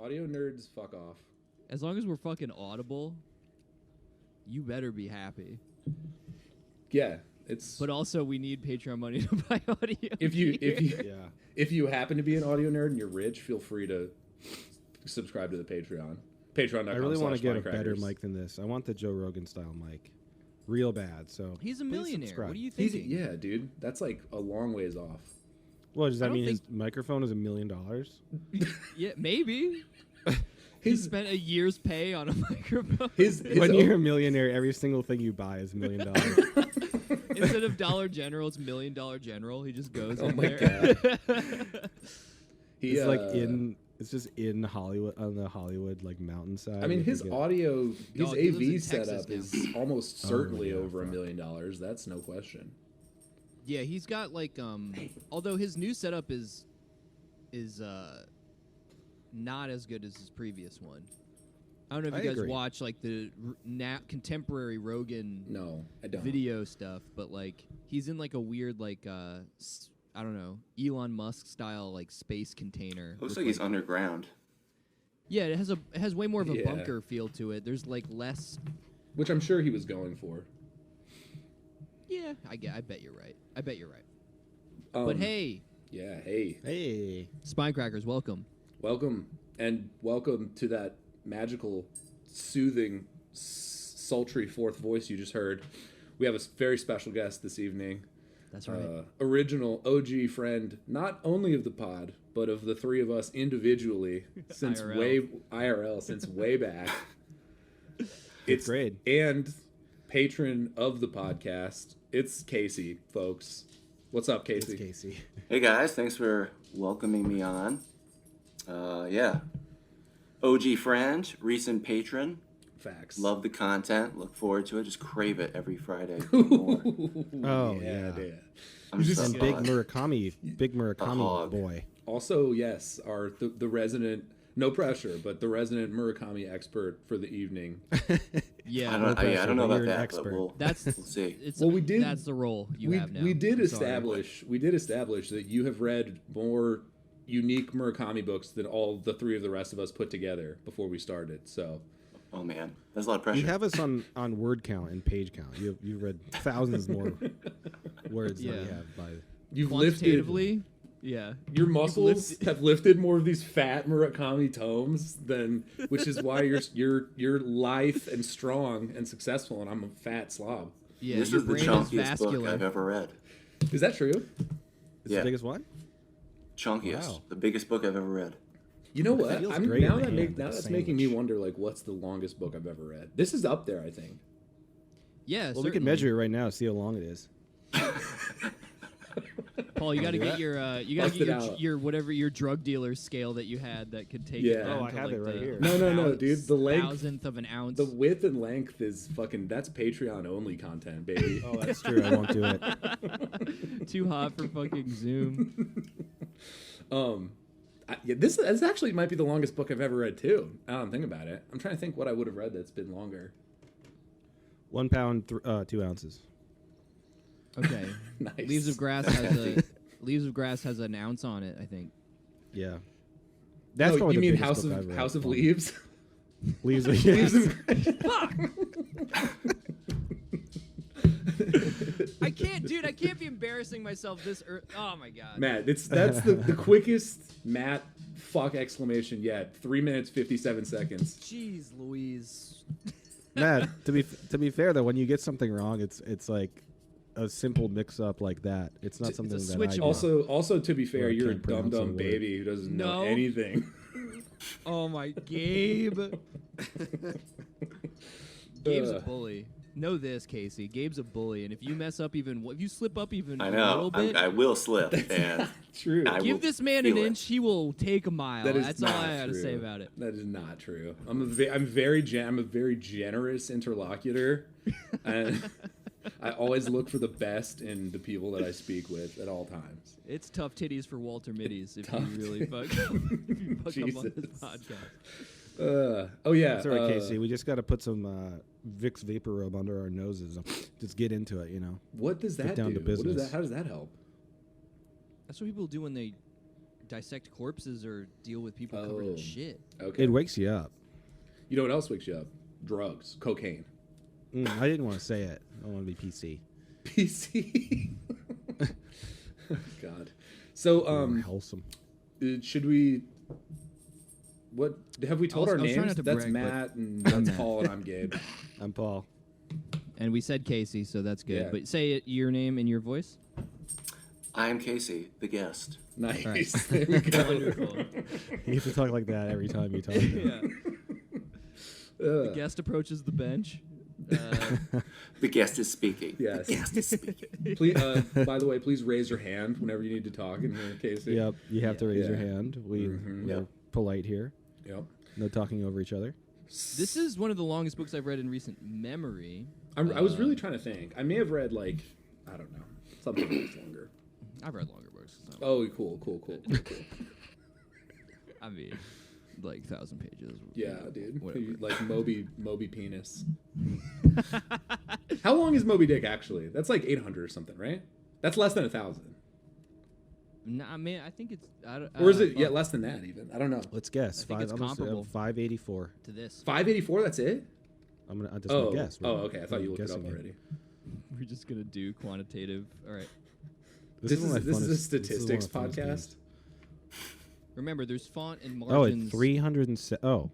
Audio nerds, fuck off. As long as we're fucking audible, you better be happy. Yeah, it's. But also, we need Patreon money to buy audio. If you happen to be an audio nerd and you're rich, feel free to subscribe to the Patreon. Patreon.com. I really want to get a better mic than this. I want the Joe Rogan style mic, real bad. So he's a millionaire. What do you think? Yeah, dude, that's like a long ways off. Well, does that mean his microphone is $1 million? Yeah, maybe. He spent a year's pay on a microphone. When you're a millionaire, every single thing you buy is $1 million. Instead of Dollar General, it's $1 Million General. He just goes in there. God. It's like it's just in Hollywood, on the Hollywood like mountainside. I mean, his audio, his AV setup is almost certainly over $1 million. That's no question. Yeah, he's got like although his new setup is not as good as his previous one. I don't know if you guys watch like the contemporary Rogan I don't. video stuff, but like he's in like a weird like I don't know, Elon Musk style like space container. Looks like he's underground. Yeah, it has way more of a bunker feel to it. There's like less, which I'm sure he was going for. Yeah, I bet you're right. But hey. Yeah, hey. Spinecrackers, welcome. Welcome to that magical, soothing, sultry fourth voice you just heard. We have a very special guest this evening. That's right. Original OG friend, not only of the pod, but of the three of us individually since IRL since way back. It's great. And patron of the podcast. It's Casey, folks. What's up, Casey? It's Casey. Hey guys, thanks for welcoming me on. Yeah. OG friend, recent patron. Facts. Love the content. Look forward to it. Just crave it every Friday. More. Oh yeah. I'm just big Murakami boy. Also, yes, the resident, no pressure, but the resident Murakami expert for the evening. Yeah, I don't know about that, but we'll see. That's the role you have now. We did establish that you have read more unique Murakami books than all the three of the rest of us put together before we started. So, oh man, that's a lot of pressure. You have us on word count and page count. You've read thousands more words than we have by. You've quantitatively. Yeah, your muscles have lifted more of these fat Murakami tomes which is why you're lithe and strong and successful, and I'm a fat slob. Yeah, this is the chunkiest book I've ever read. Is that true? It's the biggest one? Chunkiest. Wow. The biggest book I've ever read. You know what? Now that's making me wonder, like, what's the longest book I've ever read? This is up there, I think. Yeah, well, we can measure it right now, see how long it is. Paul, you got to get your drug dealer scale that you had that could take. Yeah. Oh, I have it right here. No, dude. The length, thousandth of an ounce. The width and length is fucking. That's Patreon only content, baby. Oh, that's true. I won't do it. Too hot for fucking Zoom. This actually might be the longest book I've ever read too. I don't think about it. I'm trying to think what I would have read that's been longer. 1 pound, 2 ounces. Okay. Nice. Leaves of Grass has an ounce on it, I think. Yeah. That's you mean House of Leaves? Leaves of Fuck! I can't be embarrassing myself this early. Oh my god. Matt, that's the quickest Matt fuck exclamation yet. 3 minutes 57 seconds. Jeez Louise. Matt, to be fair though, when you get something wrong, it's like a simple mix-up like that. It's not something it's a that switch I do. Also, to be fair, Or I you're a can't pronounce dumb a word. baby who doesn't know No. anything. Oh my Gabe. Gabe's a Ugh. bully. Know this, Casey. Gabe's a bully, and if you mess up if you slip up even I a know. little bit, I will slip, and True. I will give this man an feel it. inch, he will take a mile. That is That's all not I got to true. say about it. That is not true. I'm a very generous interlocutor, and I always look for the best in the people that I speak with at all times. It's tough titties for Walter Middies if you Tough really fuck, if you fuck up on this Jesus. podcast. Oh yeah. That's all right, Casey. We just got to put some Vicks Vapor Rub under our noses. Just get into it, you know. What does that down do? to business. How does that help? That's what people do when they dissect corpses or deal with people covered Oh. in shit. Okay. It wakes you up. You know what else wakes you up? Drugs, cocaine, I didn't want to say it. I want to be PC. PC. God. So Wholesome. should we? What have we told I our was trying names? not to That's brag, but Matt, and that's Matt. Paul, and I'm Gabe. I'm Paul. And we said Casey, so that's good. Yeah. But say your name in your voice. I am Casey, the guest. Nice. Right. There we go. Wonderful. You have to talk like that every time you talk. Yeah. The guest approaches the bench. The guest is speaking. Yes. The guest is speaking. Please, by the way, please raise your hand whenever you need to talk in here, Casey. Yep, you have to raise your Yeah. hand. We're Yep. polite here. Yep. No talking over each other. This is one of the longest books I've read in recent memory. I was really trying to think. I may have read like, I don't know, something that's longer. I've read longer books. So. Oh, cool. I mean, like 1,000 pages. Yeah, dude. Whatever. Like Moby Penis. How long is Moby Dick actually? That's like 800 or something, right? That's less than 1,000. Nah, man, I think it's. Or is it less than that even? I don't know. Let's guess. I think it's almost, comparable. 584. to this? 584. That's it. That's Oh, my guess. oh, okay. I thought you looked it up guessing already. We're just gonna do quantitative. All right. This one of my is a funnest- statistics this is one of my funnest podcast. games. Remember, there's font and Oh, margins. it's 307. Oh,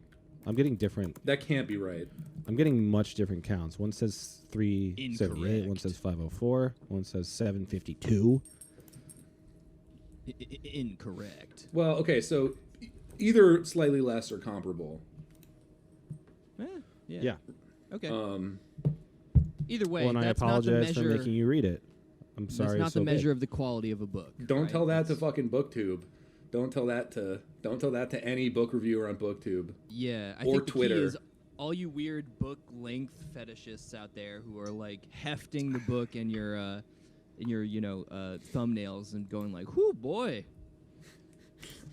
I'm getting different. That can't be right. I'm getting much different counts. One says 378. One Incorrect. says 504. One says 752. Incorrect. Well, okay, so either slightly less or comparable. Yeah. Yeah. Okay. Um, Either way, Well, and I that's not the apologize for measure. making you read it. I'm sorry. That's not it's so the measure big. of the quality of a book. don't right? tell that to That's- fucking BookTube. Don't tell that to any book reviewer on BookTube. Yeah, I or think the Twitter. key is all you weird book length fetishists out there who are like hefting the book in your thumbnails and going like, "Whoo boy,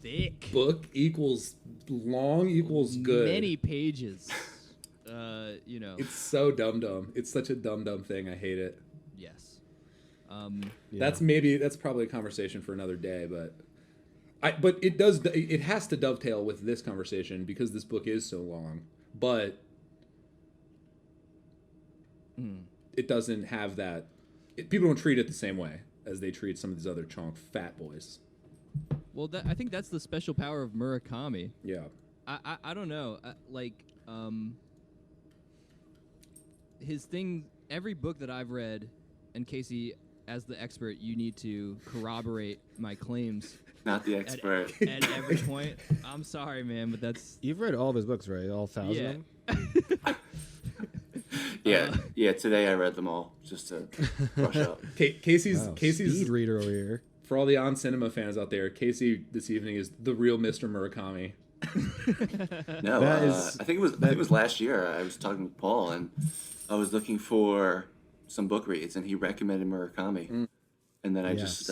thick, Book equals long equals good. many pages." It's so dumb. It's such a dumb thing. I hate it. Yes. Yeah. That's probably a conversation for another day, but it has to dovetail with this conversation because this book is so long, but it doesn't have that. People don't treat it the same way as they treat some of these other chonk fat boys. Well, I think that's the special power of Murakami. Yeah. I don't know. His thing, every book that I've read, and Casey, as the expert, you need to corroborate my claims Not the expert. at every point. I'm sorry, man, but that's... You've read all of his books, right? All 1,000 Yeah. of them? Yeah, today I read them all just to brush up. Casey's Wow, Casey's speed reader over here. for all the on cinema fans out there. Casey this evening is the real Mr. Murakami. No, That is- I think it was last year. I was talking with Paul, and I was looking for some book reads, and he recommended Murakami, and then I just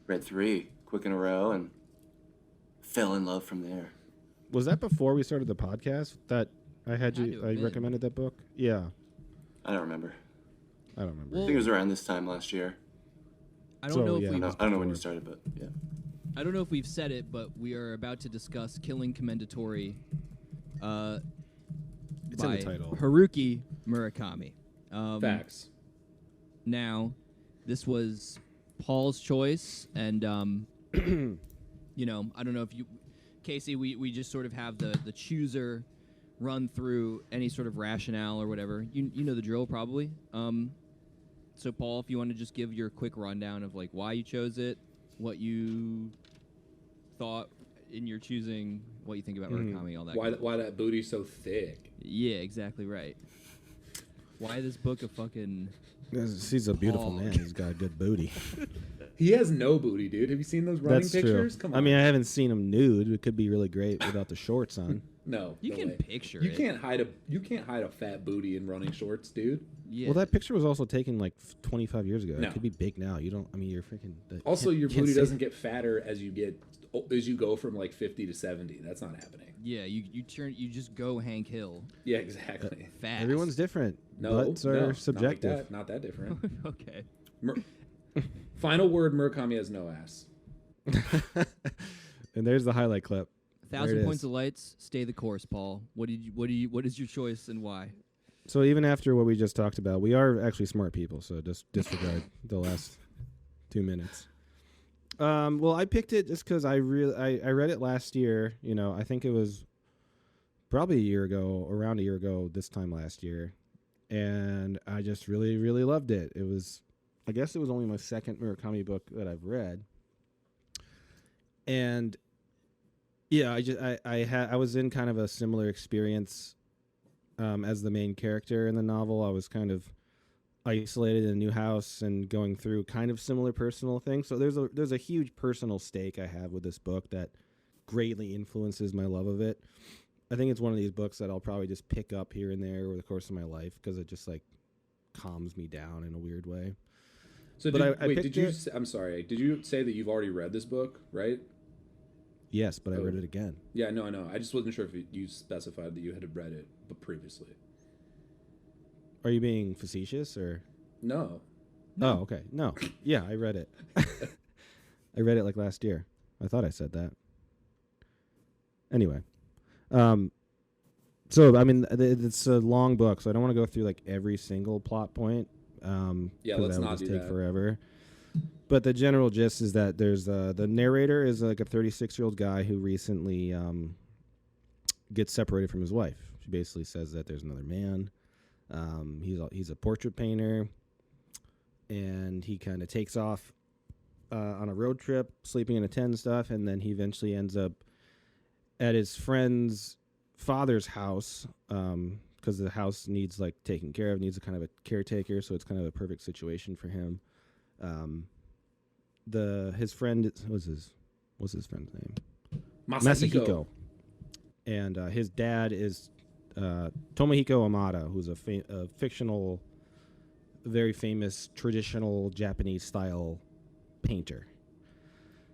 read 3 quick in a row and fell in love from there. Was that before we started the podcast that I had Had to you? have I been. recommended that book. Yeah, I don't remember. I don't remember. I Well, think it was around this time last year. I don't So, know if yeah. we I don't know when you before. started, but yeah. I don't know if we've said it, but we are about to discuss Killing Commendatore It's in by the title. Haruki Murakami. Facts. Now, this was Paul's choice, and I don't know if you, Casey, we just sort of have the chooser run through any sort of rationale or whatever. You know the drill probably. So, Paul, if you want to just give your quick rundown of like why you chose it, what you thought in your choosing, what you think about Murakami, all that. Why that booty so thick? Yeah, exactly right. Why this book of fucking? He's a beautiful man. He's got a good booty. He has no booty, dude. Have you seen those running That's pictures? true. Come on. I mean, I haven't seen him nude. It could be really great without the shorts on. No, You no can way. picture You it. can't hide a fat booty in running shorts, dude. Yeah. Well, that picture was also taken like 25 years ago. No. It could be big now. You don't. I mean, you're freaking. Also, your can't booty see doesn't get fatter as you go from like 50 to 70. That's not happening. Yeah, you just go Hank Hill Yeah, exactly. fast. Everyone's different. No, Butts are subjective. Not that different. Okay. Final word: Murakami has no ass. And there's the highlight clip. 1,000 it points is. of lights. Stay the course, Paul. What is your choice and why? So even after what we just talked about, we are actually smart people. So just disregard the last 2 minutes. Well, I picked it just because I read it last year. You know, I think it was probably around a year ago, this time last year, and I just really, really loved it. I guess it was only my second Murakami book that I've read, and yeah, I was in kind of a similar experience as the main character in the novel. I was kind of isolated in a new house and going through kind of similar personal things. So there's a huge personal stake I have with this book that greatly influences my love of it. I think it's one of these books that I'll probably just pick up here and there over the course of my life because it just like calms me down in a weird way. So But I'm sorry. Did you say that you've already read this book, right? Yes, but I read it again. Yeah, no, I know. I just wasn't sure if you specified that you had read it, but previously. Are you being facetious or? No. Oh, okay. No. Yeah, I read it. I read it like last year. I thought I said that. Anyway. So, I mean, it's a long book, so I don't want to go through like every single plot point. Yeah, let's that would not just do take that. forever. But the general gist is that there's the narrator is like a 36-year-old guy who recently gets separated from his wife. She basically says that there's another man. He's a portrait painter, and he kind of takes off on a road trip, sleeping in a tent and stuff, and then he eventually ends up at his friend's father's house because the house needs like taken care of, needs a kind of a caretaker, so it's kind of a perfect situation for him. His friend, what's his friend's name? Masahiko. And his dad is Tomohiko Amada, who's a fictional, very famous traditional Japanese style painter.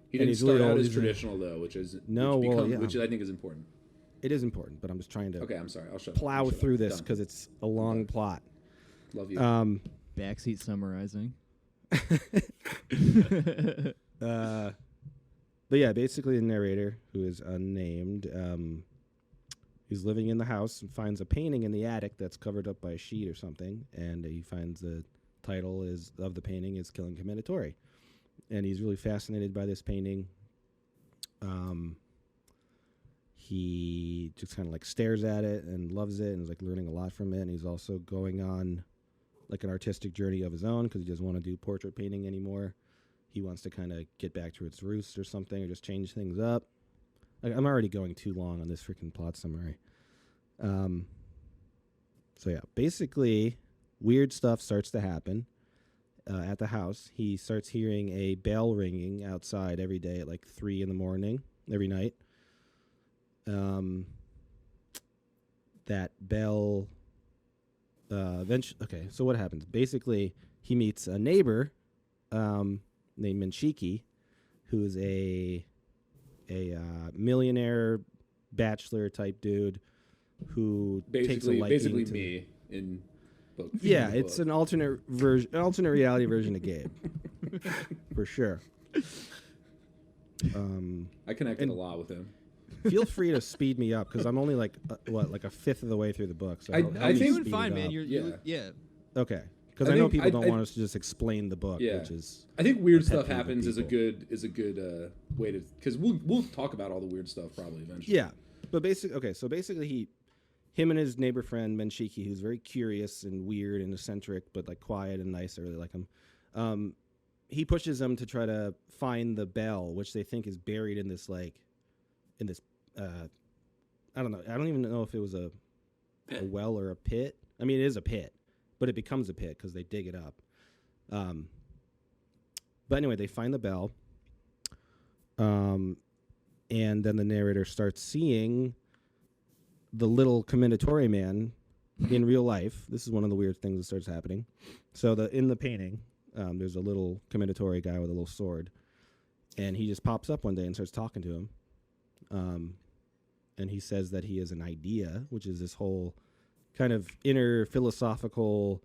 He And didn't he's start really out old. as traditional though, which I think is important. It is important, but I'm just trying to Okay, I'm sorry. I'll shut plow up. through this Done. because it's a long plot. Love you. Backseat summarizing. But yeah, basically the narrator, who is unnamed, he's living in the house and finds a painting in the attic that's covered up by a sheet or something, and he finds the title of the painting is Killing Commendatore. And he's really fascinated by this painting. He just kind of like stares at it and loves it and is like learning a lot from it. And he's also going on like an artistic journey of his own because he doesn't want to do portrait painting anymore. He wants to kind of get back to its roots or something, or just change things up. I'm already going too long on this freaking plot summary. So yeah, basically weird stuff starts to happen at the house. He starts hearing a bell ringing outside every day at like 3 a.m. every night. That bell eventually, okay, so what happens? Basically, he meets a neighbor named Menchiki, who's a millionaire bachelor type dude who takes a liking basically to me in book. Yeah, in the it's book. an alternate reality version of Gabe, for sure. I connected a lot with him. Feel free to speed me up because I'm only like a fifth of the way through the book. So I help me think- You're speed doing fine, it man. up. Yeah. Okay, because I I know think- people don't I- want us to just explain the book, Yeah. which is I think weird a pet stuff peeve of happens is a people. good way to, because we'll talk about all the weird stuff probably eventually. yeah. But basically, so basically him and his neighbor friend Menshiki, who's very curious and weird and eccentric, but like quiet and nice. I really like him. He pushes them to try to find the bell, which they think is buried in this I don't know. I don't even know if it was a well or a pit. I mean, it is a pit, but it becomes a pit because they dig it up. But anyway, they find the bell. And then the narrator starts seeing the little Commendatore man in real life. This is one of the weird things that starts happening. So in the painting, there's a little Commendatore guy with a little sword, and he just pops up one day and starts talking to him. And he says that he has an idea, which is this whole kind of inner philosophical,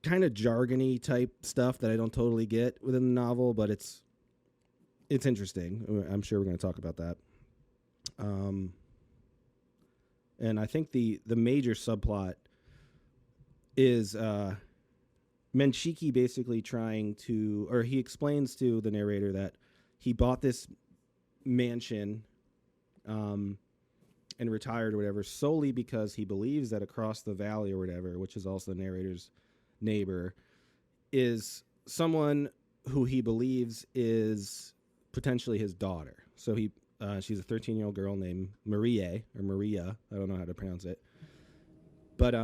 kind of jargony type stuff that I don't totally get within the novel, but it's interesting. I'm sure we're going to talk about that. And I think the major subplot is Menshiki basically he explains to the narrator that he bought this mansion and retired or whatever solely because he believes that across the valley or whatever, which is also the narrator's neighbor, is someone who he believes is potentially his daughter. So she's a 13-year-old girl named Maria. I don't know how to pronounce it. But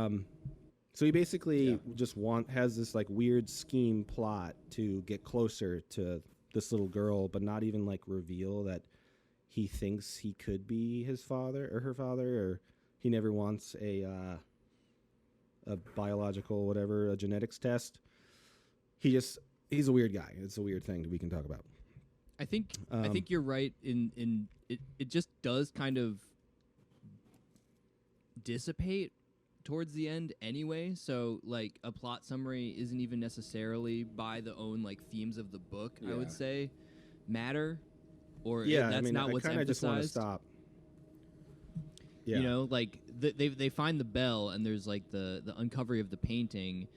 so he basically just has this like weird scheme plot to get closer to this little girl, but not even like reveal that he thinks he could be his father or her father, or he never wants a biological whatever, a genetics test. He's a weird guy. It's a weird thing that we can talk about. I think you're right in it just does kind of dissipate towards the end anyway, so like a plot summary isn't even necessarily by the own like themes of the book. I would say matter, or that's not what's emphasized. Just want to stop. Yeah. You know, like they find the bell and there's like the uncovery of the painting,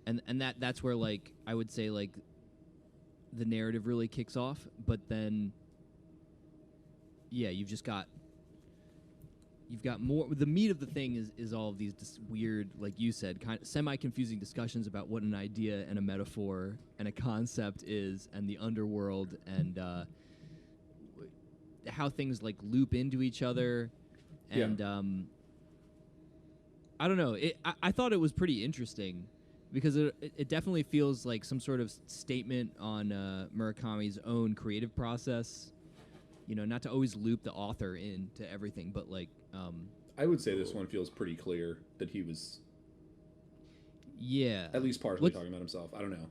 and that's where like I would say like the narrative really kicks off, but then you've got more. The meat of the thing is all of these weird, like you said, kind of semi-confusing discussions about what an idea and a metaphor and a concept is, and the underworld, and how things like loop into each other, and I don't know. I thought it was pretty interesting because it definitely feels like some sort of statement on Murakami's own creative process. You know, not to always loop the author into everything, but like I would say this one feels pretty clear that he was at least partially talking about himself. I don't know.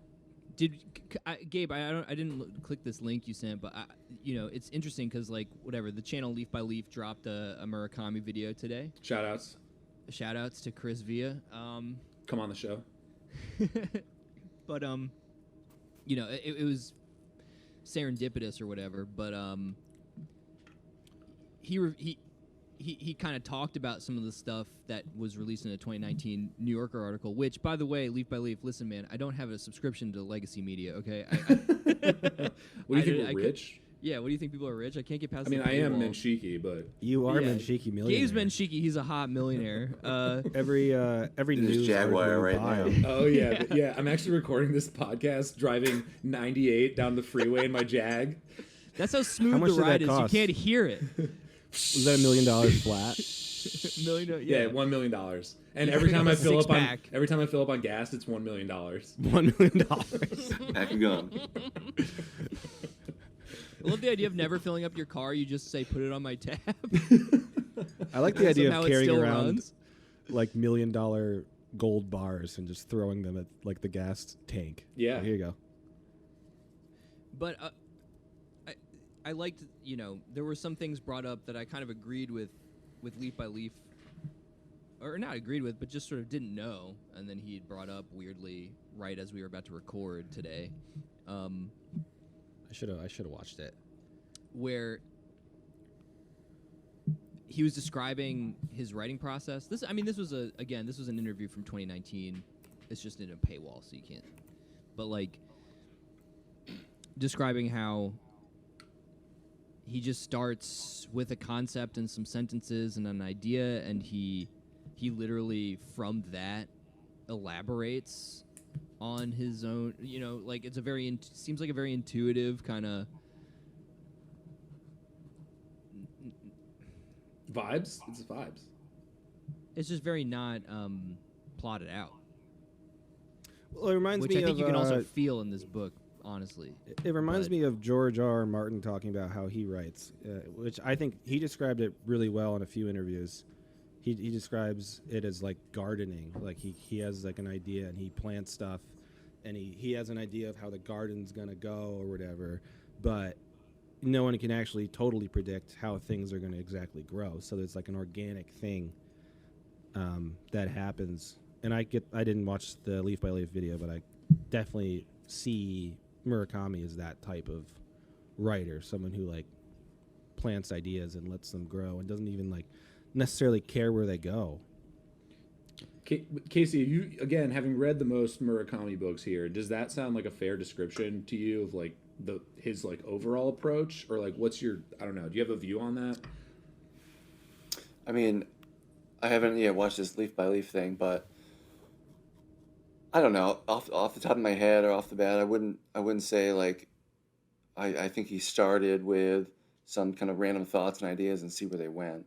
Gabe, I didn't click this link you sent, but it's interesting because like whatever, the channel Leaf by Leaf dropped a Murakami video today. Shout outs to Chris Villa. Come on the show. But it was serendipitous or whatever, but he kind of talked about some of the stuff that was released in a 2019 New Yorker article, which, by the way, Leaf by Leaf, listen, man, I don't have a subscription to Legacy Media, okay? What do you think, we're rich? What do you think, people are rich? I can't get past I am Menshiki, but... You are Menshiki millionaire. Gabe's Menshiki, he's a hot millionaire. Every news Jaguar right now. Oh, yeah. I'm actually recording this podcast driving 98 down the freeway in my Jag. That's how smooth the ride is. You can't hear it. Was that $1 million flat? $1 $1 million. And every time I fill up on gas, it's $1 million. $1 million. Pack a gun. I love the idea of never filling up your car. You just say, "Put it on my tab." I like the idea of carrying around like $1 million gold bars and just throwing them at like the gas tank. Yeah, here you go. But I liked, there were some things brought up that I kind of agreed with Leaf by Leaf, or not agreed with, but just sort of didn't know, and then he had brought up weirdly right as we were about to record today. I should have watched it. Where he was describing his writing process. This was an interview from 2019. It's just in a paywall, so you can't. But like describing how he just starts with a concept and some sentences and an idea, and he literally from that elaborates on his own. You know, like it's a very seems like a very intuitive kind of vibes. It's vibes. It's just very not plotted out. Well, it reminds which me I think of, you can also feel in this book, honestly. It reminds me of George R. R. Martin talking about how he writes, which I think he described it really well in a few interviews. He describes it as like gardening. Like he has like an idea and he plants stuff, and he has an idea of how the garden's gonna go or whatever, but no one can actually totally predict how things are gonna exactly grow. So there's like an organic thing that happens. And I didn't watch the Leaf by Leaf video, but I definitely see Murakami as that type of writer, someone who like plants ideas and lets them grow and doesn't even like necessarily care where they go. Casey, you again having read the most Murakami books here, does that sound like a fair description to you of like his like overall approach, or like what's your, I don't know, do you have a view on that? I mean, I haven't yet watched this Leaf by Leaf thing, but I don't know, off the top of my head or off the bat, I wouldn't say like I think he started with some kind of random thoughts and ideas and see where they went.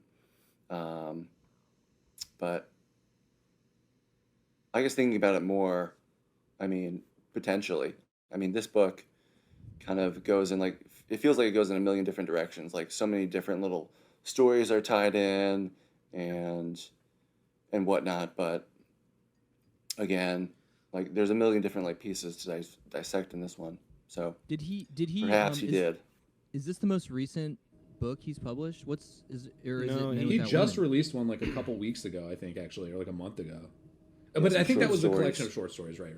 But I guess thinking about it more, I mean, potentially. I mean, this book kind of goes in like, it feels like it goes in a million different directions. Like so many different little stories are tied in and whatnot. But again, like there's a million different like pieces to dissect in this one. So did he perhaps he did. Is this the most recent book he's published? He just released one like a couple weeks ago, I think, actually, or like a month ago. But I think that was a collection of short stories, right.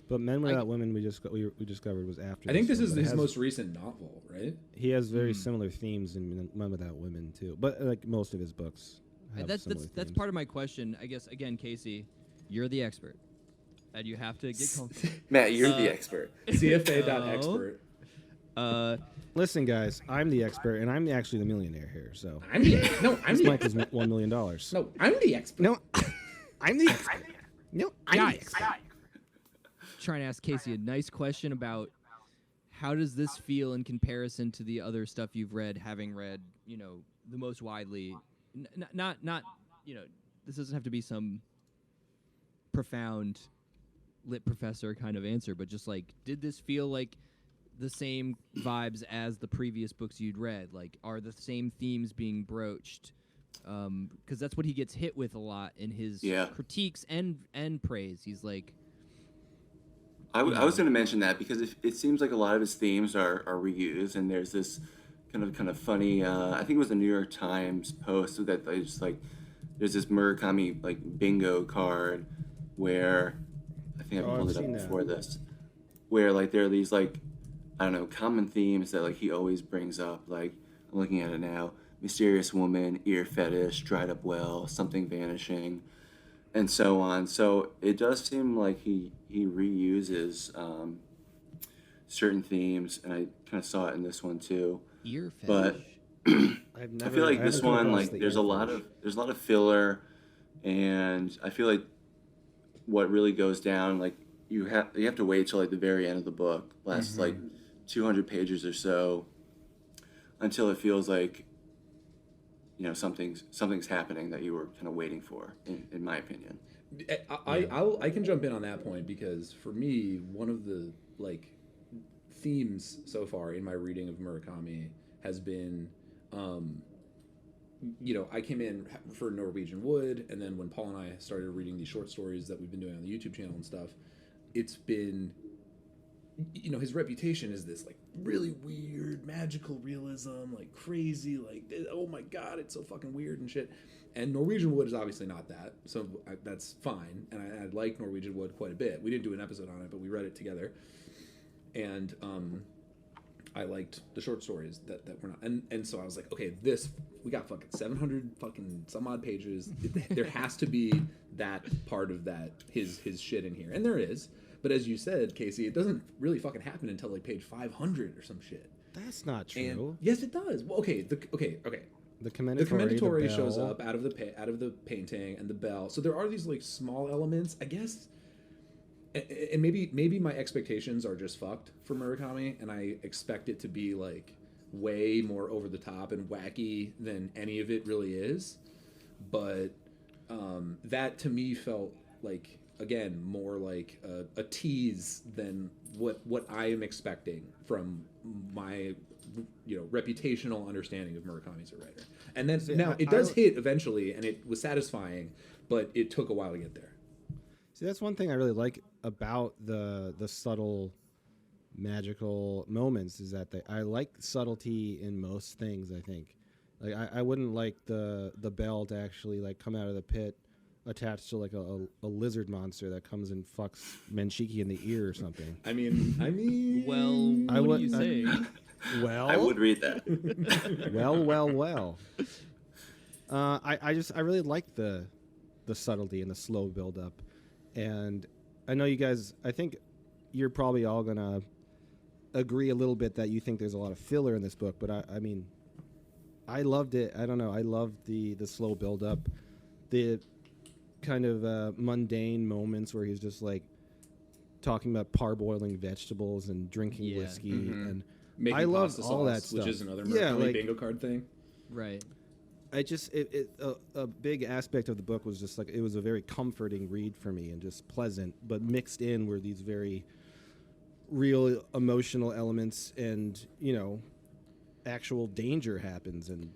But Men Without Women we discovered was after. I think this is his most recent novel, right? He has very similar themes in Men Without Women too, but like most of his books have similar that's part of my question. I guess again, Casey, you're the expert, and you have to get comfortable. Matt, you're the expert. CFA.expert. Listen, guys, I'm the expert, and I'm actually the millionaire here. So I'm the mic is $1 million. No, I'm the expert. No, I'm the expert. No, I'm the expert. Trying to ask Casey a nice question about how does this feel in comparison to the other stuff you've read, having read, you know, the most widely. Not you know, this doesn't have to be some profound lit professor kind of answer, but just like, did this feel like the same vibes as the previous books you'd read? Like, are the same themes being broached? Because that's what he gets hit with a lot in his critiques and praise. He's like, I was going to mention that because it seems like a lot of his themes are reused, and there's this kind of funny. I think it was a New York Times post that they just like, there's this Murakami like bingo card where I think I pulled it up before this, where like there are these like, I don't know, common themes that like he always brings up. Like I'm looking at it now: mysterious woman, ear fetish, dried up well, something vanishing, and so on. So it does seem like he reuses certain themes, and I kind of saw it in this one too. Ear fetish. But I feel like this one, like there's a lot of filler, and I feel like what really goes down, like you have to wait till like the very end of the book, last like 200 pages or so, until it feels like, you know, something's happening that you were kind of waiting for, in my opinion. I can jump in on that point, because for me, one of the like themes so far in my reading of Murakami has been, you know, I came in for Norwegian Wood, and then when Paul and I started reading these short stories that we've been doing on the YouTube channel and stuff, it's been, you know, his reputation is this like really weird magical realism, like crazy, like, oh my god, it's so fucking weird and shit. And Norwegian Wood is obviously not that, so that's fine. And I like Norwegian Wood quite a bit. We didn't do an episode on it, but we read it together. And I liked the short stories that were not, and so I was like, okay, we got fucking 700 fucking some odd pages. There has to be that part of that his shit in here, and there is. But as you said, Casey, it doesn't really fucking happen until like page 500 or some shit. That's not true. And yes, it does. Well, okay. The Commendatore, The Commendatore the shows bell. up out of the painting and the bell. So there are these like small elements, I guess. And maybe my expectations are just fucked for Murakami, and I expect it to be like way more over the top and wacky than any of it really is. But that to me felt like, again, more like a tease than what I am expecting from my reputational understanding of Murakami as a writer. And then it does hit eventually, and it was satisfying, but it took a while to get there. See, that's one thing I really like about the subtle magical moments is that I like subtlety in most things. I think, like I wouldn't like the bell to actually like come out of the pit attached to like a lizard monster that comes and fucks Menchiki in the ear or something. I mean. Well, what do you say? Well, I would read that. well. I really like the subtlety and the slow build up, and I know you guys. I think you're probably all gonna agree a little bit that you think there's a lot of filler in this book, but I mean, I loved it. I don't know. I loved the slow build up, the kind of mundane moments where he's just like talking about parboiling vegetables and drinking whiskey and. Making I love pasta all sauce, that stuff. which is another Murakami bingo card thing. Right. I just a big aspect of the book was just like it was a very comforting read for me and just pleasant, but mixed in were these very real emotional elements and actual danger happens. And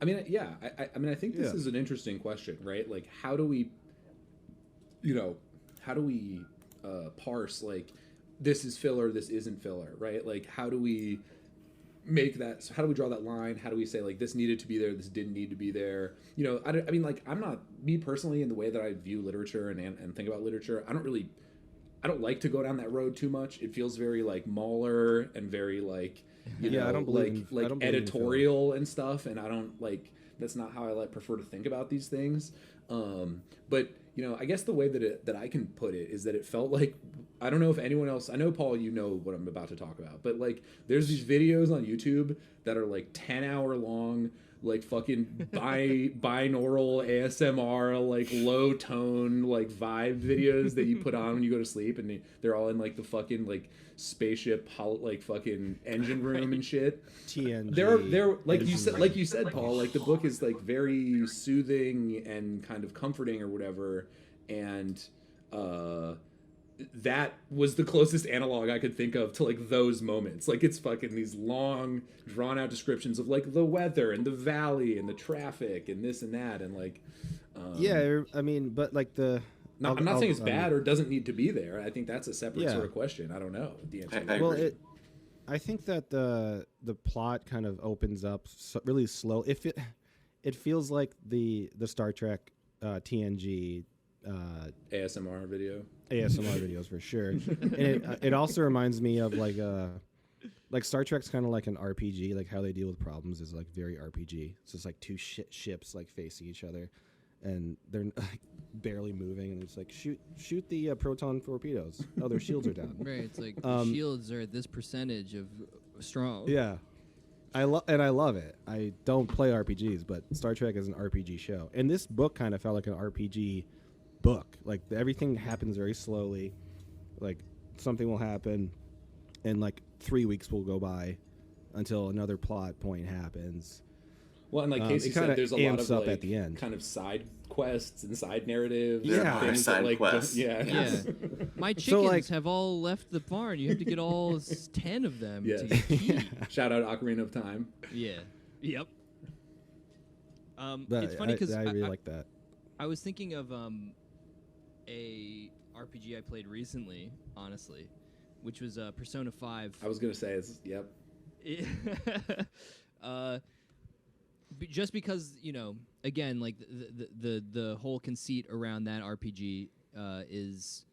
I mean, yeah, I think this is an interesting question, right? Like, how do we parse like this is filler, this isn't filler, right? Like, how do we make that? How do we draw that line? How do we say like this needed to be there, this didn't need to be there? I mean, like, I'm not me personally in the way that I view literature and think about literature. I don't like to go down that road too much. It feels very like Mahler and very like I don't believe like editorial and stuff, and I don't like. That's not how I prefer to think about these things. But I guess the way that I can put it is that it felt like, I don't know if anyone else, I know Paul, you know what I'm about to talk about, but like there's these videos on YouTube that are like 10-hour long, like fucking binaural ASMR, like low tone, like vibe videos that you put on when you go to sleep, and they're all in like the fucking like spaceship like fucking engine room and shit. TNG. They're like you said, Paul, like the book is like very soothing and kind of comforting or whatever, and that was the closest analog I could think of to like those moments. Like it's fucking these long drawn out descriptions of like the weather and the valley and the traffic and this and that and like I mean, but like I'm not saying it's bad or doesn't need to be there. I think that's a separate sort of question. I don't know the answer. I agree. I think that the plot kind of opens up really slow. If it feels like the Star Trek TNG ASMR videos for sure. And it also reminds me of like Star Trek's kind of like an RPG, like how they deal with problems is like very RPG. So it's like two ships like facing each other, and they're like barely moving, and it's like shoot the proton torpedoes. Oh, their shields are down. Right. It's like the shields are at this percentage of strong. Yeah. I love it. I don't play RPGs, but Star Trek is an RPG show, and this book kind of felt like an RPG book. Like everything happens very slowly. Like something will happen, and like 3 weeks will go by until another plot point happens. Well, and like Casey said, there's a lot of like at the end. kind of side quests and side narratives. Yeah, and side that, like, quests. Yeah. My chickens have all left the barn. You have to get all 10 of them. Yes. To eat. Shout out Ocarina of Time. Yeah. Yep. But it's funny because I really like that. I was thinking of a RPG I played recently, honestly, which was Persona 5. I was gonna say yep. Just because again, like the whole conceit around that RPG is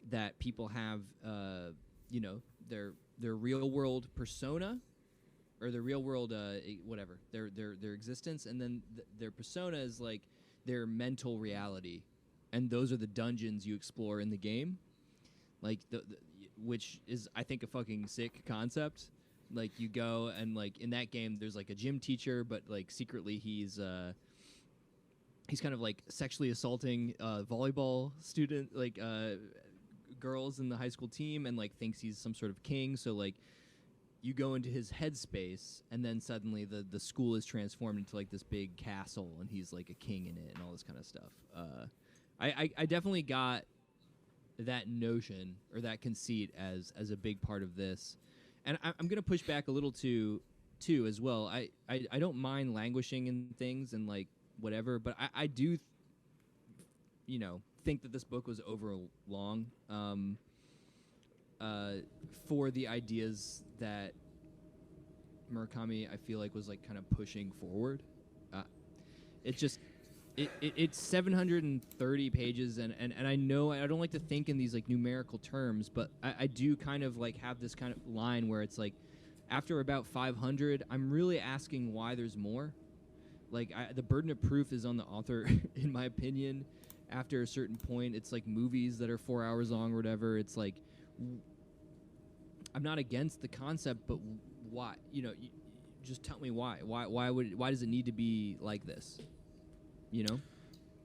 that people have their real world persona or their real world whatever their existence, and then their persona is like their mental reality, and those are the dungeons you explore in the game, like which is I think a fucking sick concept. Like you go and like in that game, there's like a gym teacher, but like secretly he's kind of like sexually assaulting volleyball student like girls in the high school team, and like thinks he's some sort of king. So like you go into his headspace, and then suddenly the school is transformed into like this big castle, and he's like a king in it, and all this kind of stuff. I definitely got that notion or that conceit as a big part of this, and I'm gonna push back a little too as well. I don't mind languishing in things and like whatever, but I do, think that this book was over long for the ideas that Murakami, I feel like, was like kind of pushing forward. It's 730 pages, and I know I don't like to think in these like numerical terms, but I do kind of like have this kind of line where it's like after about 500, I'm really asking why there's more. Like the burden of proof is on the author, in my opinion. After a certain point, it's like movies that are 4 hours long or whatever. It's like I'm not against the concept, but why? Just tell me why. Why does it need to be like this?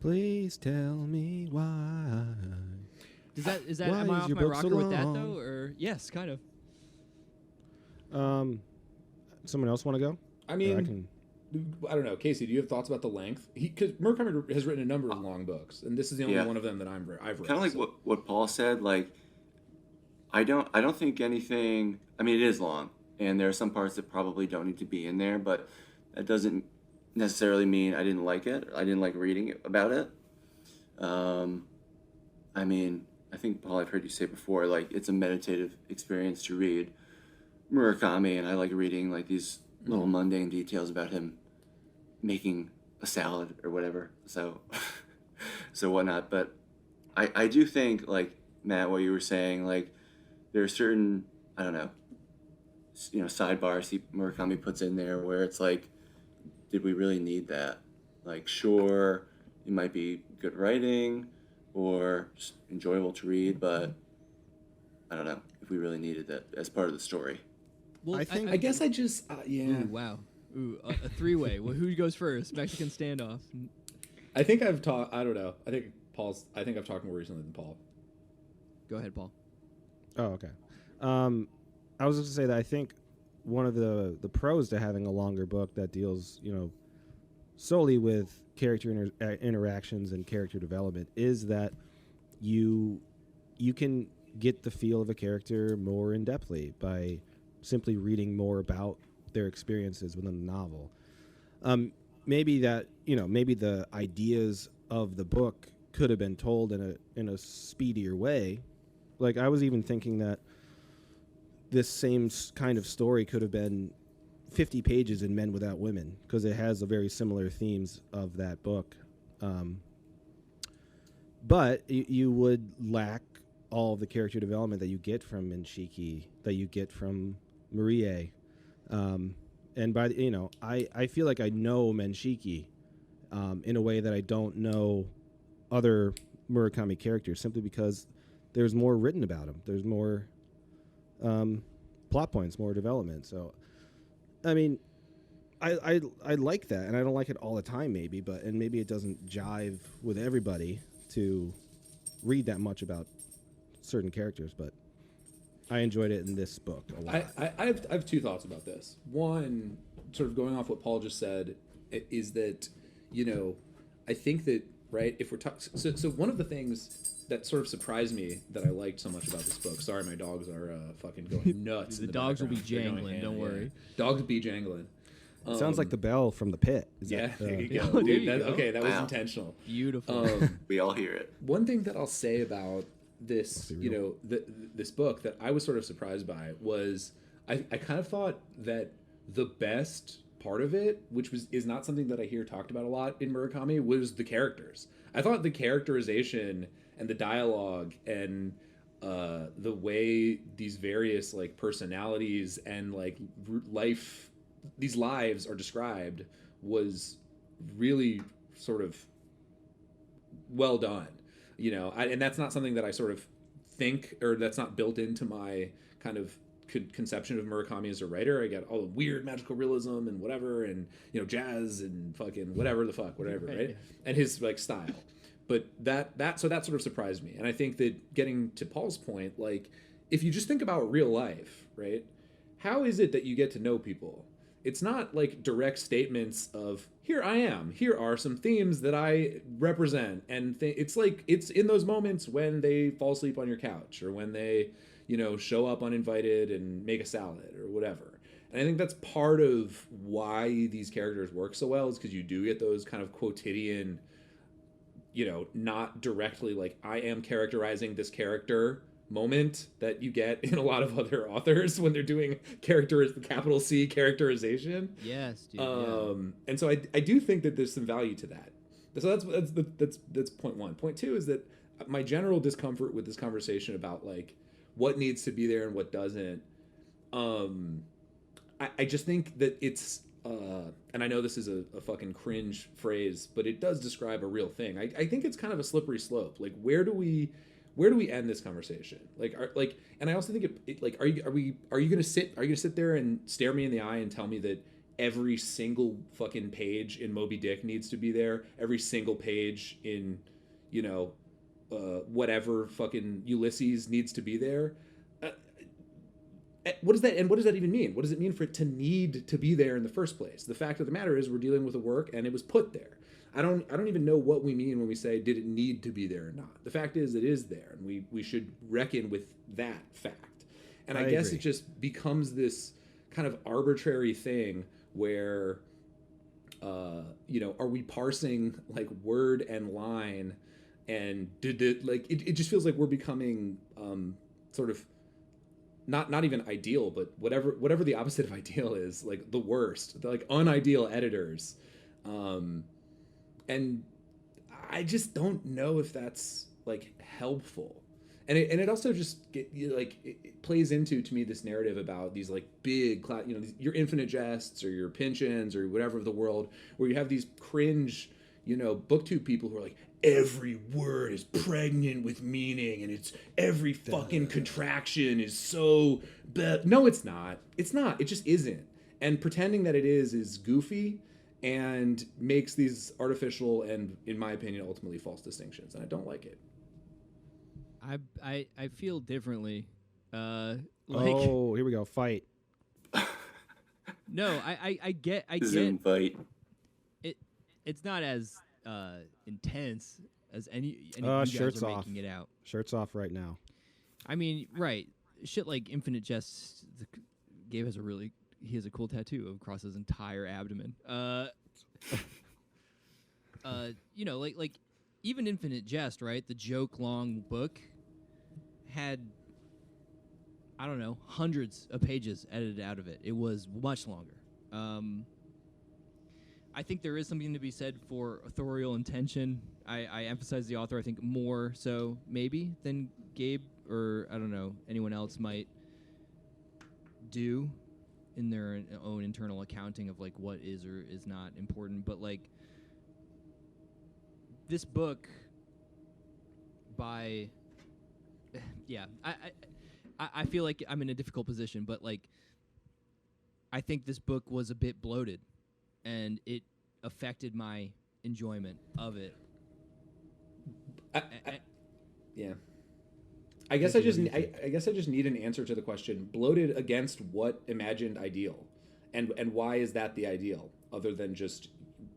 Please tell me why. Is that Why am I is off your my book rocker so with that long? though, or yes, kind of. Someone else want to go? I Or mean, I don't know, Casey. Do you have thoughts about the length? Because Murakami has written a number of long books, and this is the only one of them that I've read. Kind of like what Paul said. Like, I don't think anything. I mean, it is long, and there are some parts that probably don't need to be in there, but that doesn't necessarily mean I didn't like it. Or I didn't like reading about it. I mean, I think, Paul, I've heard you say before, like, it's a meditative experience to read Murakami, and I like reading like these little mundane details about him making a salad or whatever. So whatnot. But I do think, like, Matt, what you were saying, like, there are certain, I don't know, sidebars Murakami puts in there where it's like, did we really need that? Like, sure, it might be good writing or just enjoyable to read, but I don't know if we really needed that as part of the story. Well, I guess I just yeah. Ooh, wow. Ooh, a three-way. Well, who goes first? Mexican standoff. I think I've talked. I don't know. I think I've talked more recently than Paul. Go ahead, Paul. Oh, okay. I was just to say that I think one of the pros to having a longer book that deals, solely with character interactions and character development is that you can get the feel of a character more in depthly by simply reading more about their experiences within the novel. Maybe the ideas of the book could have been told in a speedier way. Like, I was even thinking that this same kind of story could have been 50 pages in Men Without Women, because it has a very similar themes of that book. But you would lack all of the character development that you get from Minshiki, that you get from Marie. And by I feel like I know Menshiki in a way that I don't know other Murakami characters, simply because there's more written about him. There's more plot points, more development. So, I mean, I like that, and I don't like it all the time, maybe, and maybe it doesn't jive with everybody to read that much about certain characters, but I enjoyed it in this book a lot. I have two thoughts about this. One, sort of going off what Paul just said, is that, I think that, right, if we're talking... So one of the things that sort of surprised me that I liked so much about this book... Sorry, my dogs are fucking going nuts. The dogs will be jangling, don't worry. Dogs be jangling. It sounds like the bell from The Pit. There you go. Oh, Dude, there you go. Okay, that was Wow. intentional. Beautiful. We all hear it. One thing that I'll say about this, this book that I was sort of surprised by was I kind of thought that the best part of it, which is not something that I hear talked about a lot in Murakami, was the characters. I thought the characterization and the dialogue and the way these various like personalities and like these lives are described was really sort of well done. And that's not something that I sort of think, or that's not built into my kind of conception of Murakami as a writer. I get all the weird magical realism and whatever, and jazz and fucking whatever the fuck, whatever, right? And his like style. But that sort of surprised me. And I think that, getting to Paul's point, like, if you just think about real life, right? How is it that you get to know people? It's not like direct statements of, here I am, here are some themes that I represent. And it's like, it's in those moments when they fall asleep on your couch, or when they, show up uninvited and make a salad or whatever. And I think that's part of why these characters work so well, is because you do get those kind of quotidian, not directly like, I am characterizing this character moment that you get in a lot of other authors when they're doing capital C characterization. Yes, dude. And so I do think that there's some value to that. So that's point one. Point two is that my general discomfort with this conversation about like what needs to be there and what doesn't. I just think that it's and I know this is a fucking cringe phrase, but it does describe a real thing. I think it's kind of a slippery slope. Like, where do we end this conversation? And I also think are you gonna sit there and stare me in the eye and tell me that every single fucking page in Moby Dick needs to be there? Every single page in, whatever fucking Ulysses needs to be there? What does that even mean? What does it mean for it to need to be there in the first place? The fact of the matter is, we're dealing with a work and it was put there. I don't even know what we mean when we say, did it need to be there or not? The fact is, it is there, and we should reckon with that fact. And I guess agree. It just becomes this kind of arbitrary thing where, are we parsing like word and line, and it just feels like we're becoming sort of not even ideal, but whatever the opposite of ideal is, like the worst, like unideal editors. And I just don't know if that's like helpful. And it also just it plays into, to me, this narrative about these like big, your Infinite Jests or your Pynchons or whatever of the world, where you have these cringe, booktube people who are like, every word is pregnant with meaning, and it's every fucking contraction is so bad. No, it's not. It's not. It just isn't. And pretending that it is goofy and makes these artificial and, in my opinion, ultimately false distinctions. And I don't like it. I feel differently. Here we go. Fight. No, I get Zoom fight. It's not as intense as any of you guys shirts are off. making it out. Shirts off right now. I mean, right. Shit like Infinite Jests. Gabe has he has a cool tattoo across his entire abdomen. Like even Infinite Jest, right? The joke-long book had, I don't know, hundreds of pages edited out of it. It was much longer. I think there is something to be said for authorial intention. I emphasize the author, I think, more so maybe than Gabe or, I don't know, anyone else might do in their own internal accounting of like what is or is not important. But like this book by I feel like I'm in a difficult position, but like I think this book was a bit bloated and it affected my enjoyment of it. Yeah. I guess I just need an answer to the question: bloated against what imagined ideal, and why is that the ideal, other than just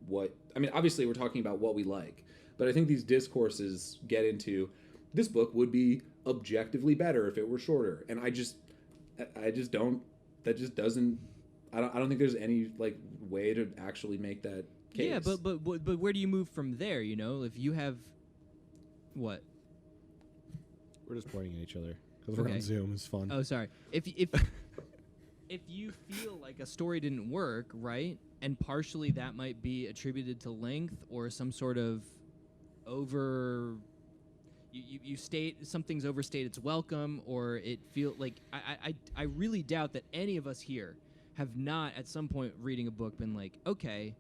what? I mean, obviously we're talking about what we like, but I think these discourses get into this book would be objectively better if it were shorter, and I just don't. That just doesn't. I don't think there's any like way to actually make that case. Yeah, but where do you move from there? If you have what? We're just pointing at each other because we're on Zoom. It's fun. Oh, sorry. If you feel like a story didn't work, right, and partially that might be attributed to length or some sort of you state something's overstayed its welcome, or it feel like I really doubt that any of us here have not at some point reading a book been like, okay,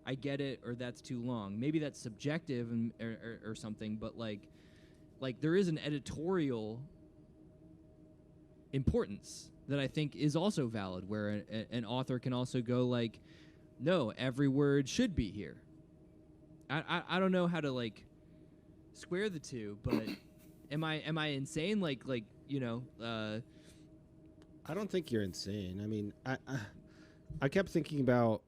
I get it, or that's too long. Maybe that's subjective or something, but like there is an editorial importance that I think is also valid, where an author can also go like, no, every word should be here. I don't know how to like square the two, but am I insane? Like you know. I don't think you're insane. I mean, I kept thinking about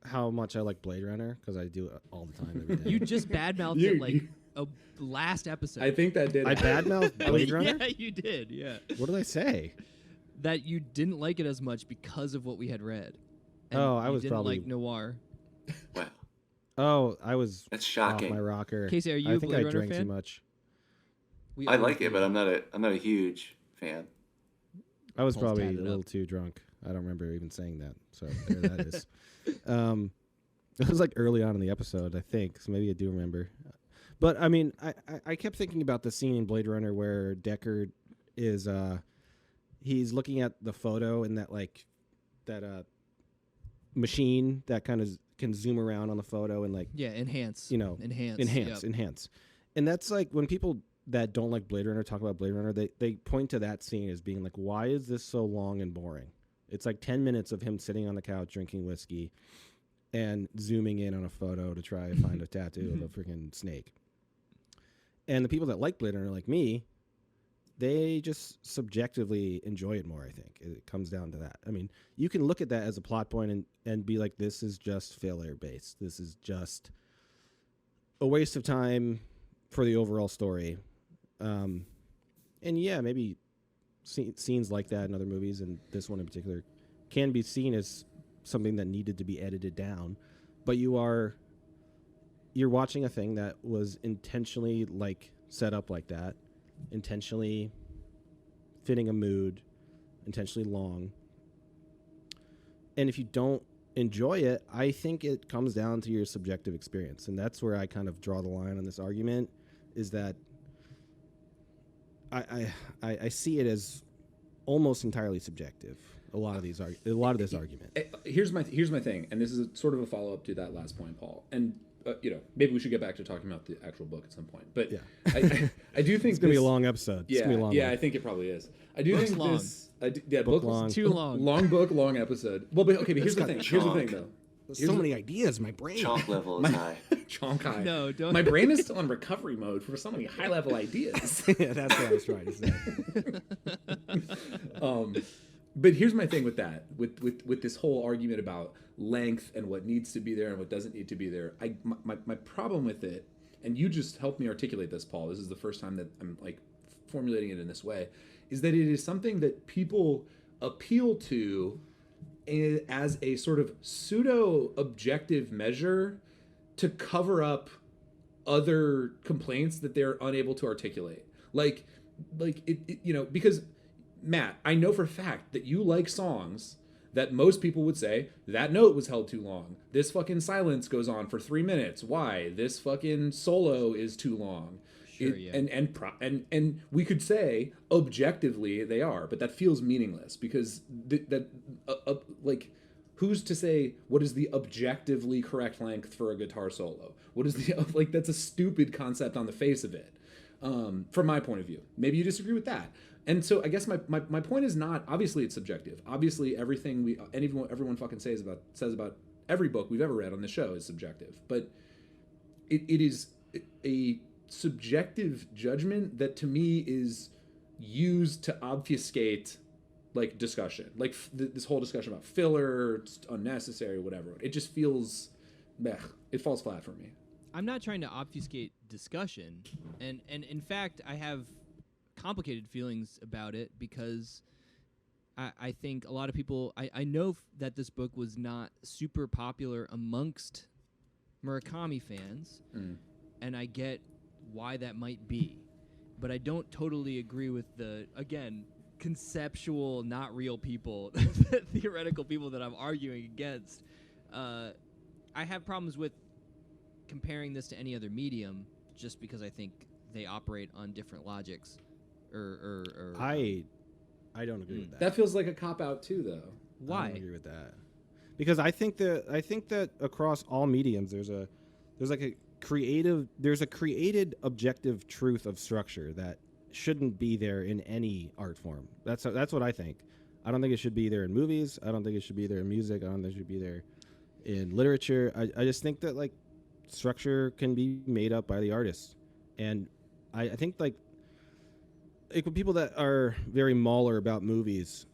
how much I like Blade Runner because I do it all the time every day. You just badmouthed it like a last episode. I think that did. I badmouthed Blade Runner? Yeah, you did. Yeah. What did I say? That you didn't like it as much because of what we had read. And I you was didn't probably like noir. Wow. Oh, I was That's off shocking. my rocker. Casey, are you I a think Blade I Runner drank fan? too much. I like it, but I'm not a huge fan. I was Paul's probably a tatted little up. too drunk. I don't remember even saying that. So there that is. It was like early on in the episode, I think. So maybe I do remember. But I mean, I kept thinking about the scene in Blade Runner where Deckard is he's looking at the photo in that machine that kind of can zoom around on the photo and like enhance. You know, enhance. And that's like when people that don't like Blade Runner talk about Blade Runner, they point to that scene as being like, why is this so long and boring? It's like 10 minutes of him sitting on the couch drinking whiskey and zooming in on a photo to try and find a tattoo of a freaking snake. And the people that like Blade Runner, like me, they just subjectively enjoy it more, I think. It comes down to that. I mean, you can look at that as a plot point and be like, this is just filler-based. This is just a waste of time for the overall story. And yeah, maybe scenes like that in other movies, and this one in particular, can be seen as something that needed to be edited down. But you're watching a thing that was intentionally like set up like that, intentionally fitting a mood, intentionally long. And if you don't enjoy it, I think it comes down to your subjective experience. And that's where I kind of draw the line on this argument, is that I see it as almost entirely subjective. A lot of this argument. Here's my thing, and this is sort of a follow up to that last point, Paul. And maybe we should get back to talking about the actual book at some point. But yeah. I do think it's gonna be a long episode. Yeah, it's gonna be a long one. I think it probably is. I do Book's think long. book long. Too long. Long book, long episode. Well, but here's the thing. Here's the thing, though. There's so many ideas. My brain. Chalk level is high. Chonk high. No, don't. My brain is still in recovery mode for so many high level ideas. Yeah, that's what I was trying to say. But here's my thing with that, with this whole argument about length and what needs to be there and what doesn't need to be there. My problem with it, and you just helped me articulate this, Paul. This is the first time that I'm like formulating it in this way, is that it is something that people appeal to as a sort of pseudo objective measure to cover up other complaints that they're unable to articulate. Like it because Matt, I know for a fact that you like songs that most people would say, that note was held too long. This fucking silence goes on for 3 minutes. Why? This fucking solo is too long. Sure, yeah. And we could say objectively they are, but that feels meaningless because who's to say what is the objectively correct length for a guitar solo? What is the that's a stupid concept on the face of it. From my point of view. Maybe you disagree with that. And so I guess my point is not, obviously it's subjective. Obviously everything everyone fucking says about every book we've ever read on this show is subjective. But it is a subjective judgment that to me is used to obfuscate like discussion. Like this whole discussion about filler, it's unnecessary, whatever. It just feels it falls flat for me. I'm not trying to obfuscate discussion, and in fact, I have complicated feelings about it because I think a lot of people. I know that this book was not super popular amongst Murakami fans, and I get why that might be, but I don't totally agree with the conceptual, not real people, theoretical people that I'm arguing against. I have problems with comparing this to any other medium just because I think they operate on different logics. I don't agree with that. That feels like a cop out too, though. Why? I don't agree with that because I think that across all mediums there's a created objective truth of structure that shouldn't be there in any art form. That's what I think. I don't think it should be there in movies. I don't think it should be there in music. I don't think it should be there in literature. I just think that like structure can be made up by the artist. And I think like people that are very Mauler about movies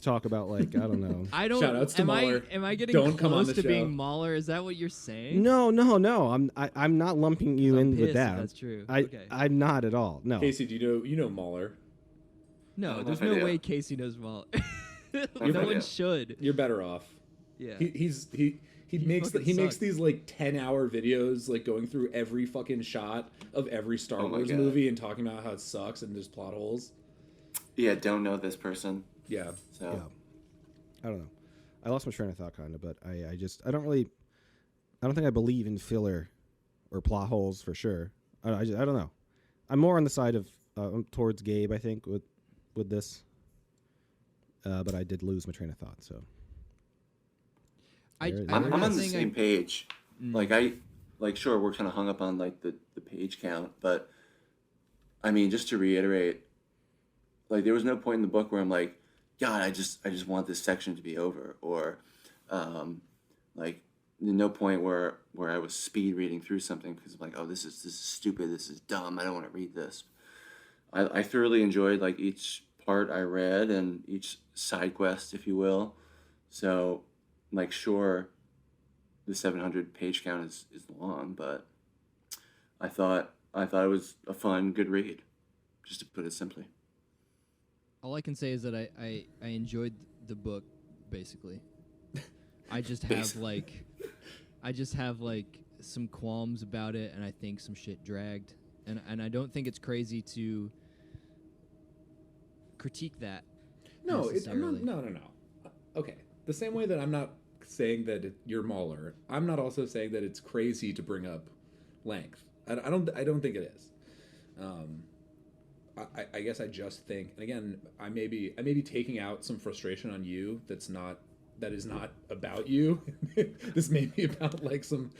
talk about like, I don't know. I don't. Shout outs to Mahler. Am I getting Don't come on close the to show. being Mahler? Is that what you're saying? No. I'm not lumping you I'm in pissed with if that. that's true. I Okay. I'm not at all. No. Casey, do you know Mahler? No, I there's have no idea. way Casey knows Mahler. no No one idea. should. You're better off. Yeah. He makes fucking makes sucks. these like 10-hour videos like going through every fucking shot of every Star Oh my Wars God. movie and talking about how it sucks and there's plot holes. Yeah, don't know this person. Yeah. So Yeah. I don't know. I lost my train of thought kind of, but I don't think I believe in filler or plot holes for sure. I don't know. I'm more on the side of I'm towards Gabe, I think, with this. But I did lose my train of thought, so I There- I'm there I'm it on is. the same page. Like sure, we're kind of hung up on like the page count, but I mean, just to reiterate, like there was no point in the book where I'm like, God, I just want this section to be over, or like no point where I was speed reading through something because I'm like, oh, this is stupid, this is dumb, I don't want to read this. I thoroughly enjoyed like each part I read and each side quest, if you will. So, like, sure, the 700 page count is long, but I thought it was a fun, good read, just to put it simply. All I can say is that I enjoyed the book, basically. I just have like some qualms about it, and I think some shit dragged, and I don't think it's crazy to critique that. No, necessarily. no. Okay. The same way that I'm not saying that you're Mahler, I'm not also saying that it's crazy to bring up length. I don't think it is. I guess I just think, and again, I may be taking out some frustration on you that is not about you. This may be about like some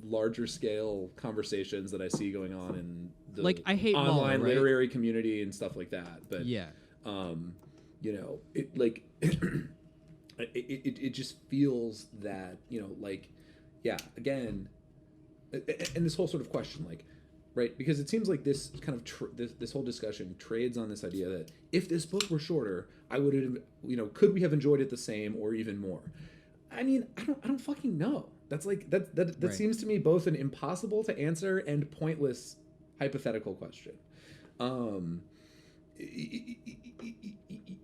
larger scale conversations that I see going on in the Like, I hate Mahler, online right? literary community and stuff like that. But Yeah. it like it just feels that again, and this whole sort of question, like, right, because it seems like this kind of this whole discussion trades on this idea that if this book were shorter, I would have, could we have enjoyed it the same or even more? I mean, I don't fucking know. That's like that Right. seems to me both an impossible to answer and pointless hypothetical question.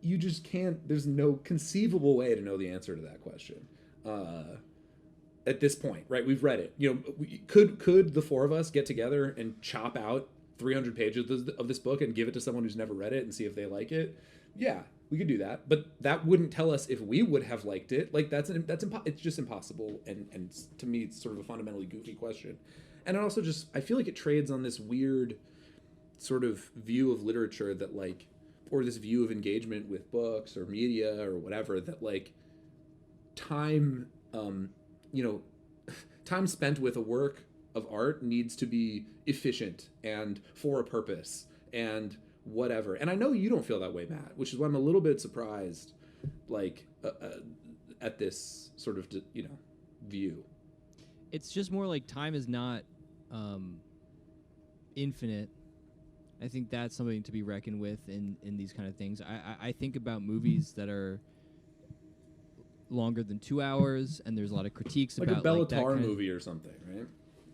You just can't. There's no conceivable way to know the answer to that question. At this point, right? We've read it. Could the four of us get together and chop out 300 pages of this book and give it to someone who's never read it and see if they like it? Yeah, we could do that. But that wouldn't tell us if we would have liked it. Like it's just impossible. And to me, it's sort of a fundamentally goofy question. And it also I feel like it trades on this weird sort of view of literature that like, or this view of engagement with books or media or whatever, that like time, time spent with a work of art needs to be efficient and for a purpose and whatever. And I know you don't feel that way, Matt, which is why I'm a little bit surprised, like, at this sort of, view. It's just more like time is not infinite. I think that's something to be reckoned with in these kind of things. I think about movies that are longer than 2 hours, and there's a lot of critiques Like about a like, that Bellatar kind of, movie or something, right?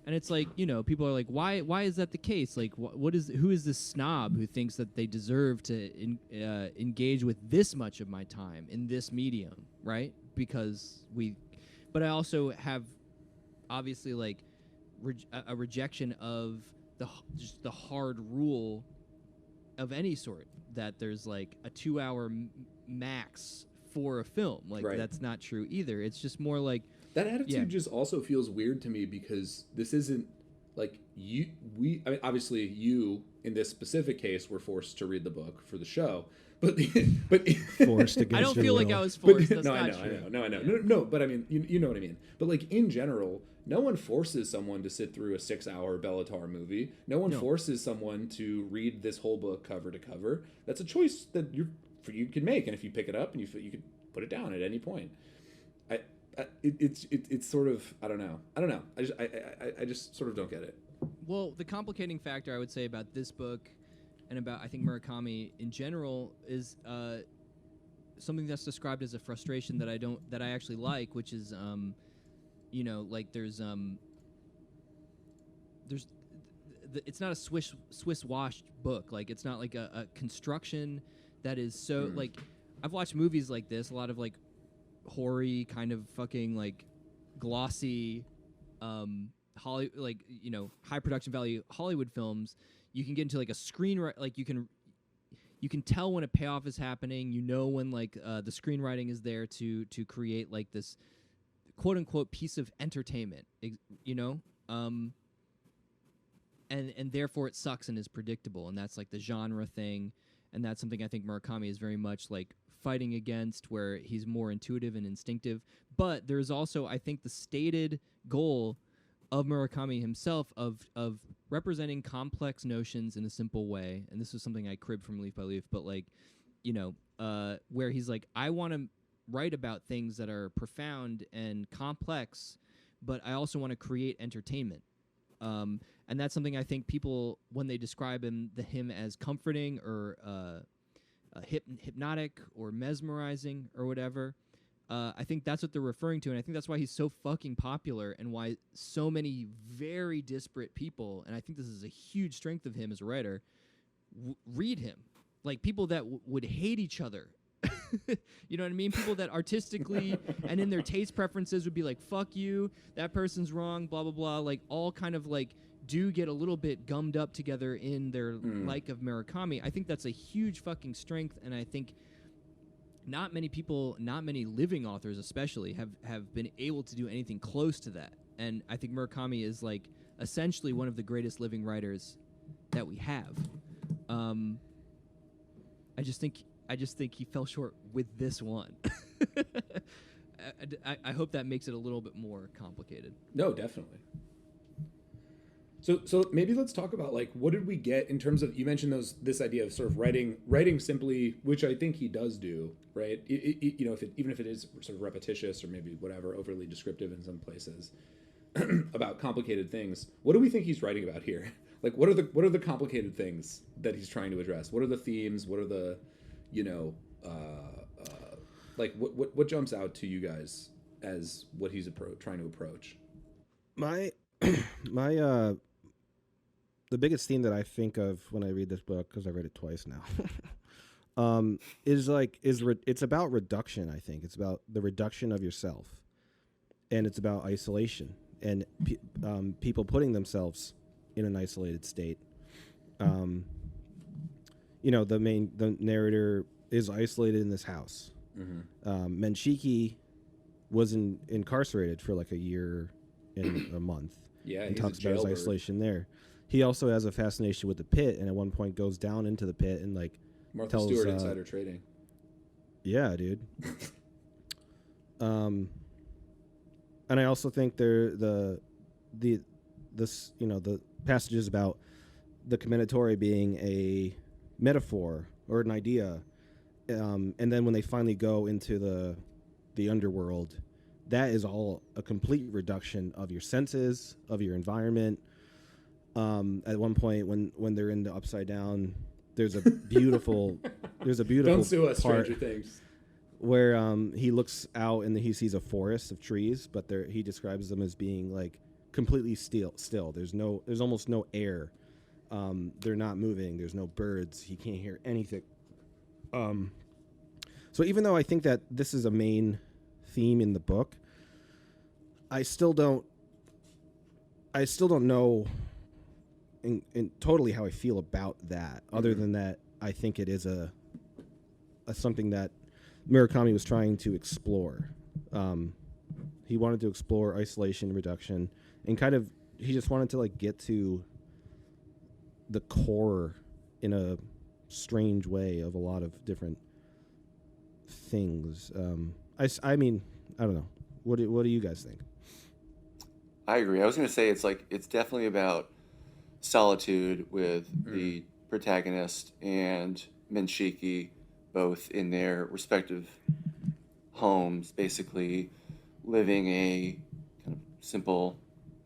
and it's like, people are like, why is that the case? Like, who is this snob who thinks that they deserve to engage with this much of my time in this medium, right? But I also have obviously like a rejection of just the hard rule of any sort that there's like a 2 hour max for a film. Like, Right. That's not true either. It's just more like, That attitude Yeah. just also feels weird to me because this isn't like I mean, obviously you in this specific case were forced to read the book for the show, but Forced against I don't your feel like will. I was forced. That's no, not I know, true. I know. No, but I mean, you know what I mean. But like in general, no one forces someone to sit through a 6-hour Bellatar movie. No one No. forces someone to read this whole book cover to cover. That's a choice that you can make, and if you pick it up and you could put it down at any point. It's sort of I don't know. I just sort of don't get it. Well, the complicating factor I would say about this book and about I think Murakami in general is something that's described as a frustration that I actually like, which is like there's it's not a Swiss washed book. Like it's not like a construction that is so like I've watched movies like this, a lot of like hoary kind of fucking like glossy high production value Hollywood films. You can get into like a screenwriter, like you can tell when a payoff is happening. You know when like the screenwriting is there to create like this quote unquote piece of entertainment, and therefore it sucks and is predictable, and that's like the genre thing, and that's something I think Murakami is very much like fighting against, where he's more intuitive and instinctive. But there's also, I think, the stated goal of Murakami himself of representing complex notions in a simple way, and this is something I cribbed from Leaf by Leaf, but like, where he's like, I want to write about things that are profound and complex, but I also want to create entertainment. And that's something I think people, when they describe him as comforting or hypnotic or mesmerizing or whatever, I think that's what they're referring to, and I think that's why he's so fucking popular and why so many very disparate people, and I think this is a huge strength of him as a writer, read him. Like people that would hate each other. You know what I mean? People that artistically and in their taste preferences would be like, fuck you, that person's wrong, blah, blah, blah. Like all kind of like do get a little bit gummed up together in their like of Murakami. I think that's a huge fucking strength, and I think not many people, not many living authors especially, have been able to do anything close to that. And I think Murakami is like essentially one of the greatest living writers that we have. I just think he fell short with this one. I hope that makes it a little bit more complicated. No, definitely. So maybe let's talk about like what did we get in terms of, you mentioned this idea of sort of writing simply, which I think he does do, right? Even if it is sort of repetitious or maybe whatever, overly descriptive in some places about complicated things. What do we think he's writing about here? Like what are the complicated things that he's trying to address? What are the themes? What are the like what jumps out to you guys as what he's trying to approach? The biggest theme that I think of when I read this book, because I read it twice now, it's about reduction. I think it's about the reduction of yourself, and it's about isolation and people putting themselves in an isolated state. The narrator is isolated in this house. Mm-hmm. Menshiki was incarcerated for like a year and a month. Yeah, and talks about his isolation there. He also has a fascination with the pit, and at one point goes down into the pit and like Martha Stewart insider trading. Yeah, dude. And I also think the passages about the Commendatore being a metaphor or an idea, and then when they finally go into the underworld, that is all a complete reduction of your senses, of your environment. At one point when they're in the upside down, there's a beautiful Don't sue us, part Stranger Things, where he looks out and he sees a forest of trees, but he describes them as being like completely still. There's almost no air. They're not moving. There's no birds. He can't hear anything. So even though I think that this is a main theme in the book, I still don't know in totally how I feel about that. Mm-hmm. Other than that, I think it is a something that Murakami was trying to explore. He wanted to explore isolation, reduction, and kind of he just wanted to like get to the core in a strange way of a lot of different things. I mean, I don't know. What do you guys think? I agree. I was going to say it's definitely about solitude with the protagonist and Menshiki, both in their respective homes, basically living a kind of simple,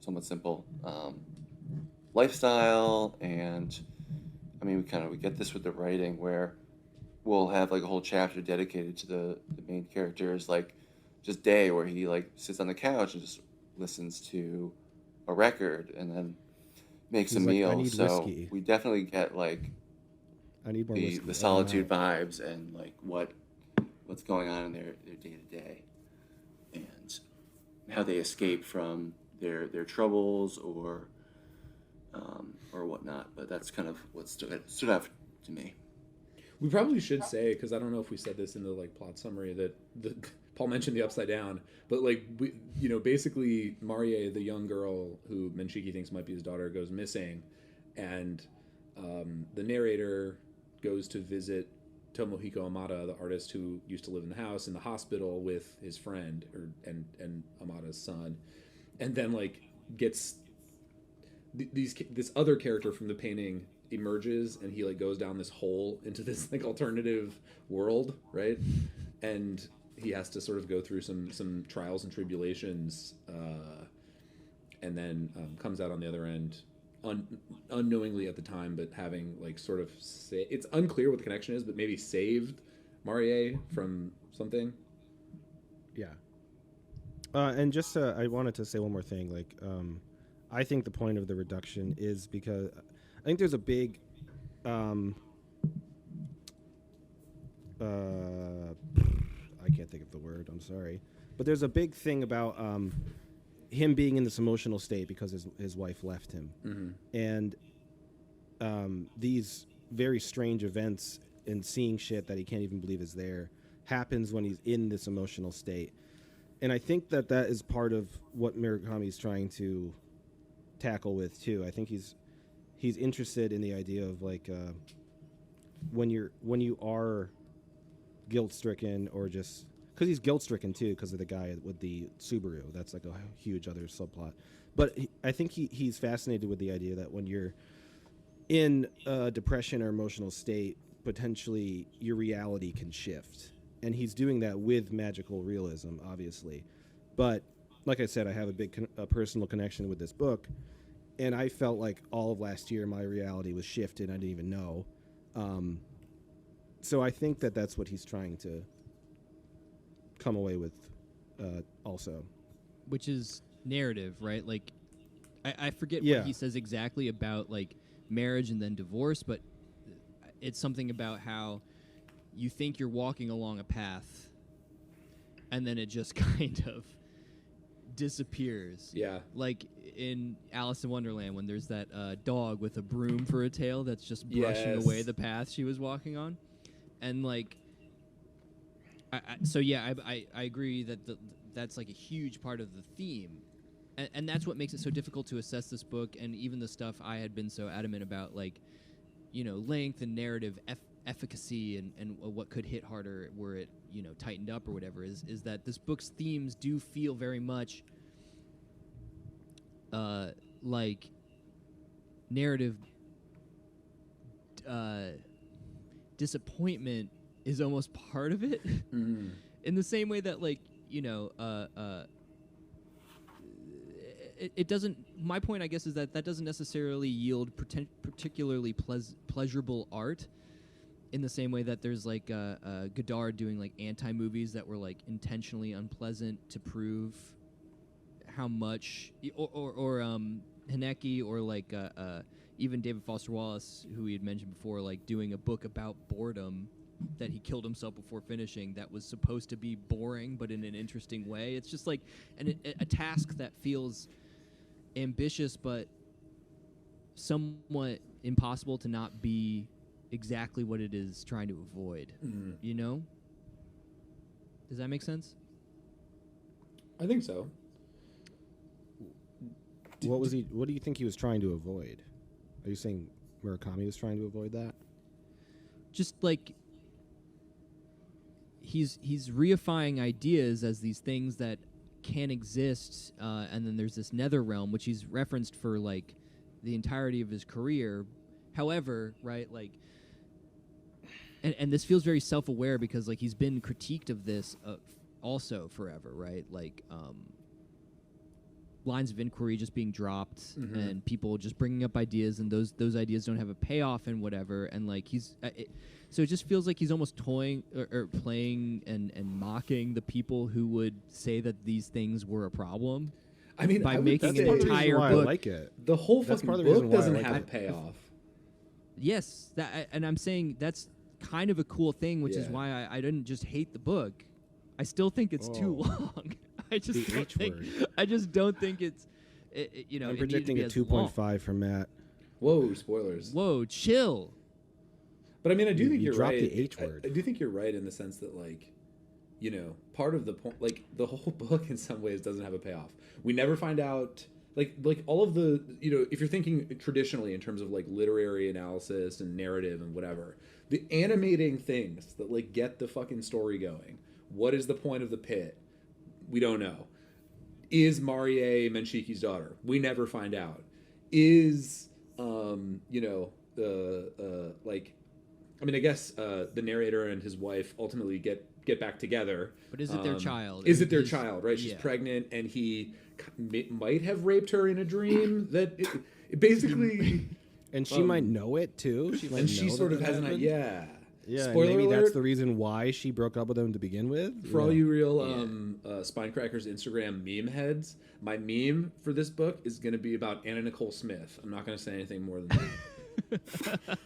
somewhat simple lifestyle. And I mean, we get this with the writing where we'll have like a whole chapter dedicated to the main character's like just day where he like sits on the couch and just listens to a record and then makes He's a like, meal. "I need So whiskey. we definitely get like I need more whiskey. the solitude vibes and like what's going on in their day to day and how they escape from their troubles or whatnot. But that's kind of what stood out to me. We probably should say, because I don't know if we said this in the like plot summary, that Paul mentioned the Upside Down, but like basically Marie, the young girl who Menchiki thinks might be his daughter, goes missing, and the narrator goes to visit Tomohiko Amada, the artist who used to live in the house, in the hospital with his friend and Amada's son, and then like gets this other character from the painting emerges, and he like goes down this hole into this like alternative world, right? And he has to sort of go through some trials and tribulations, and then comes out on the other end unknowingly at the time, but having like sort of it's unclear what the connection is, but maybe saved Marie from something. Yeah. And just I wanted to say one more thing. Like, I think the point of the reduction is because I think there's a big I can't think of the word, I'm sorry. But there's a big thing about him being in this emotional state because his wife left him. Mm-hmm. And these very strange events and seeing shit that he can't even believe is there happens when he's in this emotional state. And I think that is part of what Murakami's trying to tackle with too. I think he's interested in the idea of like when you are guilt-stricken, or just because he's guilt-stricken too because of the guy with the Subaru. That's like a huge other subplot. But I think he's fascinated with the idea that when you're in a depression or emotional state, potentially your reality can shift. And he's doing that with magical realism, obviously. But like I said, I have a big personal connection with this book. And I felt like all of last year my reality was shifted. I didn't even know. So I think that's what he's trying to come away with also. Which is narrative, right? Like, I forget Yeah. what he says exactly about, like, marriage and then divorce, but it's something about how you think you're walking along a path, and then it just kind of disappears. Yeah. Like in Alice in Wonderland, when there's that dog with a broom for a tail that's just brushing away the path she was walking on. And like, I agree that that's like a huge part of the theme. And that's what makes it so difficult to assess this book, and even the stuff I had been so adamant about, like, you know, length and narrative efficacy and what could hit harder were it, you know, tightened up or whatever, is that this book's themes do feel very much like narrative disappointment is almost part of it. Mm-hmm. In the same way that, like, you know, it doesn't. My point, I guess, is that doesn't necessarily yield particularly pleasurable art. In the same way that there's like Godard doing like anti-movies that were like intentionally unpleasant to prove how much, or Haneke, or like even David Foster Wallace, who we had mentioned before, like doing a book about boredom that he killed himself before finishing, that was supposed to be boring but in an interesting way. It's just like a task that feels ambitious but somewhat impossible to not be exactly what it is trying to avoid. You know? Does that make sense? I think so. What do you think he was trying to avoid? Are you saying Murakami was trying to avoid that? Just like he's reifying ideas as these things that can exist, and then there's this nether realm which he's referenced for like the entirety of his career. However, right, like, and this feels very self-aware because like he's been critiqued of this also forever, right? Like lines of inquiry just being dropped and people just bringing up ideas and those ideas don't have a payoff and whatever, and like he's so it just feels like he's almost toying or playing and mocking the people who would say that these things were a problem. I mean, by I would making say an entire I book. like it. the whole That's fucking part of the reason book why I doesn't like have a it. payoff. Yes, and I'm saying that's kind of a cool thing, which is Yeah. why I didn't just hate the book. I still think it's too long. I just The don't H think. word. I just don't think it's. You know, I'm it needed to predicting be a as long. 2.5 from Matt. Whoa, spoilers. Whoa, chill. But I mean, I do think you you're dropped right. the H word. I do think you're right in the sense that, like, you know, part of the point, like, the whole book in some ways doesn't have a payoff. We never find out, like all of the, you know, if you're thinking traditionally in terms of like literary analysis and narrative and whatever, the animating things that like get the fucking story going. What is the point of the pit? We don't know. Is Marie Menshiki's daughter? We never find out. Is you know, like, I mean, I guess the narrator and his wife ultimately get back together. But is it their child? Is it their His- child? Right? She's yeah. pregnant, and he might have raped her in a dream. That it basically, And she might know it too. She might and she know sort that of that has an happened. yeah. Yeah, and Spoiler maybe alert. that's the reason why she broke up with him to begin with. For all Yeah. you real Spinecrackers Instagram meme heads, my meme for this book is going to be about Anna Nicole Smith. I'm not going to say anything more than that.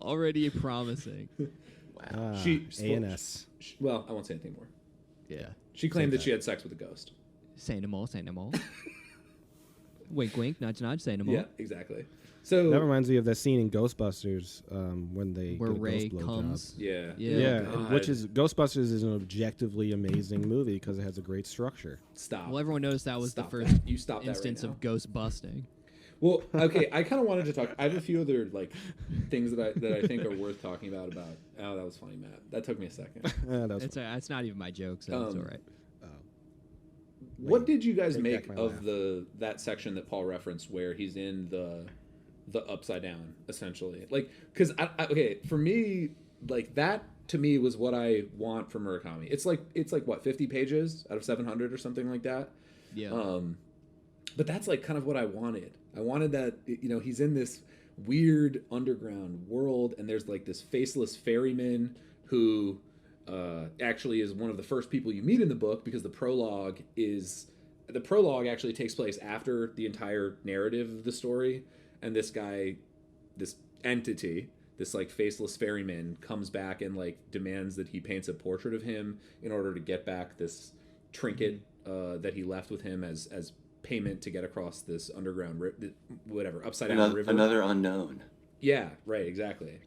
Already promising. Ah, She- ANS. Well, I won't say anything more. Yeah. She claimed Say that she had sex with a ghost. Say no more. Say no more. Wink, wink. Nudge, nudge. Say no more. Yeah, exactly. So That reminds me of that scene in Ghostbusters when they Where get a Ray ghost blowjob. comes. yeah, Yeah. Yeah, God. which is Ghostbusters is an objectively amazing movie because it has a great structure. Stop. Well, everyone noticed that was Stop the that. first You stop that right instance now. of ghost busting. Well, okay, I kind of wanted to talk. I have a few other like things that I think are worth talking about. Oh, that was funny, Matt. That took me a second. That was It's not even my joke, so it's all right. What did you guys Take make back my of laugh. that section that Paul referenced where he's in the upside down, essentially? Like, because okay, for me, like that to me was what I want from Murakami. It's like what, 50 pages out of 700 or something like that. Yeah. But that's like kind of what I wanted. I wanted that, you know, he's in this weird underground world, and there's like this faceless ferryman who actually is one of the first people you meet in the book, because the prologue actually takes place after the entire narrative of the story, and this guy, this entity, this like faceless ferryman comes back and like demands that he paints a portrait of him in order to get back this trinket that he left with him as payment to get across this underground whatever upside down river. Another unknown. Yeah, right, exactly.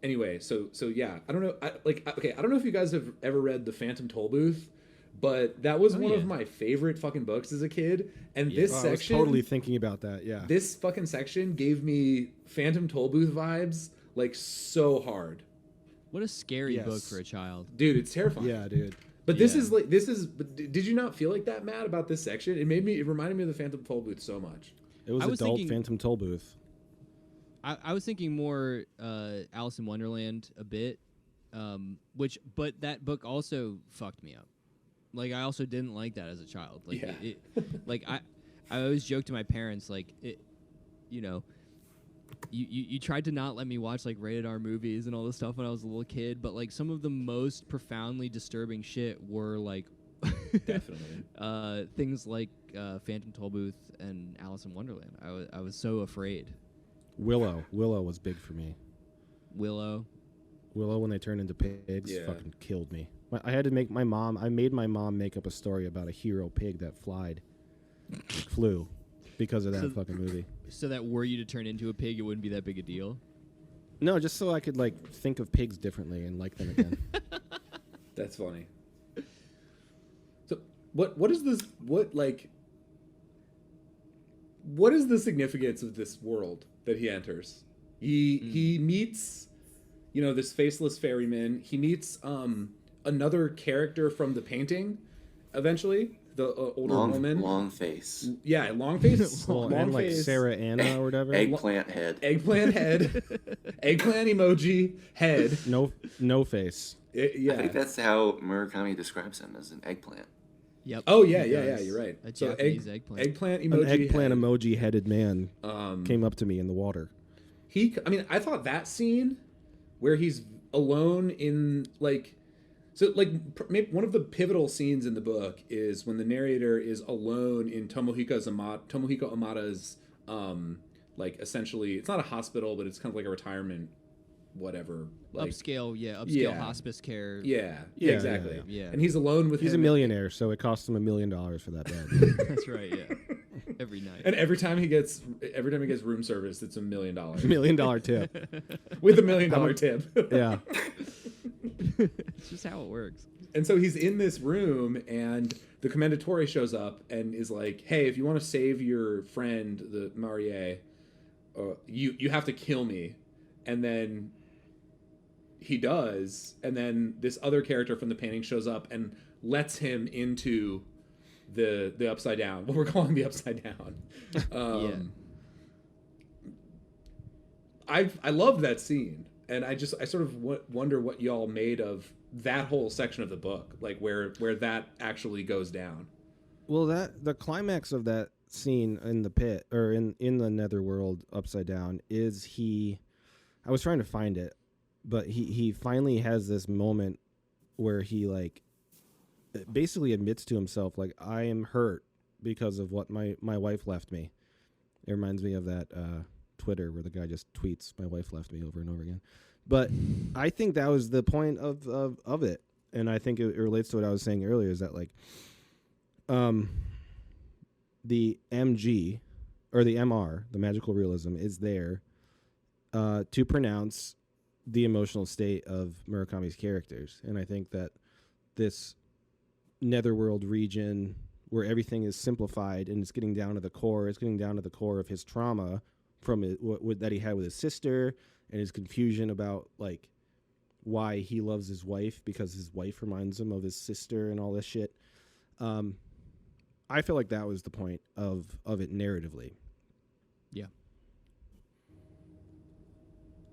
Anyway, so yeah, I don't know. I don't know if you guys have ever read The Phantom Tollbooth, but that was one of my favorite fucking books as a kid. And this Oh, I was section, totally thinking about that. Yeah. this fucking section gave me Phantom Tollbooth vibes like so hard, What a scary Yes. book for a child. dude. It's terrifying. Yeah, dude. But this Yeah. is like but did you not feel like that, Matt, about this section? It reminded me of The Phantom Tollbooth so much. It was I was adult thinking- Phantom Tollbooth. I was thinking more Alice in Wonderland a bit, but that book also fucked me up. Like I also didn't like that as a child. Like Yeah. like I always joke to my parents like you know, you tried to not let me watch like rated R movies and all this stuff when I was a little kid, but like some of the most profoundly disturbing shit were like Definitely. things like Phantom Tollbooth and Alice in Wonderland. I was so afraid. Willow was big for me. Willow. Willow, when they turned into pigs, Yeah. fucking killed me. I had to make my mom. I made my mom make up a story about a hero pig that flew, because of that So- fucking movie. So that were you to turn into a pig, it wouldn't be that big a deal. No, just so I could like think of pigs differently and like them again. That's funny. So what is this? What is the significance of this world that he enters? He meets, you know, this faceless ferryman. He meets another character from the painting, eventually, the older woman. Long face. Yeah, long face. Well, long and like face. Sarah Anna or whatever. Eggplant head. Eggplant head. Eggplant emoji head. No face. Yeah. I think that's how Murakami describes him, as an eggplant. Yep. Oh yeah, He yeah, does. you're right. A So Japanese eggplant. eggplant An emoji. eggplant head. emoji headed man came up to me in the water. I mean, I thought that scene where he's alone in maybe one of the pivotal scenes in the book is when the narrator is alone in Tomohiko Amada's essentially, it's not a hospital, but it's kind of like a retirement whatever, like upscale hospice care. Yeah, Yeah, exactly. yeah. And he's alone with He's a him. millionaire, so it cost him $1 million for that bed. That's right. Yeah. Every night. And every time he gets room service, it's $1 million $1 million tip. with $1 million tip. Yeah. It's just how it works. And so he's in this room, and the Commendatore shows up and is like, "Hey, if you want to save your friend, the Marie, you have to kill me." And then he does, and then this other character from the painting shows up and lets him into the upside down. What we're calling the upside down. I love that scene, and I sort of wonder what y'all made of that whole section of the book, like where that actually goes down. Well, the climax of that scene in the pit or in the netherworld upside down is I was trying to find it, but he finally has this moment where he like basically admits to himself, like, I am hurt because of what my wife left me. It reminds me of that Twitter where the guy just tweets, "My wife left me," over and over again. But I think that was the point of it, and I think it relates to what I was saying earlier, is that like the MG or the MR, the magical realism, is there to pronounce the emotional state of Murakami's characters. And I think that this netherworld region where everything is simplified and it's getting down to the core, of his trauma from it, that he had with his sister, and his confusion about like why he loves his wife because his wife reminds him of his sister and all this shit. I feel like that was the point of it narratively. Yeah,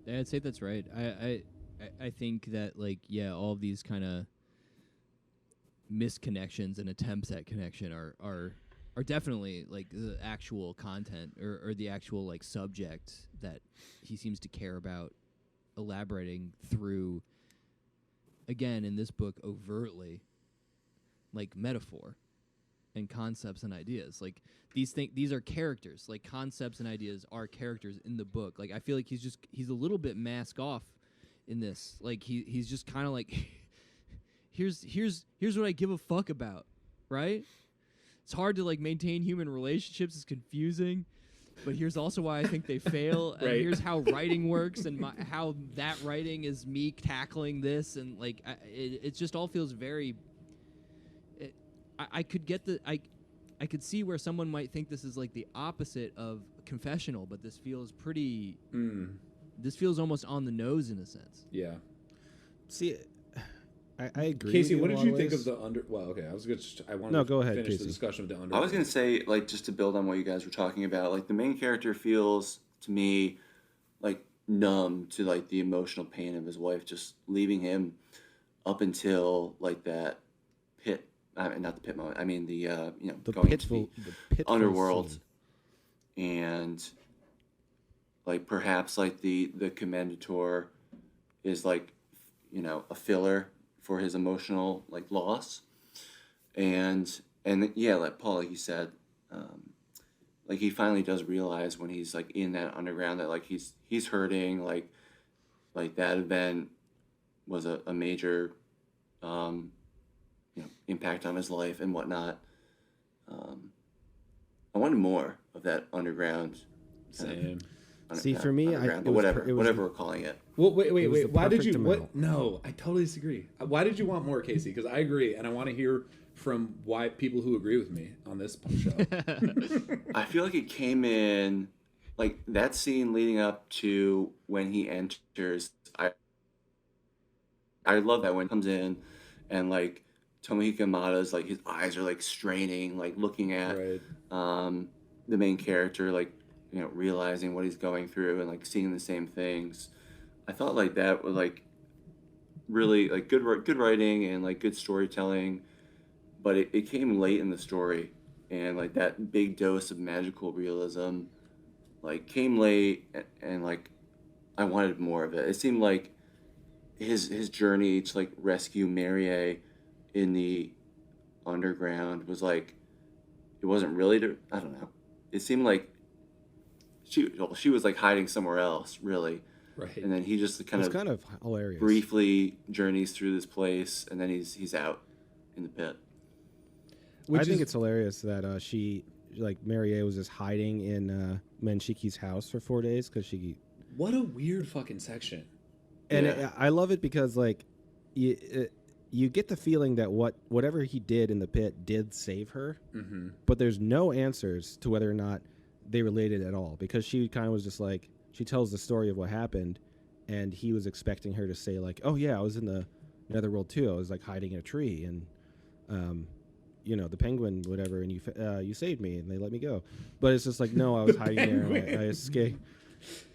I'd say that's right. I think that like all of these kind of misconnections and attempts at connection are definitely like the actual content or the actual like subject that he seems to care about elaborating through, again in this book, overtly like metaphor and concepts and ideas. Like these are characters. Like concepts and ideas are characters in the book. Like I feel like he's a little bit mask off in this. Like he's just kind of like here's what I give a fuck about, right? It's hard to like maintain human relationships. It's confusing, but here's also why I think they fail. And Right. here's how writing works, and how that writing is me tackling this, and like it just all feels very. I could get I could see where someone might think this is like the opposite of confessional, but this feels pretty. This feels almost on the nose in a sense. Yeah. See, I agree. Casey, with what in a did you lot think ways. of the under? Well, okay, I wanted No, to go ahead, finish Casey. the discussion of the under. I was going to say, like, just to build on what you guys were talking about, like, the main character feels, to me, like, numb to, like, the emotional pain of his wife just leaving him up until, like, that pit, not the pit moment, I mean, the going into the pitfall underworld. scene. And, like, perhaps, like, the Commendatore is, like, a filler for his emotional like loss, and like Paul, like you said, like he finally does realize when he's like in that underground that like he's hurting, like that event was a major impact on his life and whatnot. I wanted more of that underground. Same. See, for me, underground, it was whatever we're calling it. Well, wait. the Why did you? perfect What? amount. No, I totally disagree. Why did you want more, Casey? Because I agree, and I want to hear from why people who agree with me on this show. I feel like it came in, like that scene leading up to when he enters. I love that when he comes in and like Tomohiko Yamada's like his eyes are like straining, like looking at the main character, like realizing what he's going through and like seeing the same things. I thought like that was like really like good writing and like good storytelling, but it came late in the story, and like that big dose of magical realism like came late, and like I wanted more of it. It seemed like his journey to like rescue Marie in the underground was like, it wasn't really I don't know. It seemed like she was like hiding somewhere else, really. Right. And then he just kind of hilarious. Briefly journeys through this place, and then he's out in the pit. I think it's hilarious that she, like, Marie was just hiding in Menshiki's house for 4 days because she. What a weird fucking section. And I love it because, like, you get the feeling that whatever he did in the pit did save her, but there's no answers to whether or not they related at all, because she kind of was just like, she tells the story of what happened, and he was expecting her to say like, oh yeah, I was in the netherworld too. I was like hiding in a tree, and the penguin, whatever, and you saved me and they let me go. But it's just like, no, I was hiding there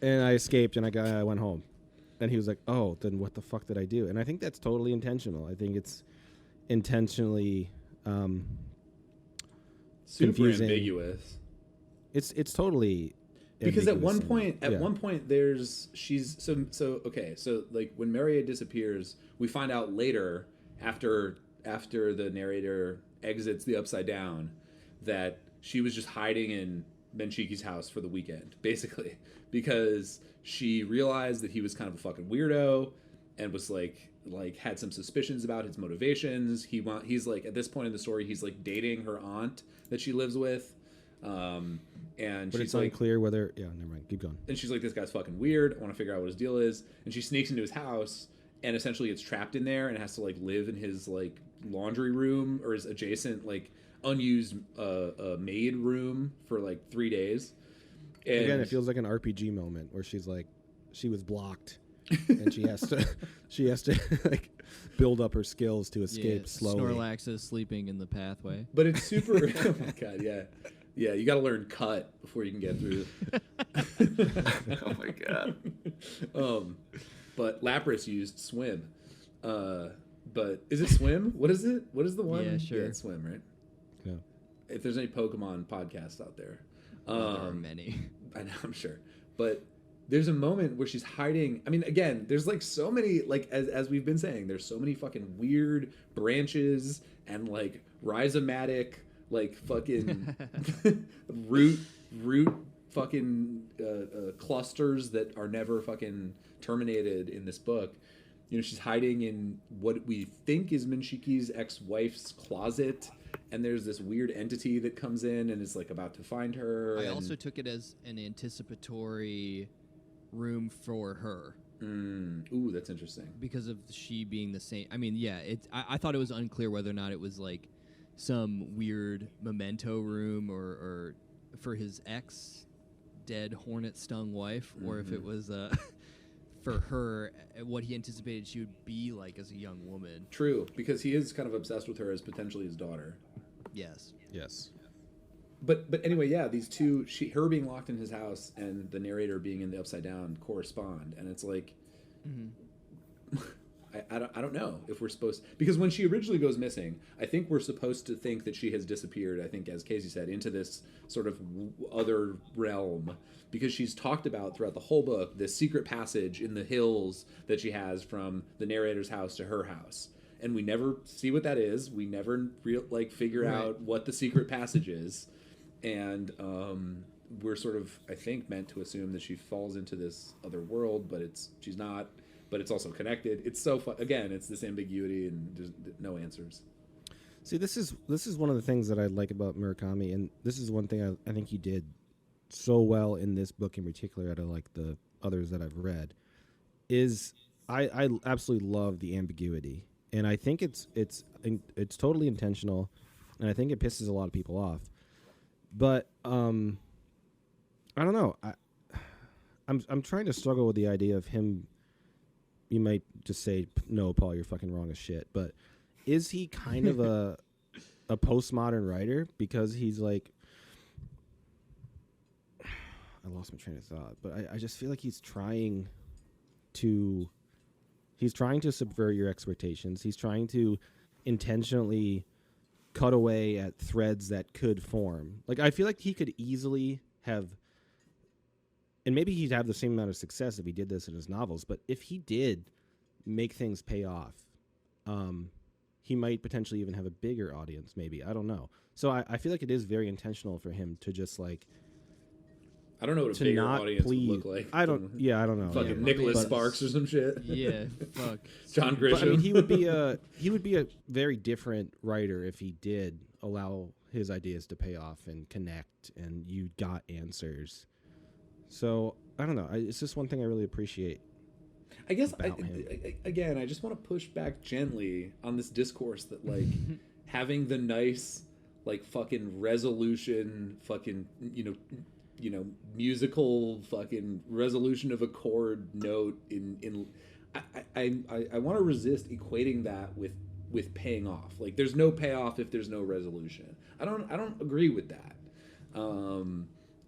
and I escaped and I went home. And he was like, oh, then what the fuck did I do? And I think that's totally intentional. I think it's intentionally super confusing. Ambiguous. It's totally because at one point so like when Maria disappears, we find out later after the narrator exits the Upside Down that she was just hiding in Menshiki's house for the weekend, basically, because she realized that he was kind of a fucking weirdo and was like had some suspicions about his motivations. He's like, at this point in the story, he's like dating her aunt that she lives with. But it's unclear whether never mind, keep going. And she's like, this guy's fucking weird, I want to figure out what his deal is. And she sneaks into his house and essentially gets trapped in there and has to like live in his like laundry room or his adjacent like unused maid room for like 3 days. And again, it feels like an RPG moment where she's like, she was blocked and she has to like build up her skills to escape slowly. Snorlax is sleeping in the pathway. But it's super oh my god, yeah, you got to learn cut before you can get through. Oh my god. But Lapras used swim. But is it swim? What is it? What is the one? Yeah, sure. Yeah, it's swim, right? Yeah. If there's any Pokemon podcasts out there. There are many. I know, I'm sure. But there's a moment where she's hiding. I mean, again, there's like so many, like as we've been saying, there's so many fucking weird branches and like rhizomatic, like fucking root fucking clusters that are never fucking terminated in this book. She's hiding in what we think is Menshiki's ex-wife's closet, and there's this weird entity that comes in and is like about to find her. I also took it as an anticipatory room for her. Ooh, that's interesting. Because of she being the same. I mean, yeah, I thought it was unclear whether or not it was like some weird memento room or for his ex-dead hornet-stung wife, or if it was for her, what he anticipated she would be like as a young woman. True, because he is kind of obsessed with her as potentially his daughter. Yes. But anyway, yeah, these two, her being locked in his house and the narrator being in the Upside Down correspond, and it's like, I don't know if we're supposed, because when she originally goes missing, I think we're supposed to think that she has disappeared, I think, as Casey said, into this sort of other realm, because she's talked about throughout the whole book this secret passage in the hills that she has from the narrator's house to her house, and we never see what that is. We never figure out what the secret passage is, and we're sort of, I think, meant to assume that she falls into this other world, but she's not. But it's also connected. It's so fun. Again, it's this ambiguity and there's no answers. See, this is one of the things that I like about Murakami, and this is one thing I think he did so well in this book in particular, out of like the others that I've read, is I absolutely love the ambiguity, and I think it's totally intentional, and I think it pisses a lot of people off. But I don't know. I'm trying to struggle with the idea of him. You might just say, no, Paul, you're fucking wrong as shit. But is he kind of a postmodern writer because he's like, I lost my train of thought, but I just feel like he's trying to subvert your expectations. He's trying to intentionally cut away at threads that could form. Like, I feel like he could easily have, and maybe he'd have the same amount of success if he did this in his novels, but if he did make things pay off, he might potentially even have a bigger audience, maybe. I don't know. So I feel like it is very intentional for him to just, like, I don't know what a bigger audience would look like. I don't know. Fucking Nicholas Sparks or some shit. Yeah, fuck. John Grisham. But, I mean, he would be a very different writer if he did allow his ideas to pay off and connect, and you got answers. So I don't know. It's just one thing I really appreciate. I guess I just want to push back gently on this discourse that, like, having the nice, like, fucking resolution, fucking musical fucking resolution of a chord note in I want to resist equating that with paying off. Like, there's no payoff if there's no resolution. I don't agree with that.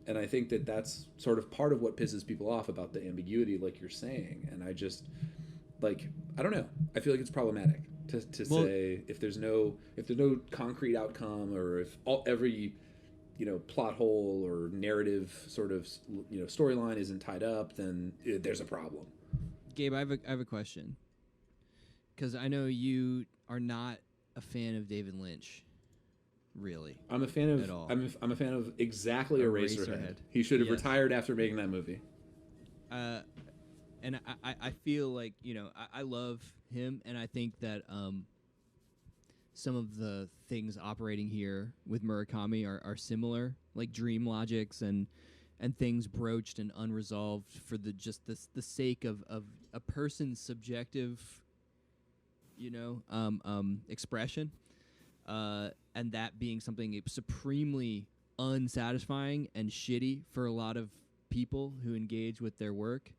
And I think that that's sort of part of what pisses people off about the ambiguity, like you're saying. And I just, like, I don't know. I feel like it's problematic to say if there's no concrete outcome, or if every plot hole or narrative sort of storyline isn't tied up, then there's a problem. Gabe, I have a question, because I know you are not a fan of David Lynch. Really, I'm a fan of. I'm a fan of exactly Eraserhead. He should have retired after making that movie. And I feel like I love him, and I think that some of the things operating here with Murakami are similar, like dream logics and things broached and unresolved for the sake of a person's subjective, expression. And that being something supremely unsatisfying and shitty for a lot of people who engage with their work,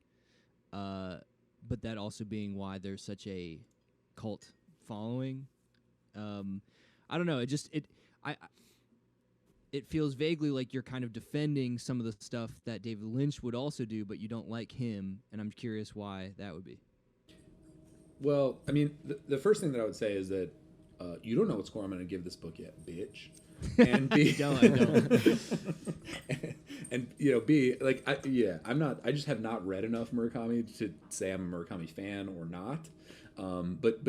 but that also being why there's such a cult following. I don't know. It feels vaguely like you're kind of defending some of the stuff that David Lynch would also do, but you don't like him, and I'm curious why that would be. Well, I mean, the first thing that I would say is that you don't know what score I'm going to give this book yet, bitch. And B, I don't. and B, like, I just have not read enough Murakami to say I'm a Murakami fan or not. But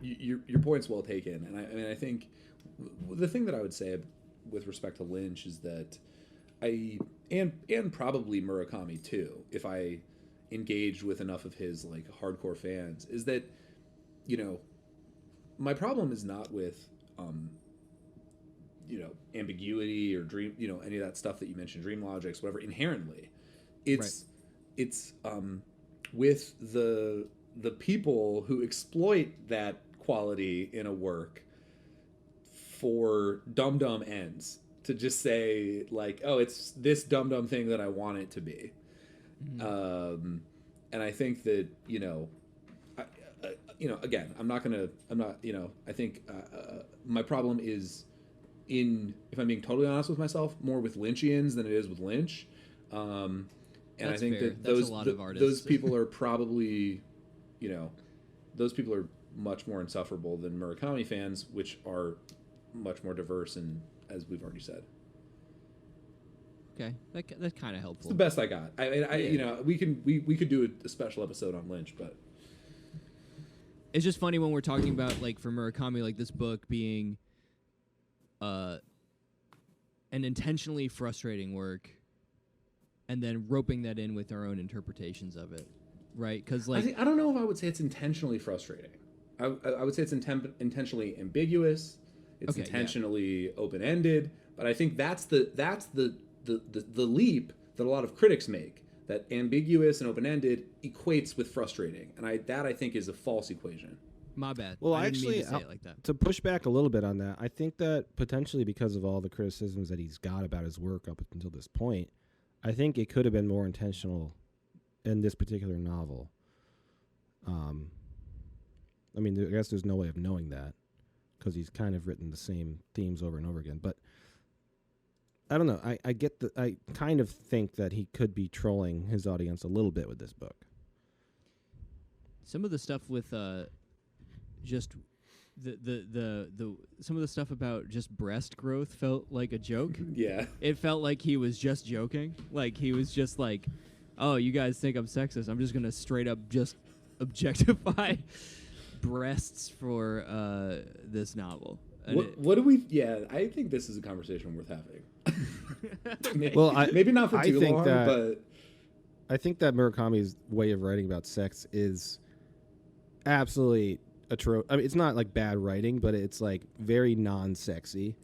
your point's well taken, and I think the thing that I would say with respect to Lynch is that and probably Murakami too, if I engaged with enough of his, like, hardcore fans, is that my problem is not with ambiguity or dream, any of that stuff that you mentioned, dream logics, whatever. Inherently, it's with the people who exploit that quality in a work for dumb ends, to just say, like, oh, it's this dumb thing that I want it to be. Mm-hmm. And I think that again, I think my problem is if I'm being totally honest with myself, more with Lynchians than it is with Lynch. And that's I think fair. that those people are probably, those people are much more insufferable than Murakami fans, which are much more diverse, and as we've already said. Okay, that's kind of helpful. It's the best I got. We could do a special episode on Lynch, but it's just funny when we're talking about, like, for Murakami, like, this book being an intentionally frustrating work, and then roping that in with our own interpretations of it, right? Because, like, I don't know if I would say it's intentionally frustrating. I would say it's intentionally ambiguous. It's intentionally open-ended. But I think that's the leap that a lot of critics make. That ambiguous and open-ended equates with frustrating, and I think is a false equation. My bad. Well, I didn't actually, mean to say it like that. To push back a little bit on that, I think that potentially because of all the criticisms that he's got about his work up until this point, I think it could have been more intentional in this particular novel. I mean, I guess there's no way of knowing that. because he's kind of written the same themes over and over again. But I don't know. I kind of think that he could be trolling his audience a little bit with this book. Some of the stuff with just the some of the stuff about just breast growth felt like a joke. Yeah. It felt like he was just joking. Like he was just like, "Oh, you guys think I'm sexist? I'm just gonna straight up just objectify breasts for this novel." What do we? Yeah, I think this is a conversation worth having. Maybe not for too long, but I think that Murakami's way of writing about sex is absolutely atrocious. I mean, it's not like bad writing, but it's like very non-sexy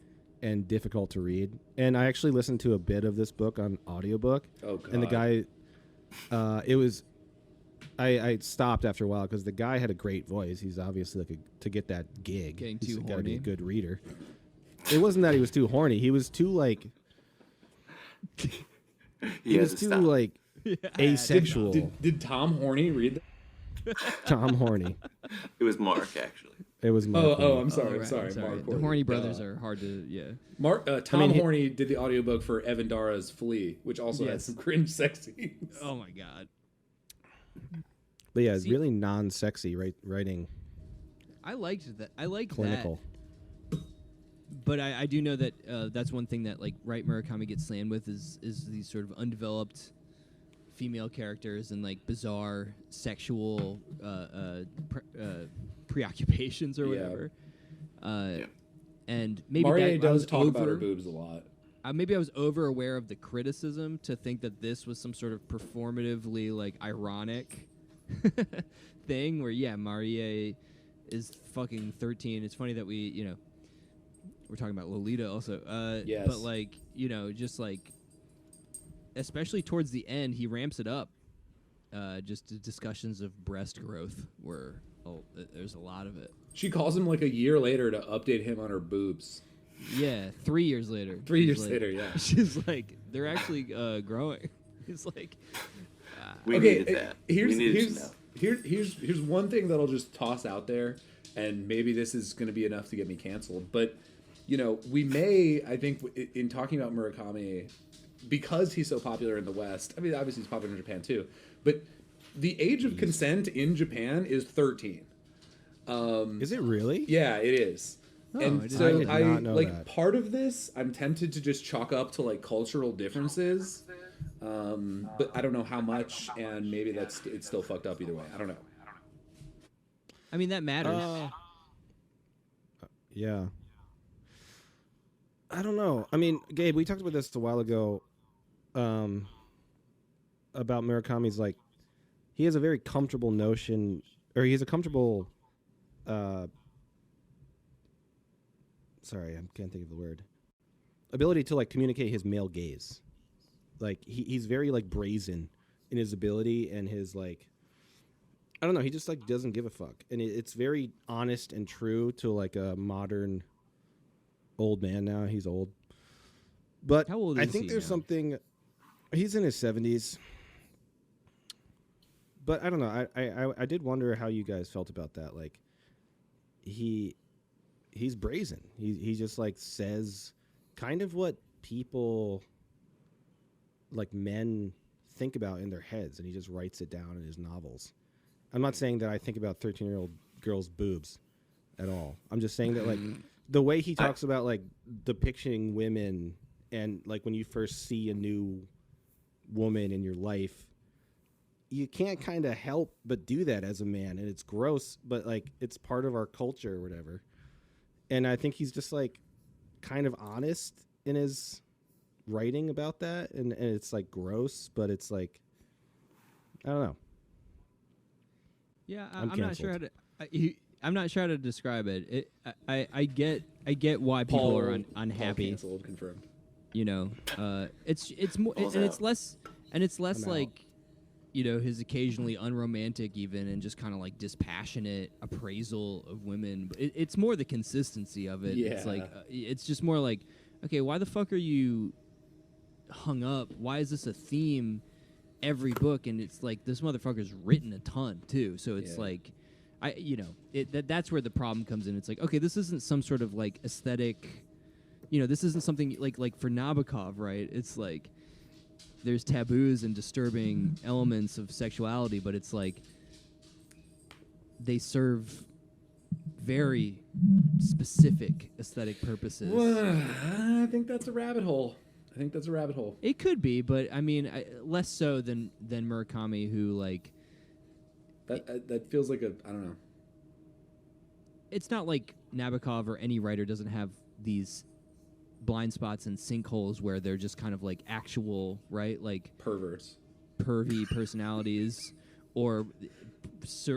and difficult to read. And I actually listened to a bit of this book on audiobook. Oh, God. And the guy, it was. I stopped after a while because the guy had a great voice. He's obviously like to get that gig. He's got to be a good reader. It wasn't that he was too horny. He was too like. He was too like asexual. Did Tom Horny read that? Tom Horny. It was Mark, actually. It was Mark. I'm sorry. Right, I'm sorry. Mark the Horny brothers are hard to, Tom Horny did the audiobook for Evan Dara's Flea, which also had some cringe sex scenes. Oh my God. But yeah, it's really non-sexy writing. I liked that. I liked clinical. that. But I do know that that's one thing that like Murakami gets slammed with is these sort of undeveloped female characters and like bizarre sexual preoccupations or whatever. And maybe Marie does talk over about her boobs a lot. Maybe I was over aware of the criticism to think that this was some sort of performatively like ironic thing where Marie is fucking 13. It's funny that we're talking about Lolita also. Yes. But like, just like especially towards the end he ramps it up. Just the discussions of breast growth were there's a lot of it. She calls him like a year later to update him on her boobs. Yeah, 3 years later. 3 years later, yeah. She's like, they're actually growing. He's like, we needed that. Here's one thing that I'll just toss out there, and maybe this is going to be enough to get me canceled. But we may, I think, in talking about Murakami, because he's so popular in the West. I mean, obviously he's popular in Japan too. But the age of consent in Japan is 13. Is it really? Yeah, it is. Oh, and I so did not know like that. part of this I'm tempted to just chalk up to like cultural differences, but I don't know how much, and maybe it's still fucked up either way. I don't know. I mean, that matters. Yeah. I don't know. I mean, Gabe, we talked about this a while ago about Murakami's like he has a very comfortable notion, or he has a comfortable sorry, I can't think of the word. Ability to like communicate his male gaze. Like he's very like brazen in his ability and his like I don't know, he just like doesn't give a fuck. And it's very honest and true to like a modern old man now. He's old. But how old is I think he there's now? something he's in his 70s. But I don't know. I did wonder how you guys felt about that. Like he's brazen. He just like says kind of what people like men think about in their heads, and he just writes it down in his novels. I'm not saying that I think about 13-year-old girls' boobs at all. I'm just saying that like the way he talks about like depicting women and like when you first see a new woman in your life, you can't kind of help but do that as a man, and it's gross, but like it's part of our culture or whatever. And I think he's just like kind of honest in his writing about that, and it's like gross, but it's like I don't know. Yeah, I'm not sure how canceled. to. I'm not sure how to describe it. I get why people are unhappy. Canceled, confirmed. It's more and it's less I'm like his occasionally unromantic even and just kind of like dispassionate appraisal of women. But it's more the consistency of it. It's like it's just more like, okay, why the fuck are you hung up? Why is this a theme every book? And it's like this motherfucker's written a ton too, so it's like that's where the problem comes in. It's like, okay, this isn't some sort of like aesthetic, this isn't something like for Nabokov, right? It's like there's taboos and disturbing elements of sexuality, but it's like they serve very specific aesthetic purposes. Well, I think that's a rabbit hole. It could be, but I mean, less so than Murakami, who like that feels like I don't know. It's not like Nabokov or any writer doesn't have these blind spots and sinkholes where they're just kind of like actual, right? Like perverts, pervy personalities, or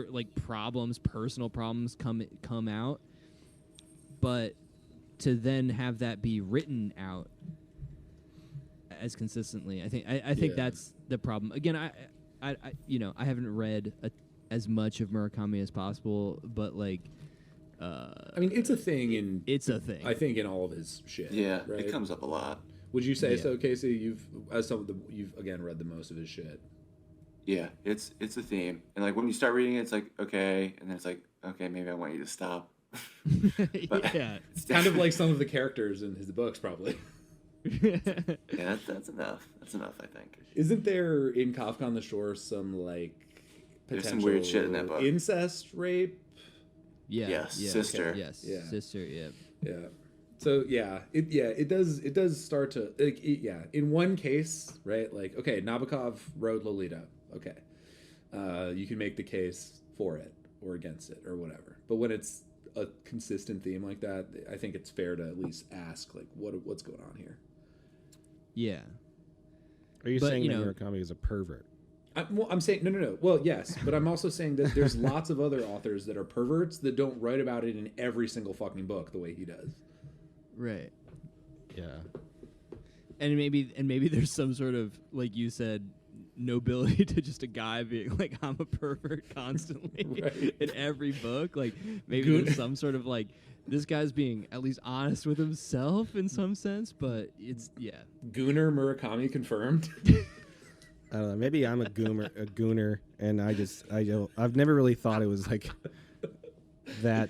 like personal problems come out. But to then have that be written out as consistently, I think that's the problem. Again, I haven't read as much of Murakami as possible, but like, I mean, it's a thing. I think in all of his shit. Yeah, right? It comes up a lot. Would you say so, Casey? You've again read the most of his shit. Yeah, it's a theme, and like when you start reading it, it's like okay, and then it's like okay, maybe I want you to stop. But yeah, it's kind of like some of the characters in his books, probably. Yeah, that's enough. That's enough, I think. Isn't there in Kafka on the Shore some like There's potential some weird shit in that book. Incest, rape? Yes, sister. Okay. Yes, Yeah. sister. Yeah. Yeah. So it does start to like in one case, right? Like okay, Nabokov wrote Lolita. Okay, you can make the case for it or against it or whatever. But when it's a consistent theme like that, I think it's fair to at least ask like what's going on here. Yeah. Are you saying that Murakami is a pervert? I'm saying no. Well, yes, but I'm also saying that there's lots of other authors that are perverts that don't write about it in every single fucking book the way he does. Right. Yeah. And maybe there's some sort of, like you said, nobility to just a guy being like, I'm a pervert constantly right. in every book. Like maybe there's some sort of like, this guy's being at least honest with himself in some sense, but it's Gooner Murakami confirmed. I don't know. Maybe I'm a gooner, and I've never really thought it was like that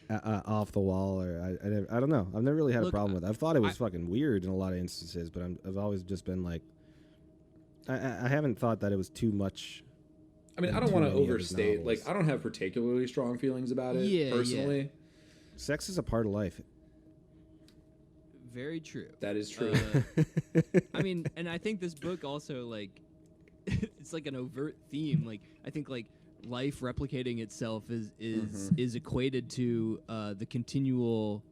off the wall, or I don't know. I've never really had a problem with it. I've thought it was fucking weird in a lot of instances, but I've always just been like, I haven't thought that it was too much. I mean, I don't want to overstate. Like, I don't have particularly strong feelings about it personally. Yeah. Sex is a part of life. Very true. That is true. I mean, and I think this book also, like, it's like an overt theme. Like, I think, like, life replicating itself is equated to the continual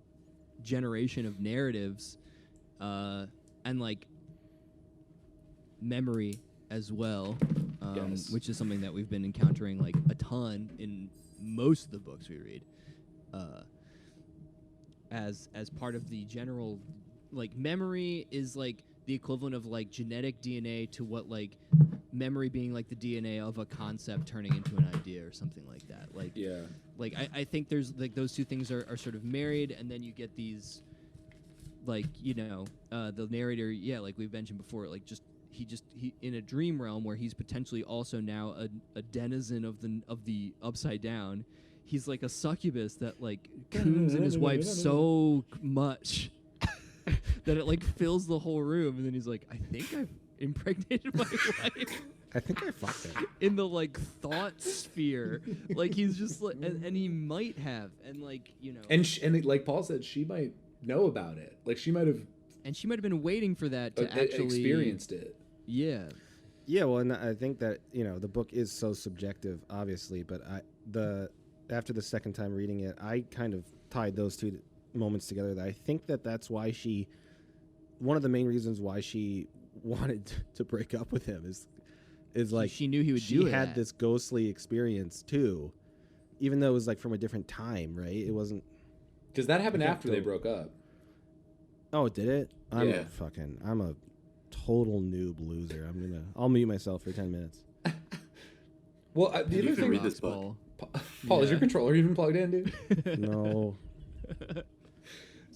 generation of narratives and, like, memory as well, which is something that we've been encountering, like, a ton in most of the books we read. As part of the general, like, memory is like the equivalent of like genetic DNA to what like memory being like the DNA of a concept turning into an idea or something like that. Like, like I think there's like those two things are sort of married, and then you get these like, the narrator, like we've mentioned before, like he in a dream realm where he's potentially also now a denizen of the upside down. He's like a succubus that like coons in his wife so much that it like fills the whole room, and then he's like, I think I've impregnated my wife. I think I fucked her. In the like thought sphere, like he's just like, and he might have, and like and like Paul said, she might know about it. Like she might have been waiting for that to actually experienced it. Yeah. Yeah, well, and I think that the book is so subjective, obviously, but after the second time reading it, I kind of tied those two moments together. That I think that's why one of the main reasons why she wanted to break up with him is like she knew he would do it. She had this ghostly experience too, even though it was like from a different time, right? It wasn't because that happened after they broke up. Oh, did it? I'm a total noob loser. I'll mute myself for 10 minutes. Well, the other thing, read this book. Paul, is your controller even plugged in, dude? No.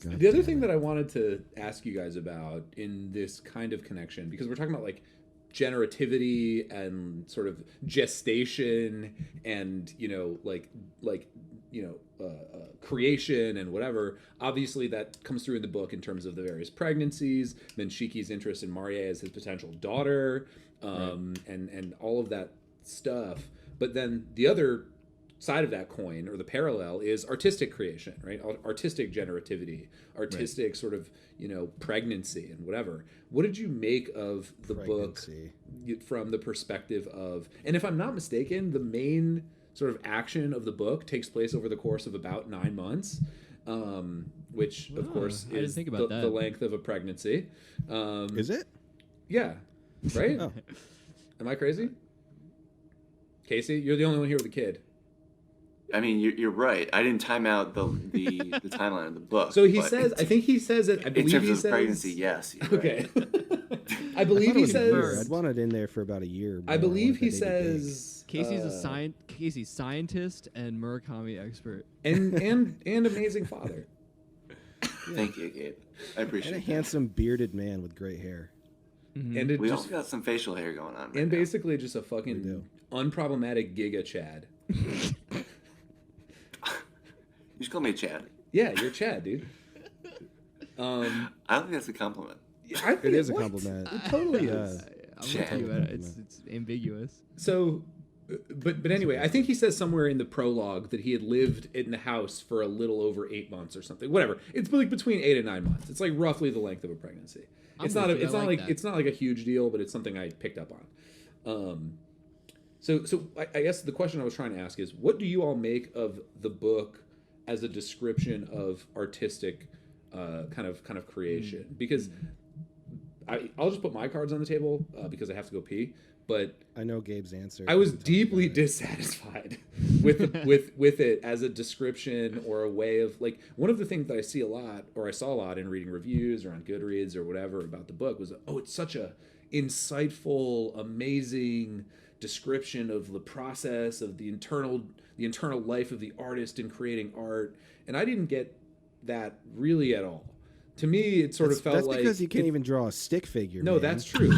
The other thing that I wanted to ask you guys about in this kind of connection, because we're talking about like generativity and sort of gestation and creation and whatever. Obviously that comes through in the book in terms of the various pregnancies, then Shiki's interest in Marie as his potential daughter, and all of that stuff. But then the other side of that coin, or the parallel, is artistic creation, right? Artistic generativity, artistic sort of, pregnancy and whatever. What did you make of the book from the perspective of, and if I'm not mistaken, the main sort of action of the book takes place over the course of about 9 months, which of course is the length of a pregnancy. Is it? Yeah. Right? Oh. Am I crazy? Casey, you're the only one here with a kid. I mean, you're right. I didn't time out the timeline of the book. So he says, I think he says it. I believe in terms he of says pregnancy, yes. Okay. Right. I believe he says. I'd want it in there for about a year. I believe he says. Casey's Casey's scientist and Murakami expert, and amazing father. Thank you, Gabe. I appreciate it. And a handsome bearded man with gray hair. Mm-hmm. And we also got some facial hair going on. And basically just a fucking unproblematic Giga Chad. You should call me Chad. Yeah, you're Chad, dude. I don't think that's a compliment. It is a compliment. It totally is. It's ambiguous. So, but anyway, I think he says somewhere in the prologue that he had lived in the house for a little over 8 months or something. Whatever. It's like between 8 and 9 months. It's like roughly the length of a pregnancy. It's not like a huge deal, but it's something I picked up on. So I guess the question I was trying to ask is, what do you all make of the book as a description of artistic kind of creation? Because I'll just put my cards on the table because I have to go pee. But I know Gabe's answer. I was deeply dissatisfied with it as a description or a way of, like, one of the things that I saw a lot in reading reviews or on Goodreads or whatever about the book was, it's such a insightful, amazing description of the process of the internal life of the artist in creating art, and I didn't get that really at all. To me, it sort of felt like... That's because you can't even draw a stick figure, No, man. that's true.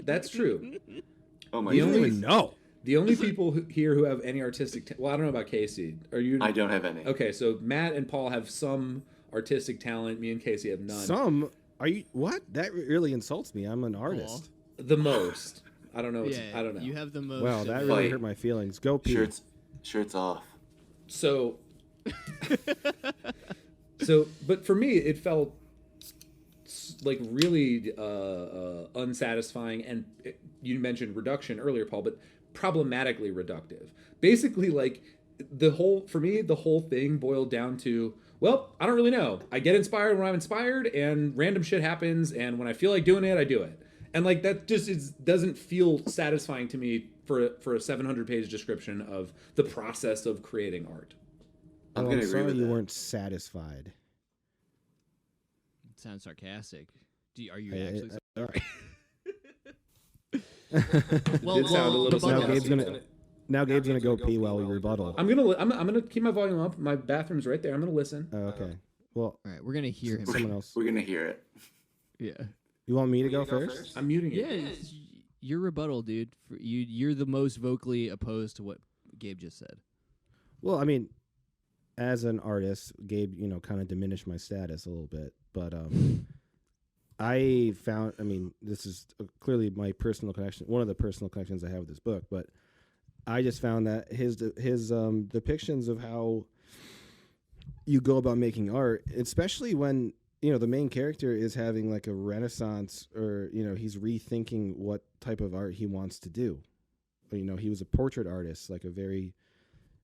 That's true. Oh my God. God. You don't even know. The only people here who have any artistic... well, I don't know about Casey. Are you... I don't have any. Okay, so Matt and Paul have some artistic talent. Me and Casey have none. Some? Are you... What? That really insults me. I'm an artist. The most. I don't know. Yeah, I don't know. You have the most. Wow, that really hurt my feelings. Go pee. Shirts off. So... but for me, it felt like really unsatisfying, and you mentioned reduction earlier, Paul, but problematically reductive. Basically, like, the whole thing boiled down to, well, I don't really know. I get inspired when I'm inspired, and random shit happens, and when I feel like doing it, I do it. And like, that just doesn't feel satisfying to me for a 700-page description of the process of creating art. I'm going to agree with you that. weren't satisfied. It sounds sarcastic. Are you actually? All right. Well, did sound a little sarcastic. Now Gabe's gonna go pee while we rebuttal. I'm gonna keep my volume up. My bathroom's right there. I'm gonna listen. Oh, okay. Well, all right, we're gonna hear him. Someone else. We're going to hear it. Yeah. You want me to go first? I'm muting it. Yeah, it's your rebuttal, dude. You're the most vocally opposed to what Gabe just said. Well, I mean, as an artist, Gabe, kind of diminished my status a little bit, but I found, this is clearly my personal connection, one of the personal connections I have with this book, but I just found that his depictions of how you go about making art, especially when, the main character is having like a renaissance, or, he's rethinking what type of art he wants to do. He was a portrait artist, like a very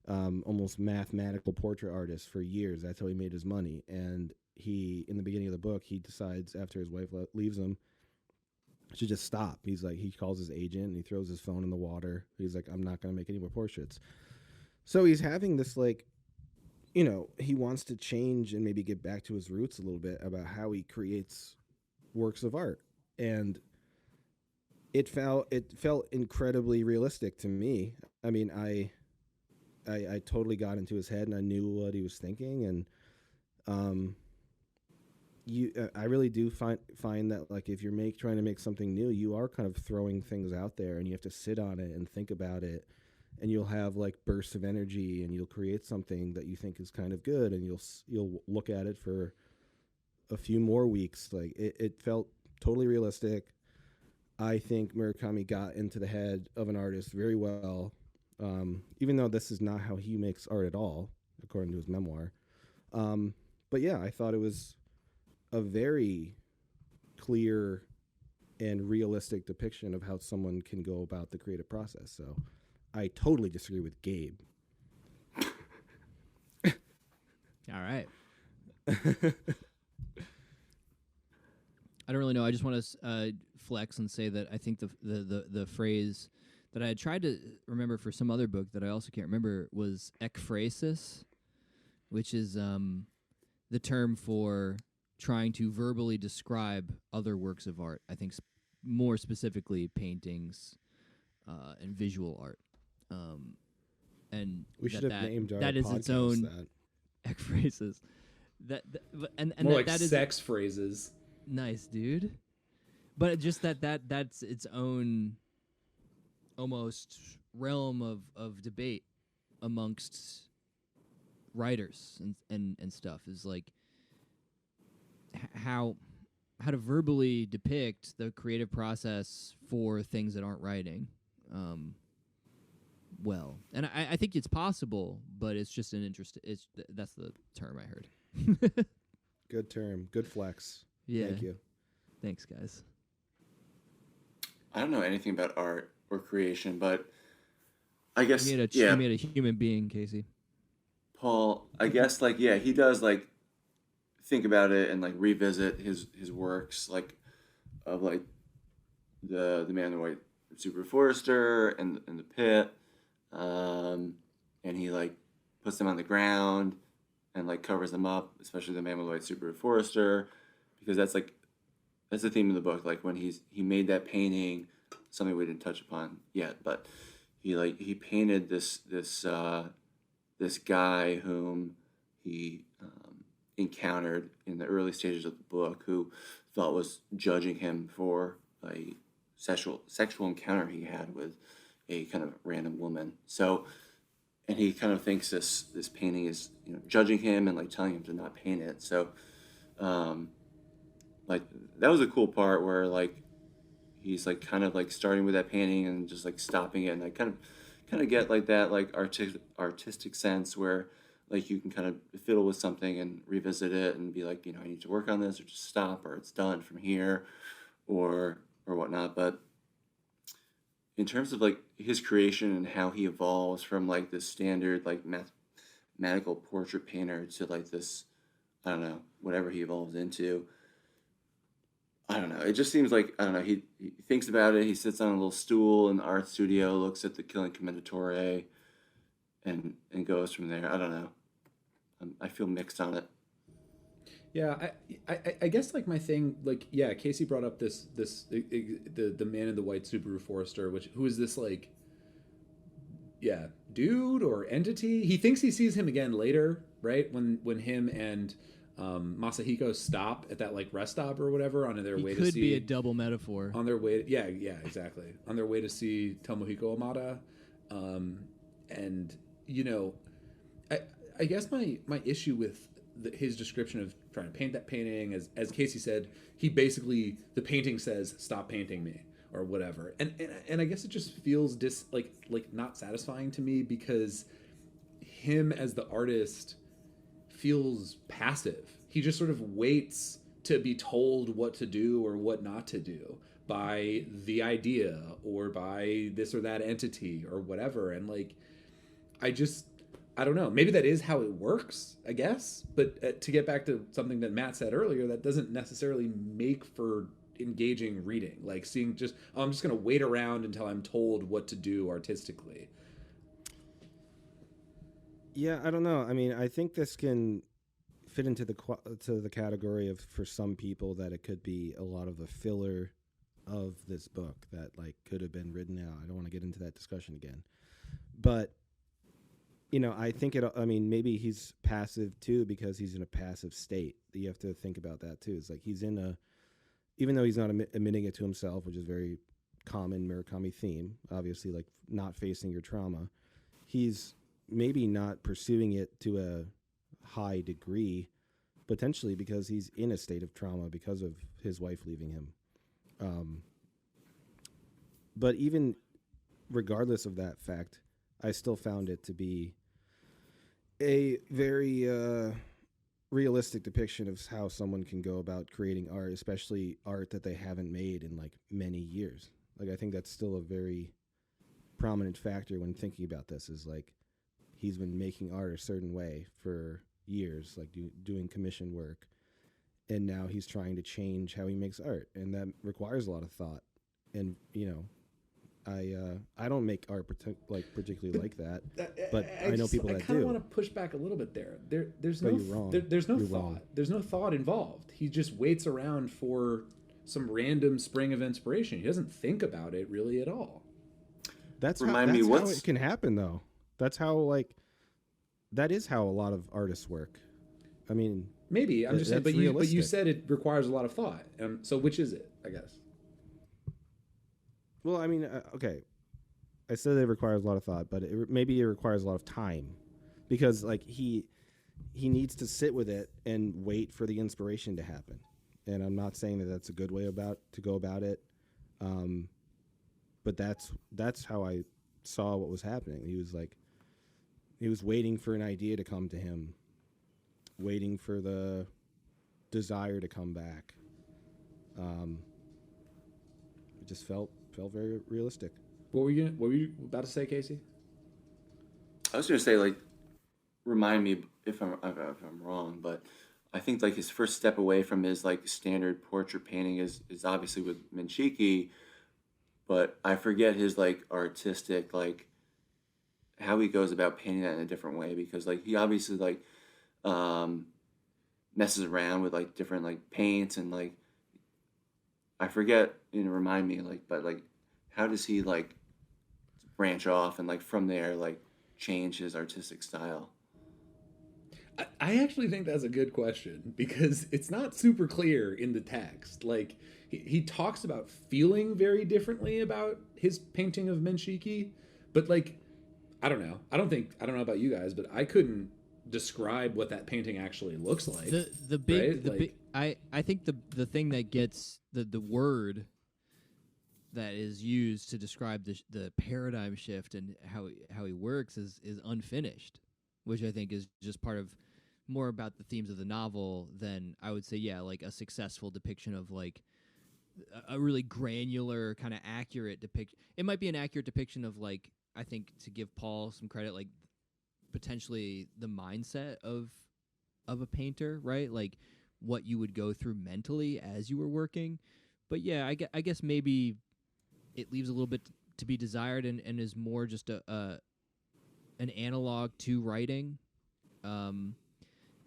almost mathematical portrait artist for years. That's how he made his money. And he, in the beginning of the book, he decides after his wife leaves him to just stop. He's like, he calls his agent and he throws his phone in the water. He's like, I'm not going to make any more portraits. So he's having this, like, he wants to change and maybe get back to his roots a little bit about how he creates works of art. And it felt incredibly realistic to me. I mean, I totally got into his head and I knew what he was thinking. And I really do find that like if you're trying to make something new, you are kind of throwing things out there, and you have to sit on it and think about it, and you'll have like bursts of energy, and you'll create something that you think is kind of good, and you'll look at it for a few more weeks. Like it felt totally realistic. I think Murakami got into the head of an artist very well, even though this is not how he makes art at all, according to his memoir. But yeah, I thought it was a very clear and realistic depiction of how someone can go about the creative process. So I totally disagree with Gabe. All right. I don't really know. I just want to flex and say that I think the phrase that I had tried to remember for some other book that I also can't remember was ekphrasis, which is the term for trying to verbally describe other works of art. I think more specifically paintings and visual art. And we should have named our that is podcast its own that. ekphrasis. And more like that is sex phrases. Nice, dude. But just that's its own almost realm of debate amongst writers and stuff, is like how to verbally depict the creative process for things that aren't writing well. And I think it's possible, but it's just an interest. That's the term I heard. Good term. Good flex. Yeah. Thank you. Thanks, guys. I don't know anything about art or creation, but I guess You made a human being, Casey. Paul, I guess like he does like think about it and like revisit his works, like of like the Man in the White Super Forester and the Pit, and he like puts them on the ground and like covers them up, especially the Man with the White Super Forester, because that's the theme of the book. Like when he made that painting, something we didn't touch upon yet, but he painted this guy whom he encountered in the early stages of the book, who thought was judging him for a sexual encounter he had with a kind of random woman. So, and he kind of thinks this painting is judging him and like telling him to not paint it. So, like that was a cool part where like he's like kind of like starting with that painting and just like stopping it, and I kind of get like that like artistic sense where like you can kind of fiddle with something and revisit it and be like, I need to work on this, or just stop, or it's done from here, or whatnot. But in terms of like his creation and how he evolves from like this standard like mathematical portrait painter to like this, I don't know, whatever he evolves into, I don't know. It just seems like, I don't know, he thinks about it, he sits on a little stool in the art studio, looks at the Killing Commendatore, and goes from there. I don't know. I feel mixed on it. Yeah, I guess like my thing, like, yeah, Casey brought up the Man in the White Subaru Forester, who is this like, yeah, dude or entity. He thinks he sees him again later, right? When him and Masahiko stop at that like rest stop or whatever on their way to see. Could be a double metaphor. On their way, yeah, exactly. On their way to see Tomohiko Amada, and I guess my issue with his description of trying to paint that painting, as Casey said, the painting says stop painting me or whatever, and I guess it just feels like not satisfying to me, because him as the artist feels passive. He just sort of waits to be told what to do or what not to do by the idea or by this or that entity or whatever, and like I don't know. Maybe that is how it works, I guess. But to get back to something that Matt said earlier, that doesn't necessarily make for engaging reading. Like seeing I'm just going to wait around until I'm told what to do artistically. Yeah, I don't know. I mean, I think this can fit into the category of, for some people, that it could be a lot of the filler of this book that like could have been written out. I don't want to get into that discussion again. But I think maybe he's passive too because he's in a passive state. You have to think about that too. It's like even though he's not admitting it to himself, which is very common Murakami theme, obviously, like not facing your trauma, he's maybe not pursuing it to a high degree, potentially because he's in a state of trauma because of his wife leaving him. But even regardless of that fact, I still found it to be a very realistic depiction of how someone can go about creating art, especially art that they haven't made in like many years. Like, I think that's still a very prominent factor when thinking about this, is like he's been making art a certain way for years, like doing commission work, and now he's trying to change how he makes art, and that requires a lot of thought. And I don't make art particularly like that, but I know people that do. I kind of want to push back a little bit there. There's no you're wrong. There's no You're thought. wrong. There's no thought involved. He just waits around for some random spring of inspiration. He doesn't think about it really at all. That's how it can happen, though. That's how that is how a lot of artists work. I mean, maybe I'm just saying, but realistic. you said it requires a lot of thought. So which is it? I guess. Well, I mean, okay. I said it requires a lot of thought, but maybe it requires a lot of time, because like he needs to sit with it and wait for the inspiration to happen. And I'm not saying that that's a good way to go about it, but that's how I saw what was happening. He was waiting for an idea to come to him, waiting for the desire to come back. It just felt very realistic. What were you about to say, Casey? I was going to say, like, remind me if I'm wrong, but I think like his first step away from his like standard portrait painting is obviously with Menchiki, but I forget his like artistic, like how he goes about painting that in a different way, because like he obviously like messes around with like different like paints, and like I forget, remind me, like, but like how does he like branch off and like from there like change his artistic style? I actually think that's a good question, because it's not super clear in the text. Like he talks about feeling very differently about his painting of Menchiki, but like I don't know. I don't know about you guys, but I couldn't describe what that painting actually looks like. I think the thing that gets the word that is used to describe the paradigm shift and how he works is unfinished, which I think is just part of more about the themes of the novel than I would say, like a successful depiction of like a really granular kind of accurate depiction. It might be an accurate depiction of like, I think, to give Paul some credit, like potentially the mindset of a painter, right? Like what you would go through mentally as you were working. But yeah, I guess maybe it leaves a little bit to be desired and is more just an analog to writing,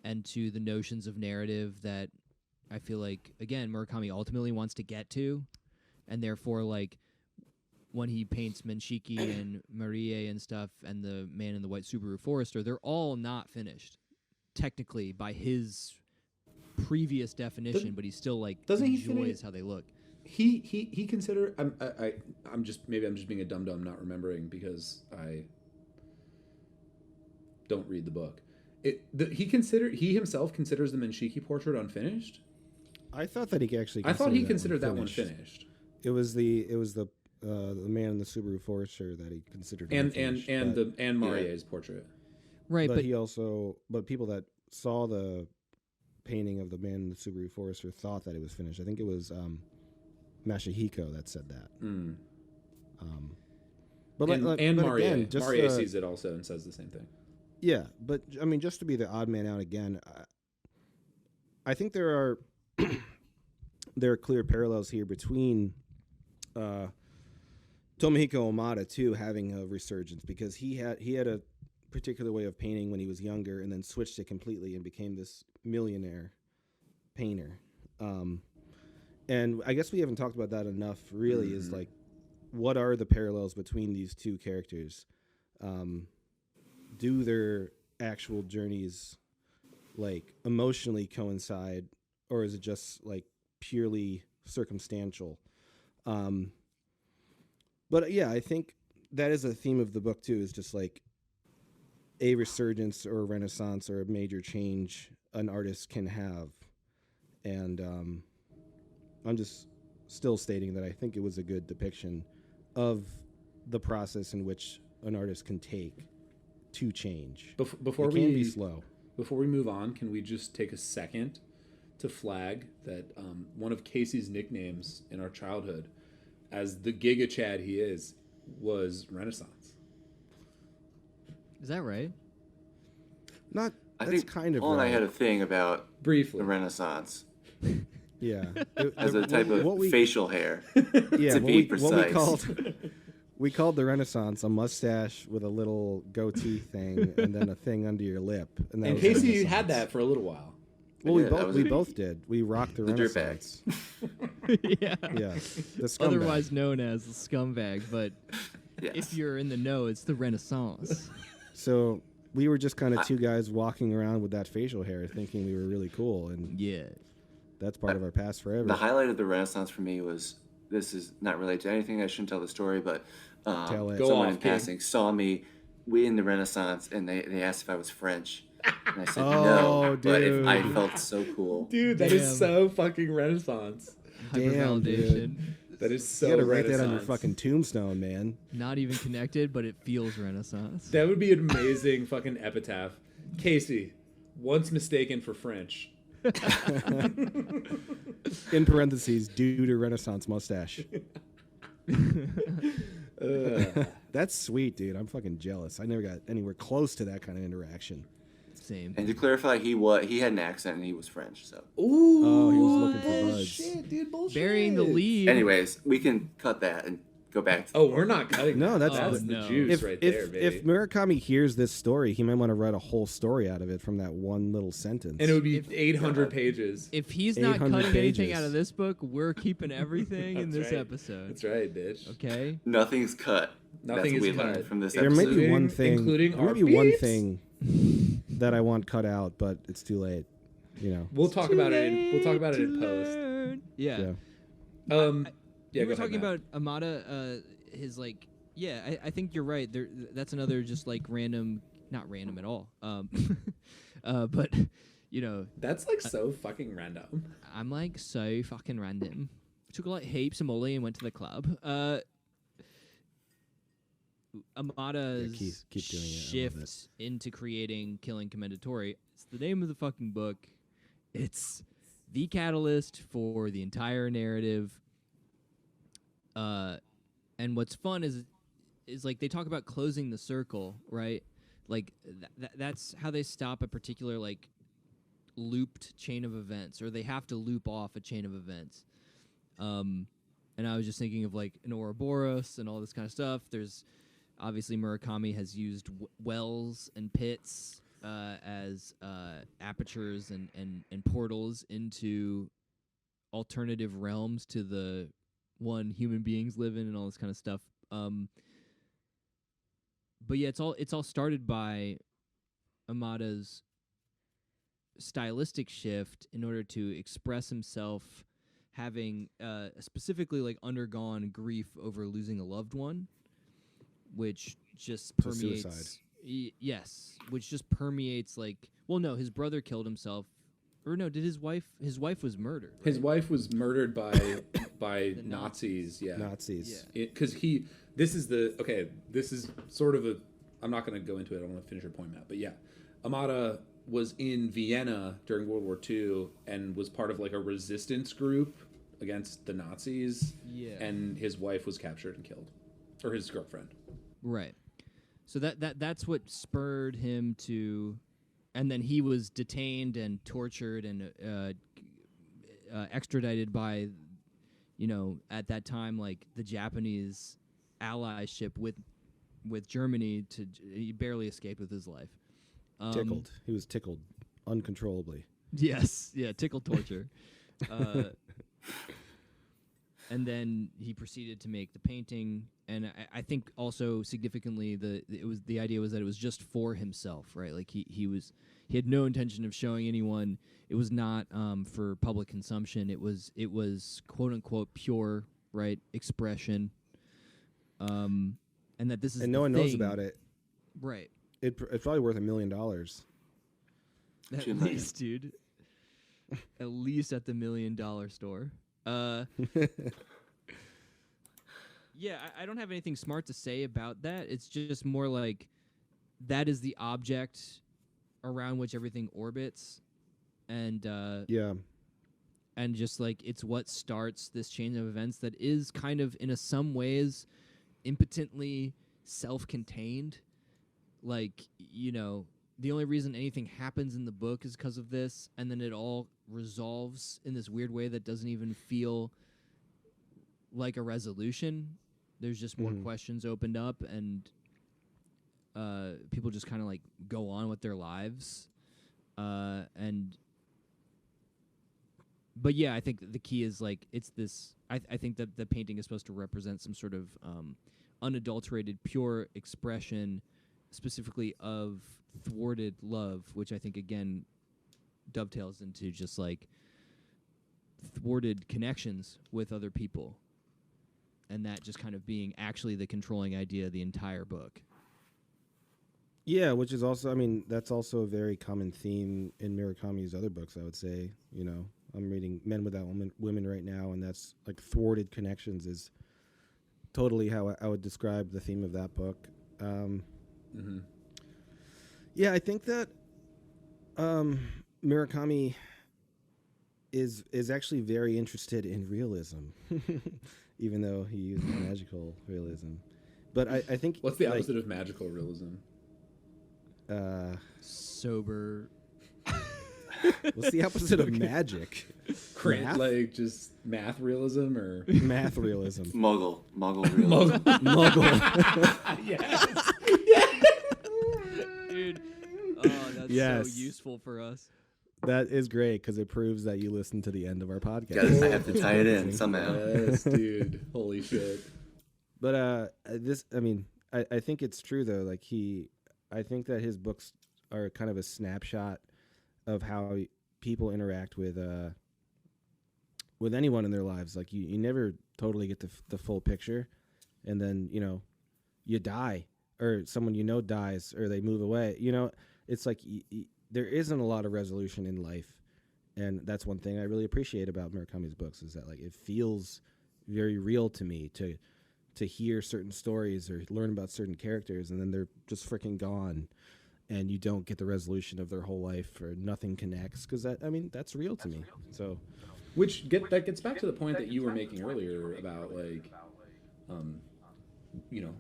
and to the notions of narrative that I feel like, again, Murakami ultimately wants to get to, and therefore, like, when he paints Menchiki and Marie and stuff and the man in the white Subaru Forester, they're all not finished, technically, by his previous definition, but he still, like, enjoys how they look. He consider I'm just being a dum-dum not remembering because I don't read the book. He himself considers the Menchiki portrait unfinished? I thought that he actually. I thought he considered that one finished. It was the man in the Subaru Forester that he considered unfinished, and Marie's portrait. Right, but people that saw the painting of the man in the Subaru Forester thought that it was finished. I think it was Masahiko that said that. Marie sees it also and says the same thing. Yeah, but I mean, just to be the odd man out again, I think there are clear parallels here between Tomohiko Omada too having a resurgence, because he had a particular way of painting when he was younger and then switched it completely and became this millionaire painter. And I guess we haven't talked about that enough, really, is like, what are the parallels between these two characters? do their actual journeys like emotionally coincide, or is it just like purely circumstantial? But yeah, I think that is a theme of the book too, is just like a resurgence or a renaissance or a major change an artist can have. And I'm just still stating that I think it was a good depiction of the process in which an artist can take to change. Before it can be slow. Before we move on, can we just take a second to flag that one of Casey's nicknames in our childhood, as the Giga Chad he is, was Renaissance. Is that right? Not. I That's think kind of Paul and I right. had a thing about Briefly. the Renaissance Yeah. as a type of facial hair. Yeah, to be what precise. we called the Renaissance a mustache with a little goatee thing and then a thing under your lip. And And was Casey Renaissance. had that for a little while. Well, Yeah, we both did. We rocked the dirtbags. Renaissance. Yeah. Yeah, the scumbag. Otherwise known as the scumbag, but Yes. if you're in the know, it's the Renaissance. So we were just kind of two guys walking around with that facial hair, thinking we were really cool, and Yeah. that's part of our past forever. The highlight of the Renaissance for me was, this is not related to anything, I shouldn't tell the story, but Tell it. Go someone off, in King. passing saw me in the Renaissance, and they asked if I was French. And I said Oh, no, but dude. I felt so cool. Dude, that Damn. is so fucking Renaissance. Damn, Hypervalidation. That is so You gotta write Renaissance. that on your fucking tombstone, man. Not even connected, but it feels Renaissance. That would be an amazing fucking epitaph. Casey, once mistaken for French. In parentheses, due to Renaissance mustache. That's sweet, dude. I'm fucking jealous. I never got anywhere close to that kind of interaction. Same. And to clarify, he had an accent and he was French. So, Ooh. Oh, he was looking for buds. Shit, dude, bullshit. Burying the lead. anyways, we can cut that and go back. Oh, we're not cutting. No, that. that's- that's Oh, the no. juice If, right if, there, baby. if Murakami hears this story, he might want to write a whole story out of it from that one little sentence. and it would be 800 pages. If he's not 800 cutting anything pages. out of this book, we're keeping everything in That's this right. episode. That's right, bitch. Okay? Nothing's cut. Nothing That's what is we learned cut. from this there episode. may be one Including- thing. including there may our be one beeps? thing that I want cut out, but it's too late. You know. We'll talk about it. We'll talk about it in post. Yeah. Yeah. Yeah, we go were ahead, talking Matt. about Amada, his like, yeah, I think you're right. That's another just like random, not random at all. But you know, That's like so fucking random. I'm like so fucking random. Took like heaps of Molly and went to the club. Amada's Yeah, keep doing it. I love shift it. into creating Killing Commendatore. It's the name of the fucking book. It's the catalyst for the entire narrative. And what's fun is like they talk about closing the circle, right? Like that's how they stop a particular like looped chain of events, or they have to loop off a chain of events. And I was just thinking of like an Ouroboros and all this kind of stuff. There's obviously Murakami has used wells and pits as apertures and portals into alternative realms to the one human beings live in and all this kind of stuff. But yeah, it's all started by Amada's stylistic shift in order to express himself, having specifically like undergone grief over losing a loved one, which just So permeates. suicide. Yes, which just permeates like. Well, no, his brother killed himself, or no, did his wife? His wife was murdered. Right? His wife was murdered by The Nazis. Yeah, Nazis. Yeah. Because this is sort of a. I'm not going to go into it. I want to finish your point, Matt. But yeah, Amada was in Vienna during World War II and was part of like a resistance group against the Nazis. Yeah. And his wife was captured and killed, or his girlfriend. Right. So that's what spurred him to, and then he was detained and tortured and extradited by, you know, at that time like the Japanese allyship with Germany. He barely escaped with his life. Tickled. He was tickled uncontrollably. Yes. Yeah. Tickle torture. and then he proceeded to make the painting. And I think also significantly the idea was that it was just for himself, right? Like he had no intention of showing anyone. It was not for public consumption. It was quote unquote pure, right, expression. And that this is and no one knows about it. Right. It's probably worth $1 million. At least, dude. At least at the $1 million store. Yeah, I don't have anything smart to say about that. It's just more like that is the object around which everything orbits, and and just like it's what starts this chain of events that is kind of in some ways impotently self-contained. Like, you know, the only reason anything happens in the book is because of this, and then it all resolves in this weird way that doesn't even feel like a resolution. There's just more questions opened up, and people just kind of like go on with their lives. But yeah, I think the key is like it's this. I think that the painting is supposed to represent some sort of unadulterated, pure expression, specifically of thwarted love, which I think again dovetails into just like thwarted connections with other people. And that just kind of being actually the controlling idea of the entire book. Yeah, which is also, I mean, that's also a very common theme in Murakami's other books, I would say. You know, I'm reading Men Without Women right now, and that's like thwarted connections is totally how I would describe the theme of that book. Yeah, I think that Murakami is actually very interested in realism. Even though he uses magical realism. But I think... What's the opposite of magical realism? Sober. What's the opposite of magic? Math? Like just math realism or... Math realism. Muggle realism. Muggle. Yes. Dude. Oh, that's so useful for us. That is great because it proves that you listen to the end of our podcast. Yes, I have to tie it in somehow. Yes, dude. Holy shit. But I think it's true though. Like I think that his books are kind of a snapshot of how people interact with anyone in their lives. Like you never totally get the full picture, and then you die, or someone dies, or they move away. It's like. There isn't a lot of resolution in life, and that's one thing I really appreciate about Murakami's books is that like it feels very real to me to hear certain stories or learn about certain characters, and then they're just freaking gone, and you don't get the resolution of their whole life or nothing connects because that's real to me. So, that gets back to the point that you were making earlier about like,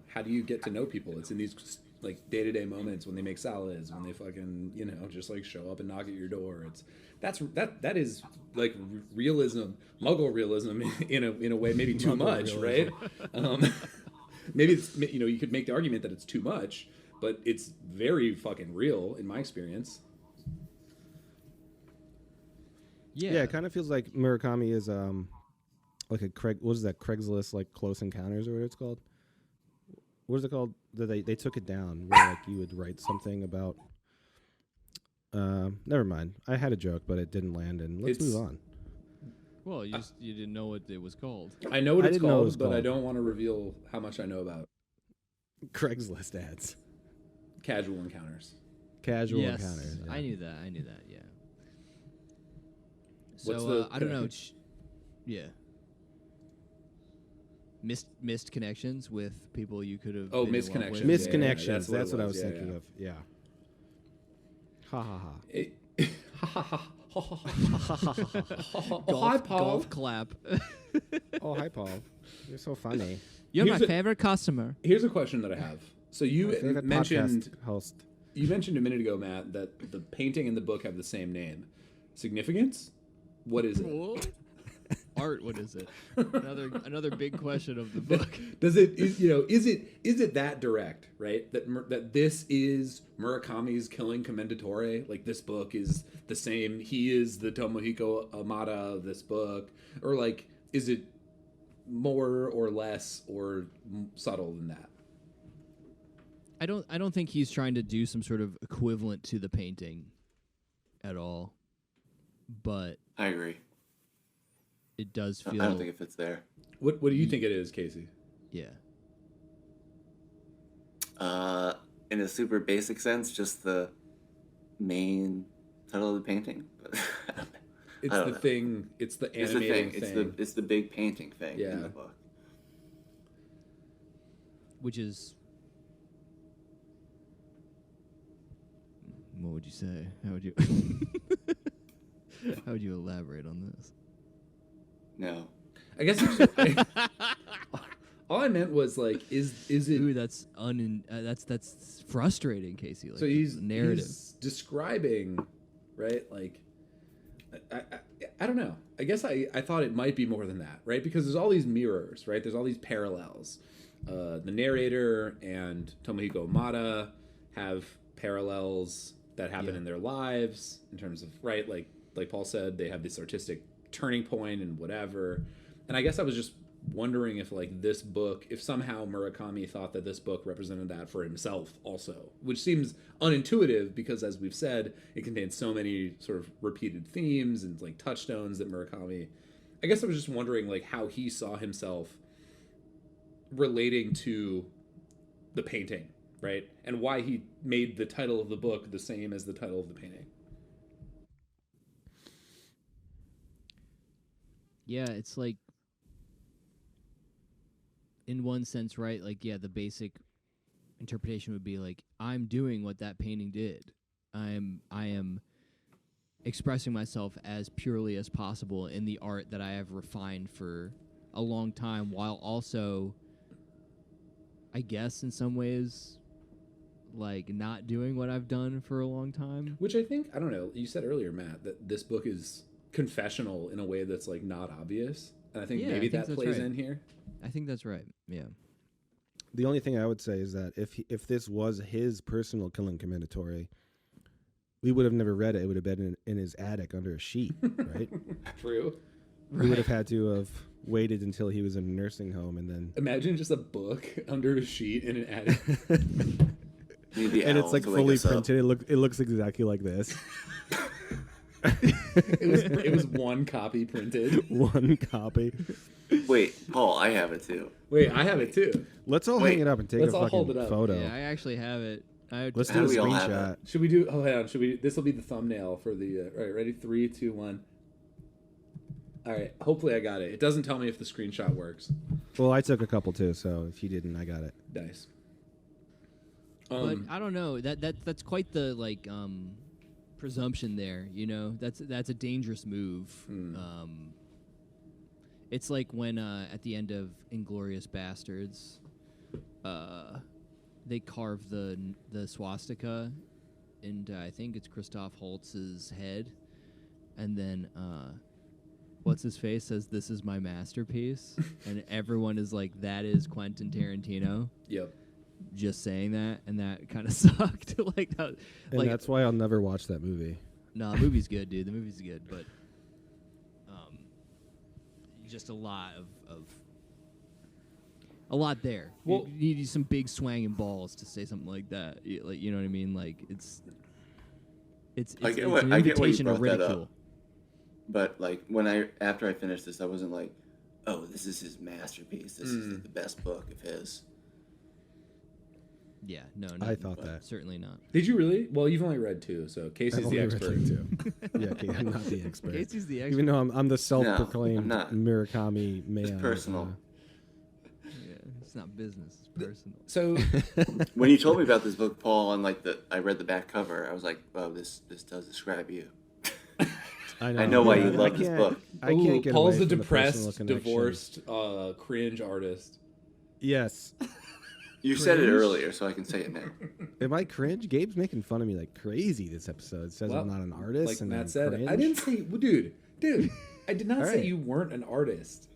how do you get to know people? It's in these like day-to-day moments when they make salads, when they fucking just like show up and knock at your door. That is like realism, Muggle realism in a way, maybe too much, right? Maybe it's you could make the argument that it's too much, but it's very fucking real in my experience. Yeah, it kind of feels like Murakami is like what is that, Craigslist, like Close Encounters or what it's called? What is it called? They took it down where like you would write something about. Never mind. I had a joke, but it didn't land, and let's move on. Well, you didn't know what it was called. I know what it's called, but I don't want to reveal how much I know about Craigslist ads. Casual encounters. Casual yes, encounters. Yeah. I knew that. Yeah. So I don't know. Yeah. Missed connections with people you could have. Oh, missed connections. Missed connections. That's what I was thinking of. Yeah. Ha ha ha. Hi, Paul. Golf clap. Oh, hi, Paul. You're so funny. You're my favorite customer. Here's a question that I have. So you mentioned host. You mentioned a minute ago, Matt, that the painting and the book have the same name. Significance? What is it? Art, what is it? Another big question of the book. Is it that direct, right? That this is Murakami's Killing Commendatore? Like this book is the same. He is the Tomohiko Amada of this book, or like is it more or less or subtle than that. I don't think he's trying to do some sort of equivalent to the painting at all. But I agree. it does feel. I don't think it fits there. What do you think it is, Casey? Yeah. In a super basic sense, just the main title of the painting. It's the thing. It's the animating thing. It's the big painting thing Yeah. in the book. Which is. What would you say? How would you? How would you elaborate on this? No. I guess it's all I meant was like, is it? Ooh, that's that's frustrating, Casey. Like, So he's narrative. He's describing, right? Like, I don't know. I guess I thought it might be more than that, right? Because there's all these mirrors, right? There's all these parallels. The narrator and Tomohiko Mata have parallels that happen in their lives in terms of, right? Like Paul said, they have this artistic turning point and whatever. And I guess I was just wondering if like this book, if somehow Murakami thought that this book represented that for himself also, which seems unintuitive because, as we've said, it contains so many sort of repeated themes and like touchstones that Murakami, I guess I was just wondering like how he saw himself relating to the painting, right? And why he made the title of the book the same as the title of the painting. Yeah, it's like, in one sense, right? Like, yeah, the basic interpretation would be like, I'm doing what that painting did. I am expressing myself as purely as possible in the art that I have refined for a long time, while also, I guess, in some ways, like, not doing what I've done for a long time. Which I think, I don't know, you said earlier, Matt, that this book is confessional in a way that's like not obvious. And I think maybe that plays in here. I think that's right. Yeah. The only thing I would say is that if this was his personal killing Commendatore, we would have never read it. It would have been in his attic under a sheet, right? True. We would have had to have waited until he was in a nursing home and then... Imagine just a book under a sheet in an attic. And it's like fully printed. It looks exactly like this. It was one copy printed. One copy. Wait, Paul, I have it too. Wait, I have it too. Let's all hang it up and take a all hold fucking it up. photo. Yeah, I actually have it. Let's do a we all have screenshot. Should we do? Oh, hang on. Should we? This will be the thumbnail for the. All right, ready? 3, 2, 1. All right. Hopefully, I got it. It doesn't tell me if the screenshot works. Well, I took a couple too, so if you didn't, I got it. Nice. But I don't know. That's quite the like presumption there. You know, that's a dangerous move. It's like when at the end of Inglourious Bastards, they carve the swastika, and I think it's Christoph Holtz's head, and then what's his face says, "This is my masterpiece," and everyone is like, "That is Quentin Tarantino." Yep. Just saying that, and that kind of sucked. Like that, And like, that's why I'll never watch that movie. no, the movie's good, dude. The movie's good, but just a lot a lot there. Well, you need some big swanging balls to say something like that. Like, you know what I mean? Like it's I an get why you invitation to brought that up. ridicule. But like after I finished this, I wasn't like, oh, this is his masterpiece. This is like the best book of his. Yeah, no, I thought that. Certainly not. Did you really? Well, you've only read 2, so Casey's I've the only read expert. two, too. Yeah, okay, I'm not the expert. Casey's the expert. Even though I'm the self-proclaimed No, I'm not. Murakami man. It's personal. Yeah, it's not business. It's personal. So When you told me about this book, Paul, and like I read the back cover, I was like, wow, this does describe you. I know why you love this book. I can't get Paul's away a from the personal depressed, connection. divorced, cringe artist. Yes. You said it earlier, so I can say it now. Am I cringe? Gabe's making fun of me like crazy this episode. Says Well, I'm not an artist. Like and Matt I'm said, cringe. I didn't say, dude. I did not All say right. you weren't an artist.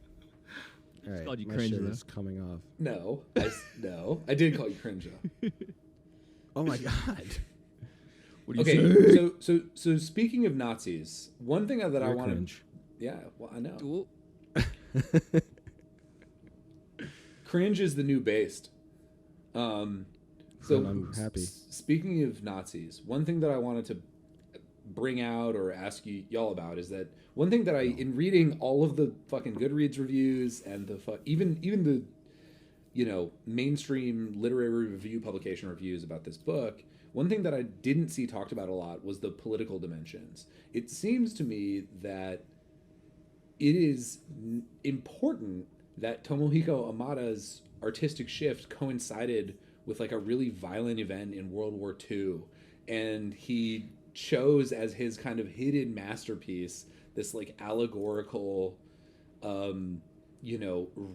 All right, called you my cringe, shirt though. is coming off. No, I did call you cringe. Though. Oh my god. What do you Okay, say? so speaking of Nazis, one thing that I You're wanted, cringe. yeah, well, I know. Well, cringe is the new based. So I'm happy. Speaking of Nazis, one thing that I wanted to bring out or ask y'all about is that one thing that in reading all of the fucking Goodreads reviews and even the mainstream literary review publication reviews about this book, one thing that I didn't see talked about a lot was the political dimensions. It seems to me that it is important that Tomohiko Amada's artistic shift coincided with like a really violent event in World War II, and he chose as his kind of hidden masterpiece this like allegorical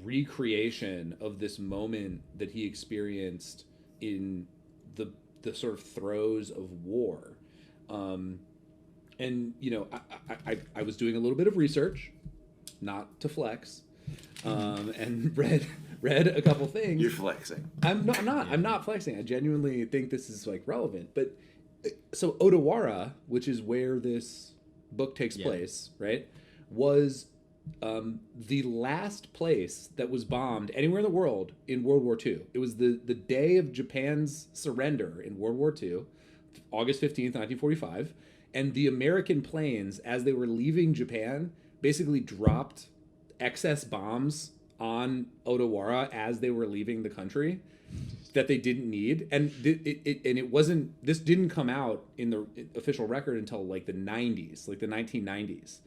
recreation of this moment that he experienced in the sort of throes of war. I was doing a little bit of research, not to flex, and read a couple things. You're flexing. I'm not flexing. I genuinely think this is like relevant. But so Odawara, which is where this book takes place, right, was the last place that was bombed anywhere in the world in World War II. It was the day of Japan's surrender in World War II, August 15th, 1945. And the American planes, as they were leaving Japan, basically dropped excess bombs on Odawara as they were leaving the country that they didn't need. And this didn't come out in the official record until like the 90s, like the 1990s.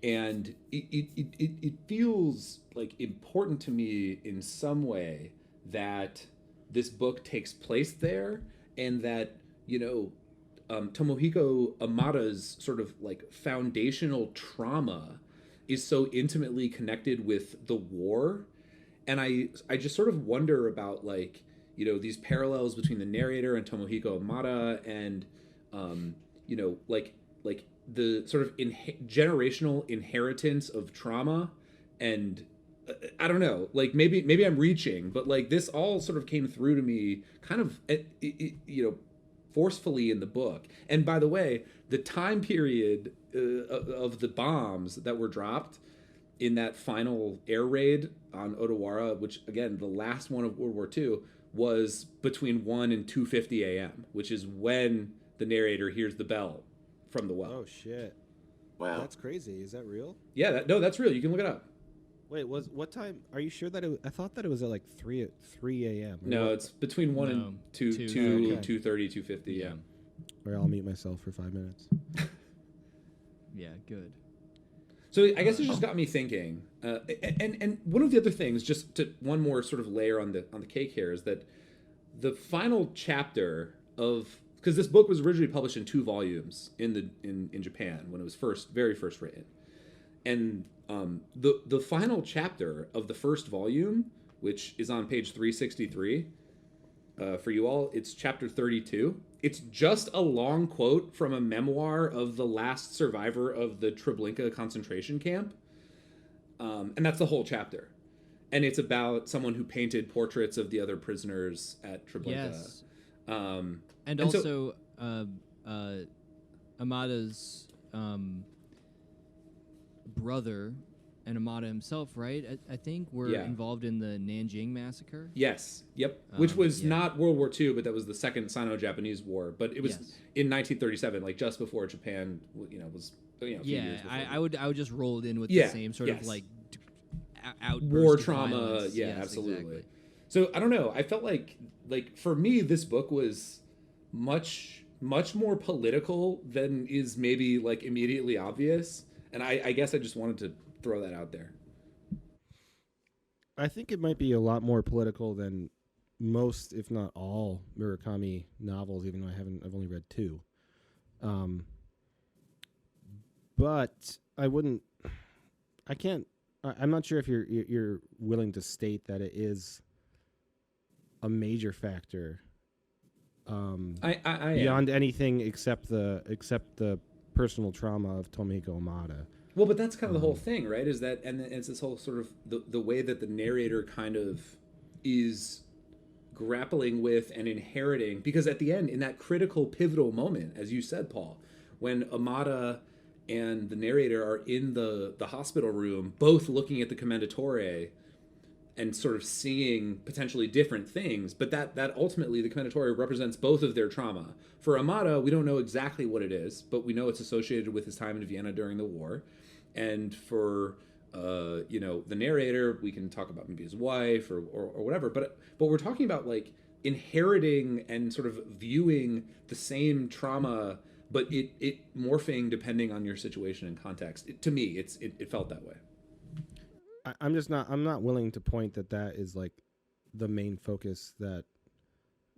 And it feels like important to me in some way that this book takes place there, and that, Tomohiko Amada's sort of like foundational trauma is so intimately connected with the war. And I just sort of wonder about like, these parallels between the narrator and Tomohiko Amada, and, like the sort of generational inheritance of trauma. And I don't know, like maybe I'm reaching, but like this all sort of came through to me kind of, forcefully in the book. And by the way, the time period of the bombs that were dropped in that final air raid on Odawara, which again, the last one of World War II, was between 1 and 2:50 a.m., which is when the narrator hears the bell from the well. Oh shit! Wow, that's crazy. Is that real? Yeah, that's real. You can look it up. Wait, what time? Are you sure that I thought that it was at like 3 a.m. No, it's between 1 and 2:30, 2:50. Yeah. Or I'll mute myself for 5 minutes. Yeah, good. So I guess it just got me thinking, and one of the other things, just to one more sort of layer on the cake here, is that the final chapter of, because this book was originally published in 2 volumes in Japan when it was very first written, and the final chapter of the first volume, which is on page 363, for you all, it's chapter 32. It's just a long quote from a memoir of the last survivor of the Treblinka concentration camp. And that's the whole chapter. And it's about someone who painted portraits of the other prisoners at Treblinka. Yes. And also, Amada's brother and Amada himself, right? I think were involved in the Nanjing massacre. Yes. Yep. Which was not World War II, but that was the second Sino-Japanese War. But it was in 1937, like just before Japan, was. A few years before. I would just roll it in with the same sort of like outburst war of trauma. violence. Yeah, yes, absolutely. Exactly. So I don't know. I felt like for me, this book was much more political than is maybe like immediately obvious. And I guess I just wanted to throw that out there. I think it might be a lot more political than most, if not all, Murakami novels, even though I've only read 2. But I'm not sure if you're willing to state that it is a major factor. I beyond anything except the personal trauma of Tomohiko Amada. Well, but that's kind of the whole thing, right? Is that, and it's this whole sort of the way that the narrator kind of is grappling with and inheriting, because at the end, in that critical, pivotal moment, as you said, Paul, when Amada and the narrator are in the hospital room, both looking at the Commendatore, and sort of seeing potentially different things, but that ultimately the Commendatore represents both of their trauma. For Amata, we don't know exactly what it is, but we know it's associated with his time in Vienna during the war. And for the narrator, we can talk about maybe his wife or whatever, but we're talking about like inheriting and sort of viewing the same trauma, but it morphing depending on your situation and context. To me, it felt that way. I'm not willing to point that is like the main focus that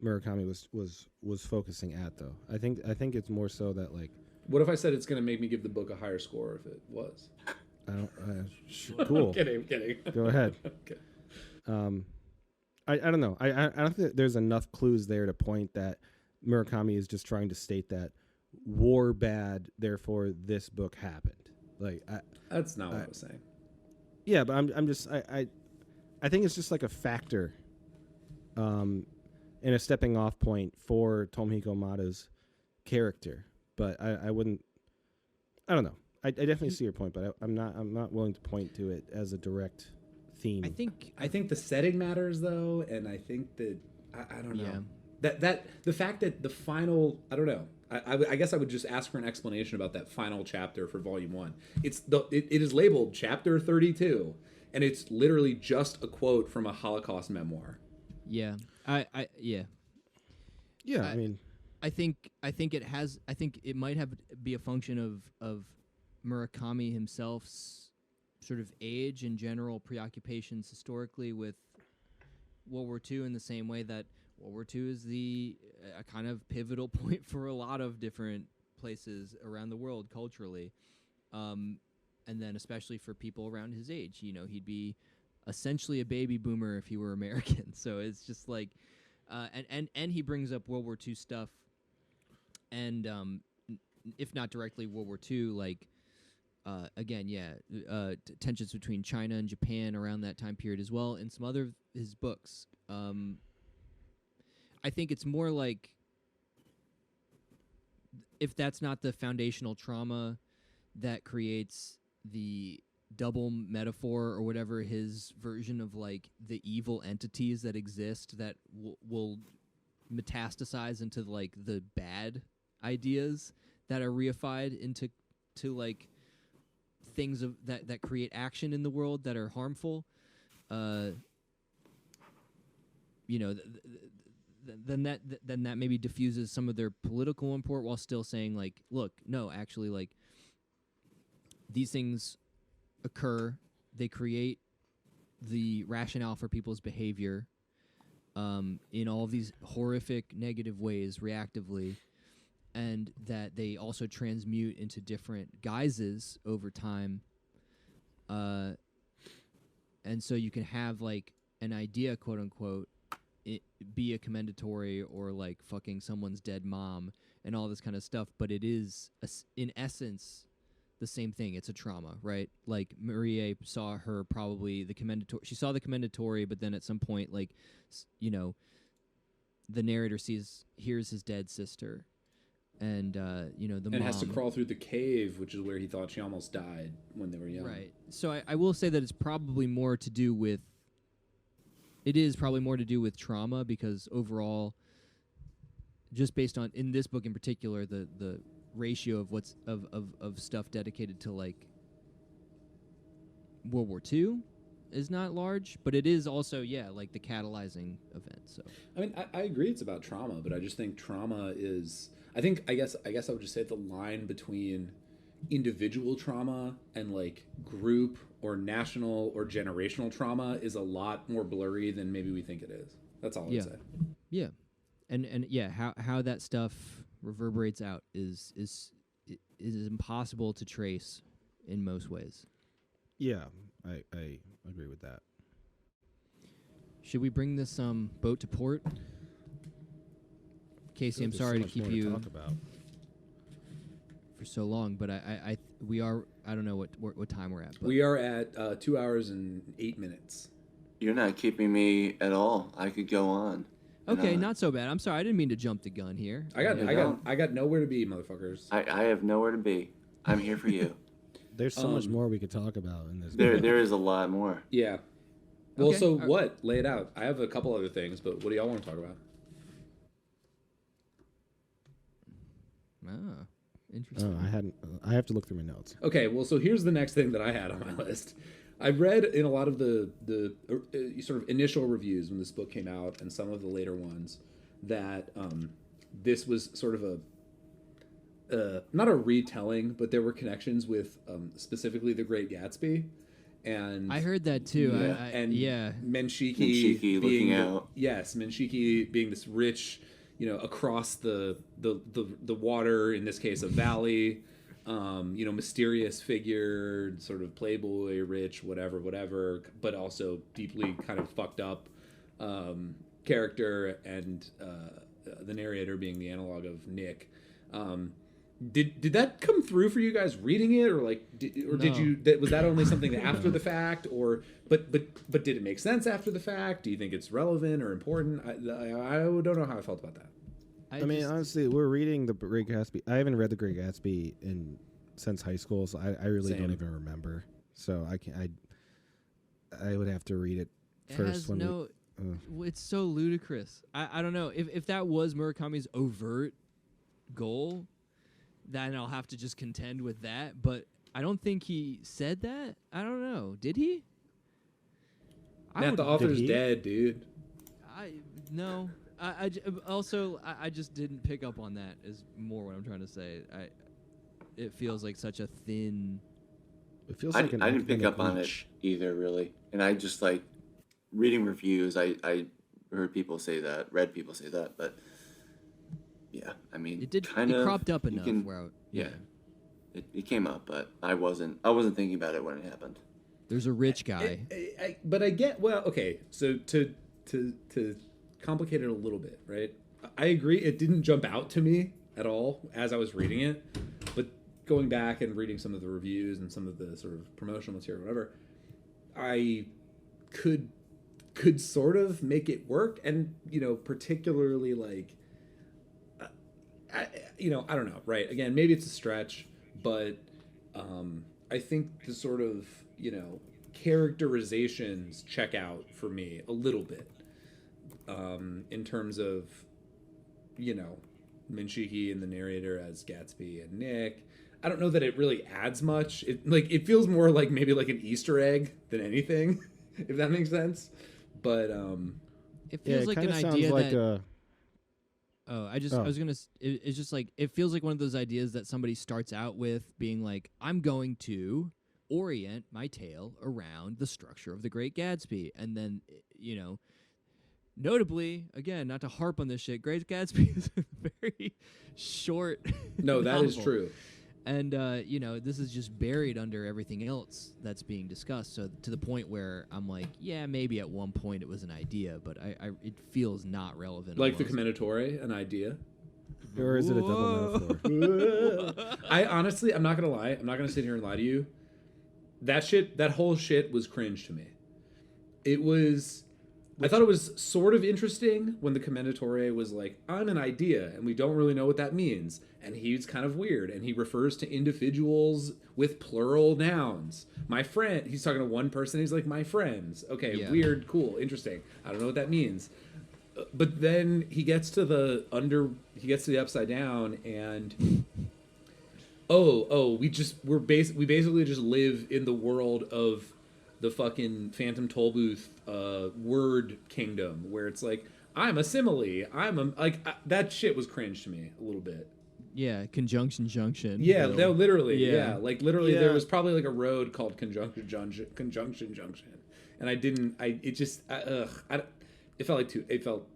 Murakami was focusing at, though. I think it's more so that, like, what if I said it's going to make me give the book a higher score if it was? I don't. Cool. I'm kidding. Go ahead. Okay. I don't know. I don't think there's enough clues there to point that Murakami is just trying to state that war bad, therefore this book happened. Like, that's not what I was saying. Yeah, but I'm just I think it's just like a factor, and a stepping off point for Tomohiko Amada's character. But I wouldn't. I don't know. I definitely see your point, but I'm not willing to point to it as a direct theme. I think the setting matters though, and I think that I don't know that the fact that the final, I don't know. I guess I would just ask for an explanation about that final chapter for Volume 1. It is labeled Chapter 32, and it's literally just a quote from a Holocaust memoir. Yeah, yeah. I mean, I think it might be a function of Murakami himself's sort of age and general preoccupations historically with World War II, in the same way that World War II is a kind of pivotal point for a lot of different places around the world culturally, and then especially for people around his age. You know, he'd be essentially a baby boomer if he were American. So it's just like, and he brings up World War II stuff, and if not directly World War II, like again, tensions between China and Japan around that time period as well, in some other of his books. I think it's more like, if that's not the foundational trauma that creates the double metaphor or whatever his version of like the evil entities that exist that will metastasize into like the bad ideas that are reified into like things of that create action in the world that are harmful, then that maybe diffuses some of their political import while still saying like, look, no, actually, like, these things occur, they create the rationale for people's behavior in all these horrific negative ways reactively, and that they also transmute into different guises over time, and so you can have like an idea, quote unquote, be a commendatory or like fucking someone's dead mom and all this kind of stuff, but it is in essence the same thing. It's a trauma, right? Like Marie saw her probably the commendatory. She saw the commendatory, but then at some point, like, the narrator hears his dead sister, and the mom has to crawl through the cave, which is where he thought she almost died when they were young. Right. So I will say that it's probably more to do with. It is probably more to do with trauma, because overall, just based on, in this book in particular, the ratio of what's of stuff dedicated to like World War II is not large, but it is also like the catalyzing event. So I mean, I agree it's about trauma, but I just think trauma is. I guess I would just say the line between individual trauma and like group or national or generational trauma is a lot more blurry than maybe we think it is. That's all I would say. Yeah. And how that stuff reverberates out is impossible to trace in most ways. Yeah, I agree with that. Should we bring this boat to port? Casey, I'm sorry to keep you talk about for so long, but we are, I don't know what time we're at. But we are at 2 hours and 8 minutes. You're not keeping me at all. I could go on. Okay, not so bad. I'm sorry, I didn't mean to jump the gun here. I got nowhere to be, motherfuckers. I have nowhere to be. I'm here for you. There's so much more we could talk about in this. There is a lot more. Yeah. Well, Okay. so what? Lay it out. I have a couple other things, but what do y'all want to talk about? Ah, interesting. I have to look through my notes. Okay, well, so here's the next thing that I had on my list. I read in a lot of the sort of initial reviews when this book came out, and some of the later ones, that this was sort of a not a retelling, but there were connections with specifically The Great Gatsby, and I heard that too. Yeah. And Menshiki Menshiki being looking out. Yes, Menshiki being this rich, across the water, in this case a valley, mysterious figure, sort of playboy, rich, whatever, but also deeply kind of fucked up character, and the narrator being the analog of Nick. Did that come through for you guys reading it, or did you? Was that only something after the fact, or but did it make sense after the fact? Do you think it's relevant or important? I don't know how I felt about that. I mean, honestly, we're reading The Great Gatsby. I haven't read The Great Gatsby since high school, so I really don't even remember. So I would have to read it first. It's so ludicrous. I don't know if that was Murakami's overt goal, then I'll have to just contend with that. But I don't think he said that. I don't know. Did he? Matt, the author's dead, dude. No. I just didn't pick up on that. Is more what I'm trying to say. It feels like such a thin. It feels like I didn't pick up on it either, really. And I just like reading reviews. I heard people say that, read people say that, but yeah, I mean, it cropped up enough. It came up, but I wasn't thinking about it when it happened. There's a rich guy, but I get okay. So to complicate it a little bit, right? I agree. It didn't jump out to me at all as I was reading it, but going back and reading some of the reviews and some of the sort of promotional material, whatever, I could sort of make it work, and particularly like. I don't know, right? Again, maybe it's a stretch, but I think the sort of, characterizations check out for me a little bit in terms of, Menshiki and the narrator as Gatsby and Nick. I don't know that it really adds much. It feels more like maybe like an Easter egg than anything, if that makes sense. But it feels like an idea that. It's just like, it feels like one of those ideas that somebody starts out with being like, I'm going to orient my tale around the structure of The Great Gatsby. And then, notably, again, not to harp on this shit, Great Gatsby is a very short No, that novel. is true. And, this is just buried under everything else that's being discussed. So to the point where I'm like, yeah, maybe at one point it was an idea, but it feels not relevant. Like almost. the Commendatore, an idea. Or is it a double metaphor? I honestly, I'm not going to lie. I'm not going to sit here and lie to you. That whole shit was cringe to me. I thought it was sort of interesting when the Commendatore was like, I'm an idea, and we don't really know what that means. And he's kind of weird, and he refers to individuals with plural nouns. My friend, he's talking to one person, he's like, my friends. Okay, yeah. Weird, cool, interesting. I don't know what that means. But then he gets to the upside down, and we basically just live in the world of the fucking Phantom Tollbooth word kingdom, where it's like, I'm a simile. That shit was cringe to me a little bit. Yeah, conjunction junction. Yeah, no, literally. Yeah. Yeah. There was probably like a road called conjunction junction, and it felt,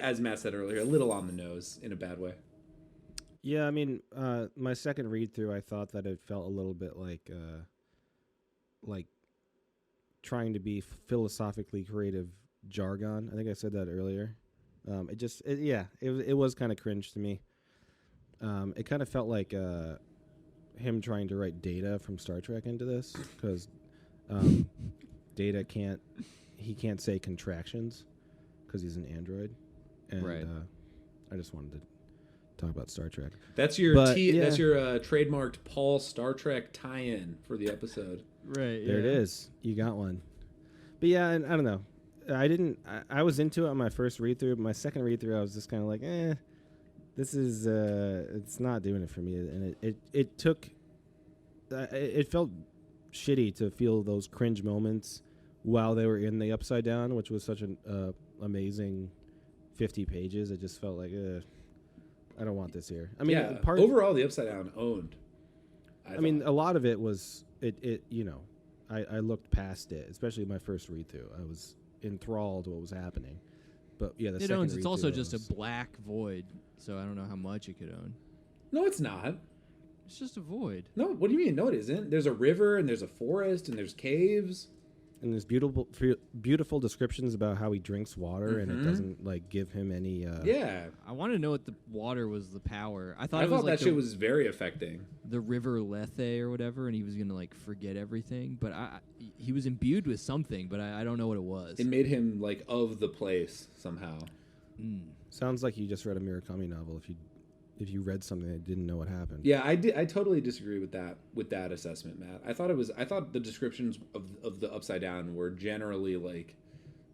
as Matt said earlier, a little on the nose in a bad way. Yeah, I mean, my second read through, I thought that it felt a little bit like trying to be philosophically creative jargon. I think I said that earlier. It was kind of cringe to me. It kind of felt like him trying to write Data from Star Trek into this, because Data can't say contractions because he's an android, and right. I just wanted to talk about Star Trek. That's your that's your trademarked Paul Star Trek tie-in for the episode. Right. There it is. You got one. But yeah, and I don't know. I was into it on my first read through, but my second read through, I was just kind of like, this is, it's not doing it for me. And it took, it felt shitty to feel those cringe moments while they were in the Upside Down, which was such an amazing 50 pages. It just felt like, I don't want this here. I mean, overall, the Upside Down owned. I mean, a lot of it was, I looked past it, especially my first read through. I was enthralled what was happening. But yeah, it owns. It's also just a black void, so I don't know how much it could own. No, it's not. It's just a void. No, what do you mean? No, it isn't. There's a river, and there's a forest, and there's caves. And there's beautiful descriptions about how he drinks water, and it doesn't like give him any. Yeah, I want to know what the water was. The power. I thought that shit was very affecting. The river Lethe or whatever, and he was gonna like forget everything. But he was imbued with something, but I don't know what it was. It made him like of the place somehow. Sounds like you just read a Murakami novel. If you read something that didn't know what happened. Yeah, I totally disagree with that assessment, Matt. I thought the descriptions of the Upside Down were generally like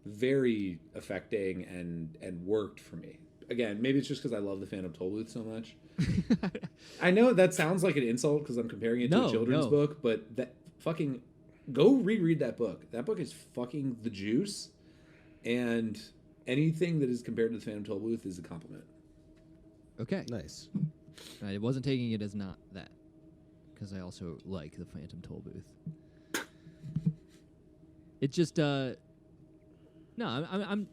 very affecting and worked for me. Again, maybe it's just because I love the Phantom Tollbooth so much. I know that sounds like an insult because I'm comparing it to a children's book, but that fucking go reread that book. That book is fucking the juice, and anything that is compared to the Phantom Tollbooth is a compliment. Okay. Nice. I wasn't taking it as not that, because I also like the Phantom Tollbooth. It just no,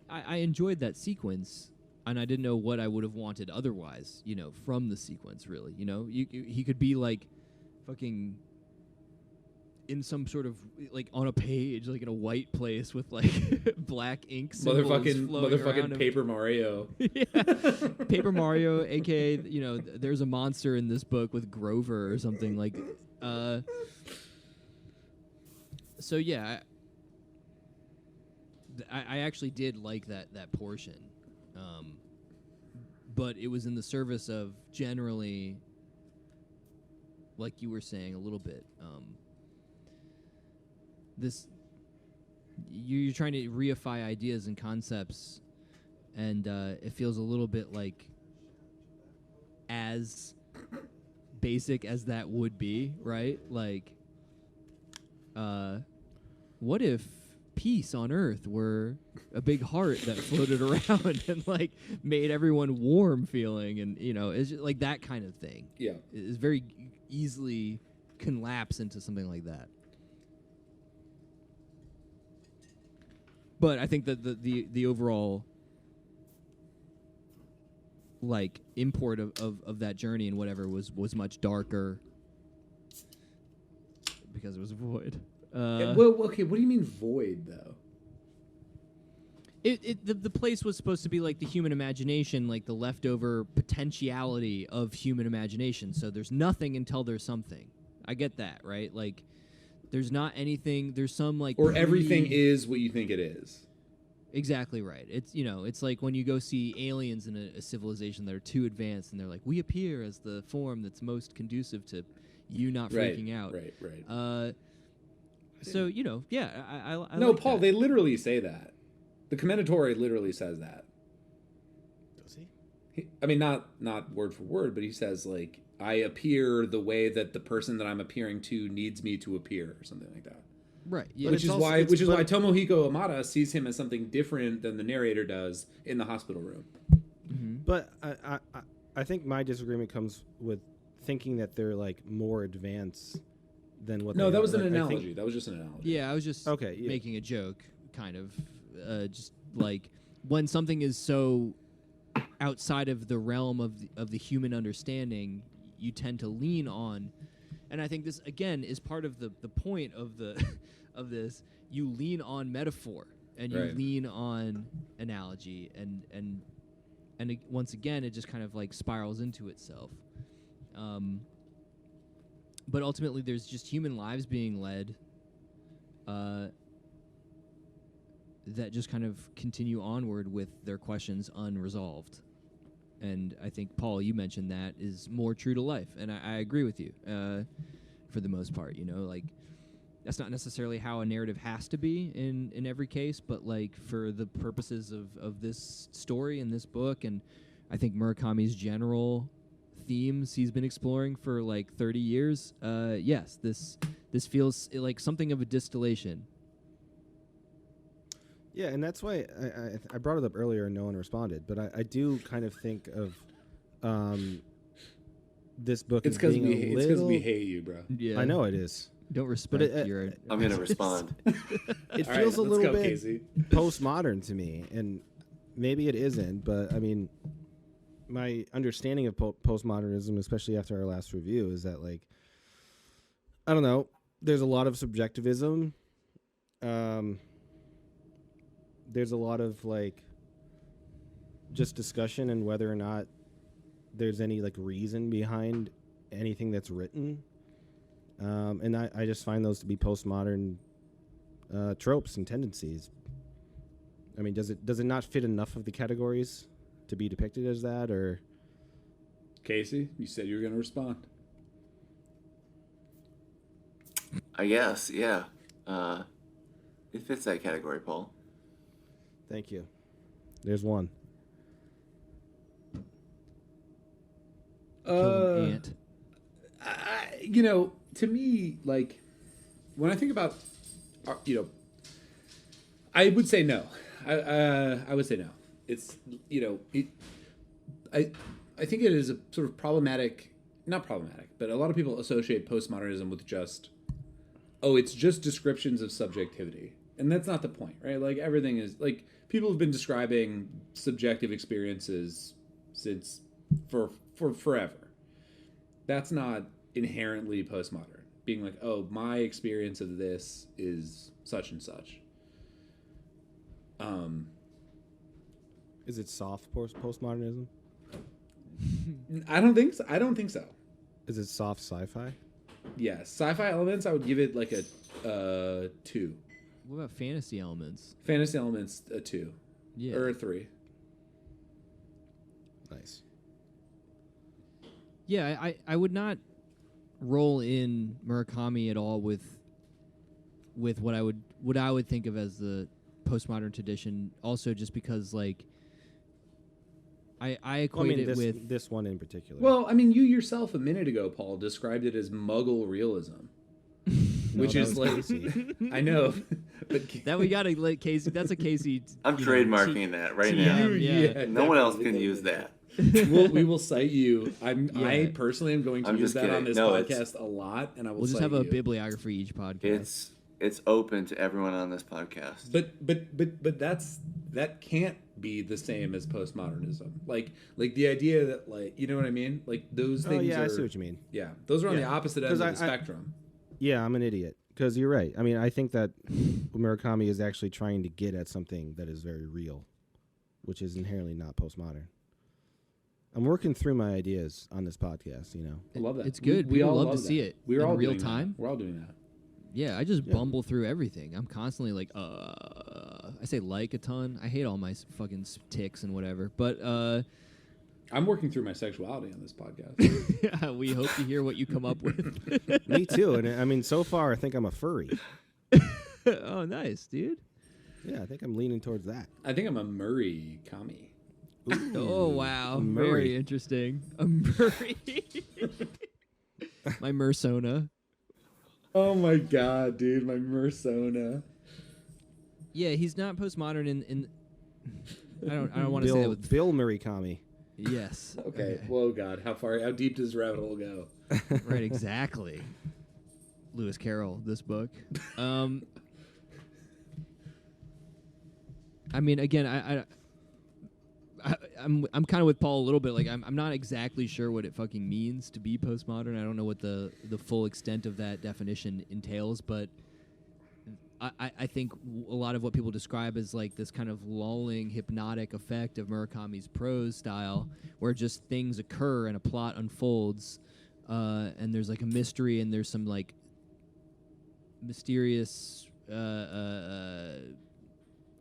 I enjoyed that sequence, and I didn't know what I would have wanted otherwise. From the sequence, really. He could be like, fucking. In some sort of like on a page, like in a white place with like black ink symbols motherfucking Paper Mario. Yeah. Paper Mario, aka there's a monster in this book with Grover or something like. So yeah, I actually did like that portion, but it was in the service of generally, like you were saying a little bit. You're trying to reify ideas and concepts, and it feels a little bit like as basic as that would be, right? Like, what if peace on Earth were a big heart that floated around and like made everyone warm feeling, and it's just like that kind of thing. Yeah, is very easily can lapse into something like that. But I think that the overall like import of that journey and whatever was much darker because it was void. Okay, what do you mean void though? The place was supposed to be like the human imagination, like the leftover potentiality of human imagination. So there's nothing until there's something. I get that, right? Like. There's not anything. There's some like. Or everything is what you think it is. Exactly right. It's it's like when you go see aliens in a civilization that are too advanced, and they're like, we appear as the form that's most conducive to you not freaking out. Right. So yeah, I no, like Paul. that. They literally say that. The Commendatore literally says that. Does he? I mean, not word for word, but he says like. I appear the way that the person that I'm appearing to needs me to appear, or something like that. Right. Yeah. Which is why Tomohiko Amada sees him as something different than the narrator does in the hospital room. Mm-hmm. But I think my disagreement comes with thinking that they're like more advanced than what. No, that was an like, analogy. That was just an analogy. Yeah, I was just making a joke, kind of, just like when something is so outside of the realm of the human understanding. You tend to lean on, and I think this again is part of the point of the of this. You lean on metaphor and you lean on analogy, and once again it just kind of like spirals into itself. But ultimately, there's just human lives being led that just kind of continue onward with their questions unresolved. And I think, Paul, you mentioned that is more true to life. And I agree with you for the most part, like that's not necessarily how a narrative has to be in every case, but like for the purposes of this story and this book, and I think Murakami's general themes he's been exploring for like 30 years, yes, this feels like something of a distillation. Yeah, and that's why I brought it up earlier and no one responded, but I do kind of think of this book It's as because being it's because we hate you, bro. Yeah, I know it is. Don't respect your. I'm gonna respond. It All feels right, a let's little go, bit Casey. postmodern to me, and maybe it isn't, but I mean, my understanding of postmodernism, especially after our last review, is that like, I don't know, there's a lot of subjectivism. There's a lot of like just discussion and whether or not there's any like reason behind anything that's written. And I just find those to be postmodern tropes and tendencies. I mean, does it not fit enough of the categories to be depicted as that, or? Casey, you said you were going to respond. I guess, yeah. It fits that category, Paul. Thank you. There's one. Kill an ant. To me, like, when I think about, I would say no. I would say no. It's, I think it is a sort of not problematic, but a lot of people associate postmodernism with just, it's just descriptions of subjectivity. And that's not the point, right? Like, everything is, like, people have been describing subjective experiences for forever. That's not inherently postmodern. Being like, my experience of this is such and such. Is it soft postmodernism? I don't think so. Is it soft sci-fi? Yeah, sci-fi elements, I would give it like a 2. What about fantasy elements? Fantasy elements, a 2. Yeah. Or a 3. Nice. Yeah, I would not roll in Murakami at all with what I would think of as the postmodern tradition. Also, just because like I equate it with this one in particular. Well, I mean, you yourself a minute ago, Paul, described it as Muggle realism, which is like I know, but that we gotta let Casey. That's a Casey. I'm trademarking that right now. Yeah. No one else can use that. we will cite you. I personally am going to use that on this podcast a lot, and I will. We'll just cite have a you. bibliography each podcast. It's open to everyone on this podcast. But that can't be the same as postmodernism. Like the idea that, like, you know what I mean? Like those things. Oh yeah, I see what you mean. Yeah, those are on the opposite end of the spectrum. Yeah, I'm an idiot because you're right. I mean, I think that Murakami is actually trying to get at something that is very real, which is inherently not postmodern. I'm working through my ideas on this podcast. I love that. It's good. We all all love to see it. We're in all real doing time. That. We're all doing that. Yeah, I just bumble through everything. I'm constantly like, I say like a ton. I hate all my fucking ticks and whatever. But I'm working through my sexuality on this podcast. yeah, we hope to hear what you come up with. Me too. And I mean, so far, I think I'm a furry. Oh, nice, dude. Yeah, I think I'm leaning towards that. I think I'm a Murray Kami. Oh, wow. Murray. Very interesting. A Murray. My Mersona. Oh my god, dude, my Mersona. Yeah, he's not postmodern in I don't want to say that with Bill Murakami. Yes. Okay. Whoa, God, how deep does rabbit hole go? Right, exactly. Lewis Carroll, this book. I mean, again, I'm kind of with Paul a little bit. Like, I'm not exactly sure what it fucking means to be postmodern. I don't know what the full extent of that definition entails, but I think a lot of what people describe as like this kind of lulling, hypnotic effect of Murakami's prose style, where just things occur and a plot unfolds, and there's like a mystery and there's some like mysterious.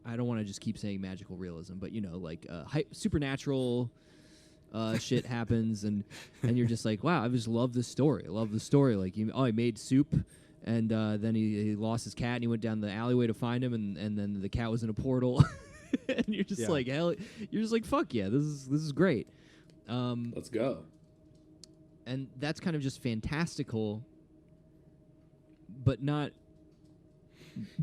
I don't want to just keep saying magical realism, but like supernatural shit happens, and you're just like, wow, I just love this story. I love the story. Like, he made soup, And then he lost his cat, and he went down the alleyway to find him, and then the cat was in a portal. And you're just like, hell, you're just like, fuck yeah, this is great. Let's go. And that's kind of just fantastical, but not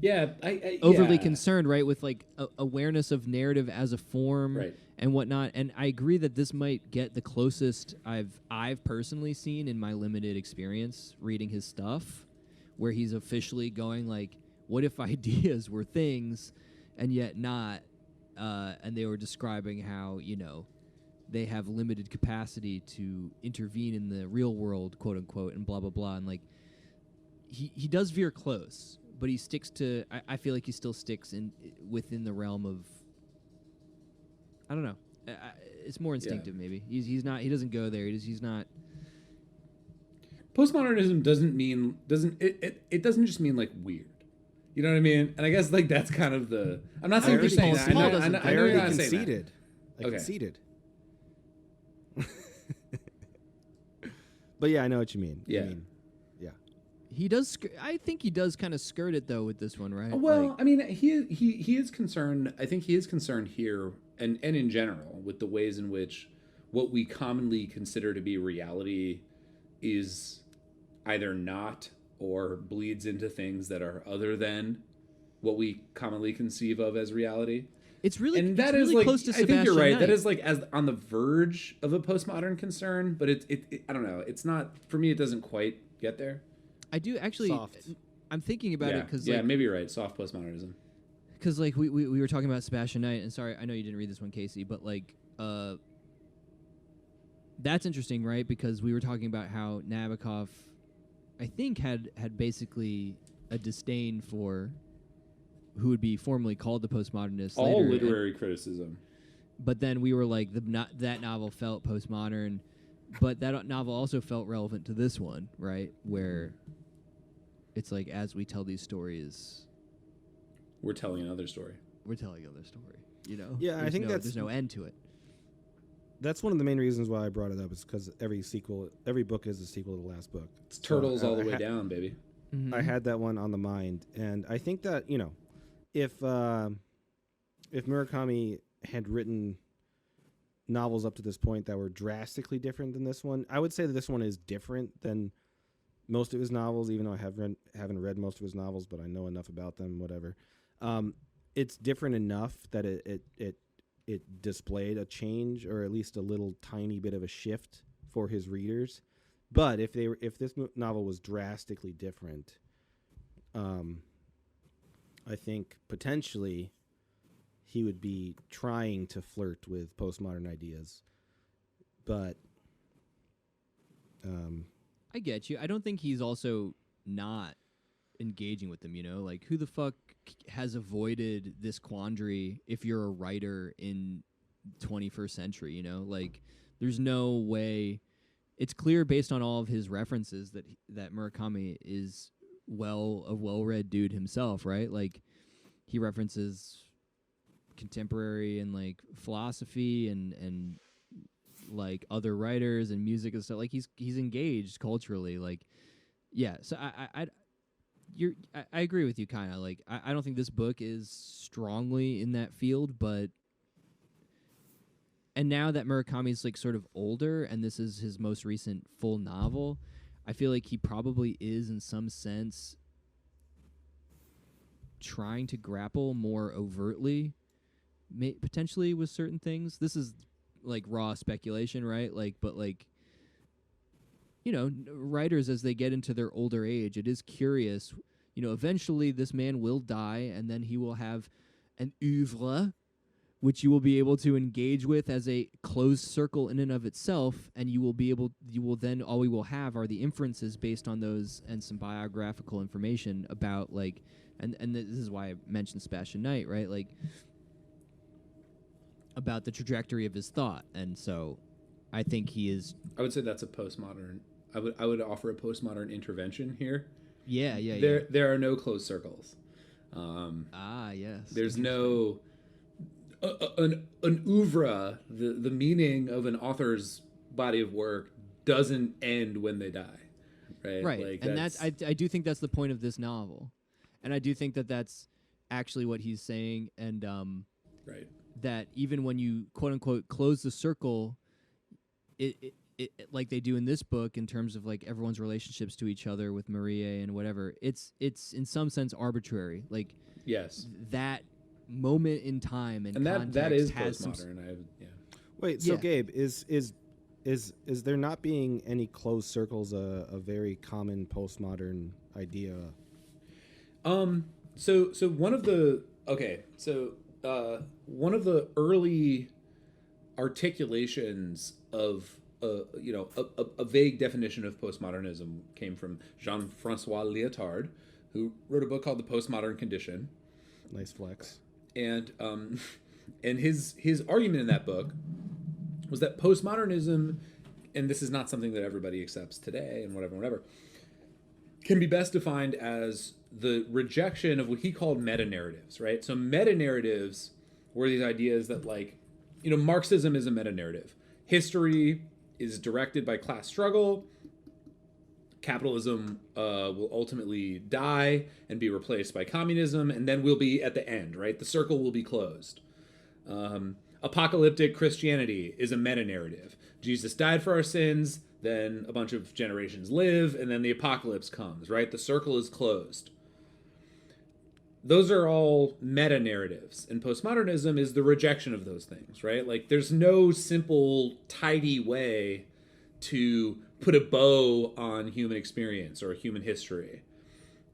I overly concerned, right, with like awareness of narrative as a form, right, and whatnot. And I agree that this might get the closest I've personally seen in my limited experience reading his stuff, where he's officially going like, what if ideas were things and yet not, and they were describing how, you know, they have limited capacity to intervene in the real world, quote unquote, and blah blah blah. And like he does veer close, but he sticks to, I feel like he still sticks within the realm of, I don't know, it's more instinctive. Maybe he doesn't go there. He's not. Postmodernism it doesn't just mean like weird. You know what I mean? And I guess like that's kind of the. I'm not saying you're saying that. I know you're not saying that. I conceded. But yeah, I know what you mean. Yeah. He does. I think he does kind of skirt it though with this one, right? Well, like, I mean, he is concerned. I think he is concerned here, and in general, with the ways in which what we commonly consider to be reality is either not or bleeds into things that are other than what we commonly conceive of as reality. It's really, and that it's is really like, close to I think you're Sebastian right. Knight. That is like as on the verge of a postmodern concern, but it I don't know. It's not, for me. It doesn't quite get there. I do actually. Soft. I'm thinking about it because maybe you're right. Soft postmodernism. Because like we were talking about Sebastian Knight, and sorry, I know you didn't read this one, Casey, but like that's interesting, right? Because we were talking about how Nabokov, I think, had basically a disdain for who would be formally called the postmodernist. All later, literary criticism. But then we were like, that novel felt postmodern, but that novel also felt relevant to this one, right? Where it's like, as we tell these stories, we're telling another story. We're telling another story, you know? Yeah, I think there's no end to it. That's one of the main reasons why I brought it up, is because every book is a sequel to the last book. It's turtles all the way down, baby. Mm-hmm. I had that one on the mind, and I think that, you know, if Murakami had written novels up to this point that were drastically different than this one, I would say that this one is different than most of his novels, even though I haven't read most of his novels, but I know enough about them, whatever. It's different enough that it displayed a change, or at least a little tiny bit of a shift for his readers. But if this novel was drastically different, I think potentially he would be trying to flirt with postmodern ideas. But I get you. I don't think he's also not engaging with them, you know? Like, who the fuck has avoided this quandary if you're a writer in 21st century, you know? Like, there's no way. It's clear based on all of his references that Murakami is a well-read dude himself, right? Like, he references contemporary and like philosophy and like other writers and music and stuff. Like, he's engaged culturally. Like, yeah. So I agree with you, kind of. Like, I don't think this book is strongly in that field, but. And now that Murakami's like sort of older, and this is his most recent full novel, I feel like he probably is in some sense trying to grapple more overtly, potentially, with certain things. This is like raw speculation, right? Like, but like, you know, writers as they get into their older age, it is curious. You know, eventually this man will die, and then he will have an oeuvre, which you will be able to engage with as a closed circle in and of itself, and you will then, all we will have are the inferences based on those and some biographical information about, like, and this is why I mentioned Sebastian Knight, right? Like, about the trajectory of his thought. And so I think he is. I would say that's a postmodern. I would offer a postmodern intervention here. Yeah. There are no closed circles. Yes. There's no. An oeuvre, the meaning of an author's body of work doesn't end when they die. right? Right. Like, And I do think that's the point of this novel. And I do think that that's actually what he's saying. And right. that even when you quote unquote close the circle, it like they do in this book in terms of like everyone's relationships to each other with Maria and whatever, it's in some sense arbitrary. Like, yes, that moment in time and context that is has postmodern. Wait, so Yeah. Gabe, is there not being any closed circles a very common postmodern idea? So one of the one of the early articulations of a vague definition of postmodernism came from Jean-Francois Lyotard, who wrote a book called The Postmodern Condition. Nice flex. And his argument in that book was that postmodernism, and this is not something that everybody accepts today and whatever, can be best defined as the rejection of what he called meta-narratives, right? So meta-narratives were these ideas that, like, Marxism is a meta-narrative. History is directed by class struggle. Capitalism will ultimately die and be replaced by communism, and then we'll be at the end, right? The circle will be closed. Apocalyptic Christianity is a meta-narrative. Jesus died for our sins, then a bunch of generations live, and then the apocalypse comes, right? The circle is closed. Those are all meta-narratives, and postmodernism is the rejection of those things, right? Like, there's no simple, tidy way to put a bow on human experience or human history.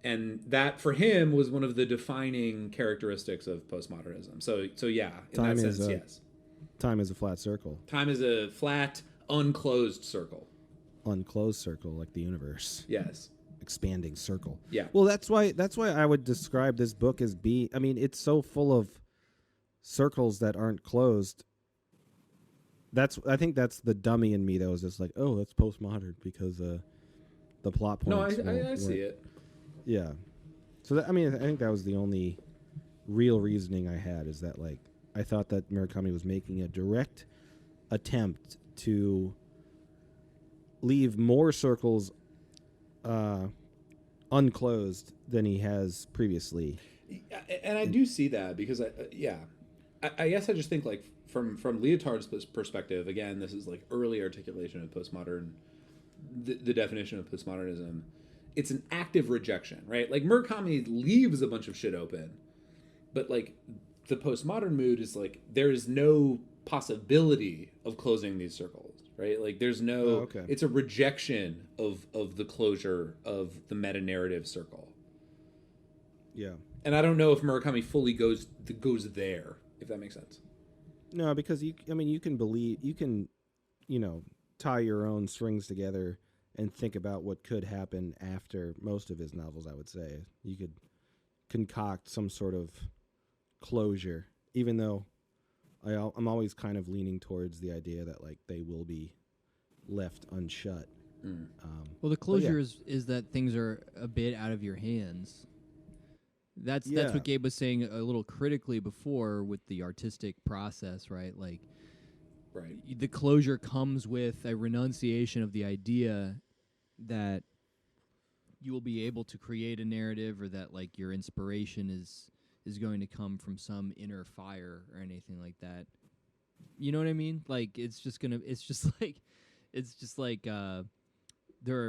And that, for him, was one of the defining characteristics of postmodernism. So yeah, in that sense, yes. Time is a flat circle. Time is a flat, unclosed circle. Unclosed circle, like the universe. Yes. Expanding circle. Yeah. Well, that's why I would describe this book as it's so full of circles that aren't closed. I think that's the dummy in me that was just like, oh, that's postmodern because the plot points. No, I see it. Yeah. So I think that was the only real reasoning I had, is that, like, I thought that Murakami was making a direct attempt to leave more circles unclosed than he has previously. And I do see that because I guess I just think, like, from Lyotard's perspective, again, this is like early articulation of postmodern, the definition of postmodernism. It's an active rejection, right? Like, Murakami leaves a bunch of shit open, but, like, the postmodern mood is like, there is no possibility of closing these circles, right? Like, there's no, it's a rejection of the closure of the meta-narrative circle. Yeah. And I don't know if Murakami fully goes there, if that makes sense. No, because you can tie your own strings together and think about what could happen after most of his novels, I would say. You could concoct some sort of closure, even though I'm always kind of leaning towards the idea that, like, they will be left unshut. Well, the closure is that things are a bit out of your hands. That's what Gabe was saying a little critically before with the artistic process, right? Like, right. The closure comes with a renunciation of the idea that you will be able to create a narrative, or that, like, your inspiration is going to come from some inner fire or anything like that. You know what I mean? Like, it's just like there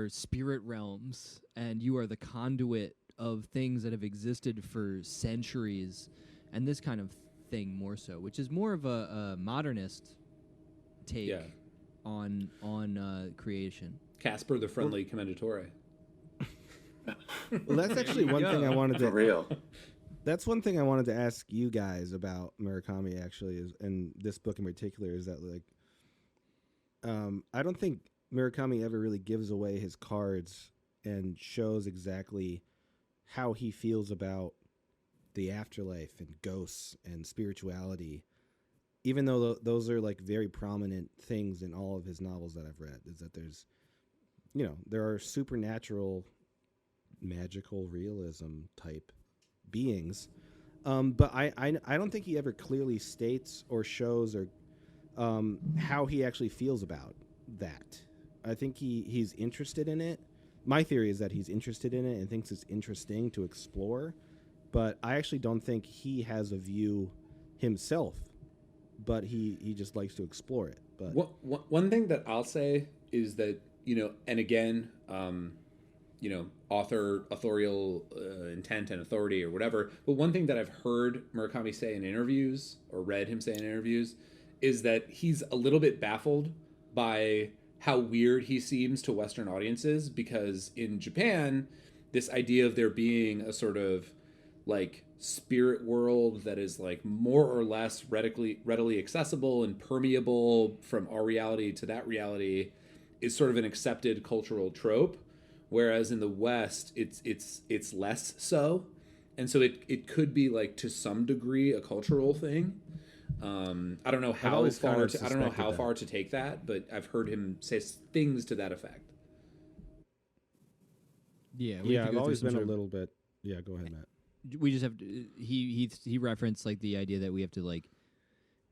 are spirit realms, and you are the conduit of things that have existed for centuries, and this kind of thing more so, which is more of a modernist take on creation. Casper the Friendly Commendatore. Well, that's actually one thing I wanted to... For real. That's one thing I wanted to ask you guys about Murakami, actually, and this book in particular, is that, like, I don't think Murakami ever really gives away his cards and shows exactly how he feels about the afterlife and ghosts and spirituality, even though those are, like, very prominent things in all of his novels that I've read, is that there are supernatural, magical realism type beings, but I don't think he ever clearly states or shows or how he actually feels about that. I think he's interested in it, my theory is that he's interested in it and thinks it's interesting to explore, but I actually don't think he has a view himself, but he just likes to explore it. But one thing that I'll say is that, and again, authorial intent and authority or whatever, but one thing that I've heard Murakami say in interviews or read him say in interviews is that he's a little bit baffled by how weird he seems to Western audiences, because in Japan, this idea of there being a sort of like spirit world that is like more or less readily accessible and permeable from our reality to that reality is sort of an accepted cultural trope, whereas in the West it's less so, and so it could be like to some degree a cultural thing. I don't know how far to take that, but I've heard him say things to that effect. Yeah, I've always been a little bit. Yeah, go ahead, Matt. We just have to, he referenced like the idea that we have to like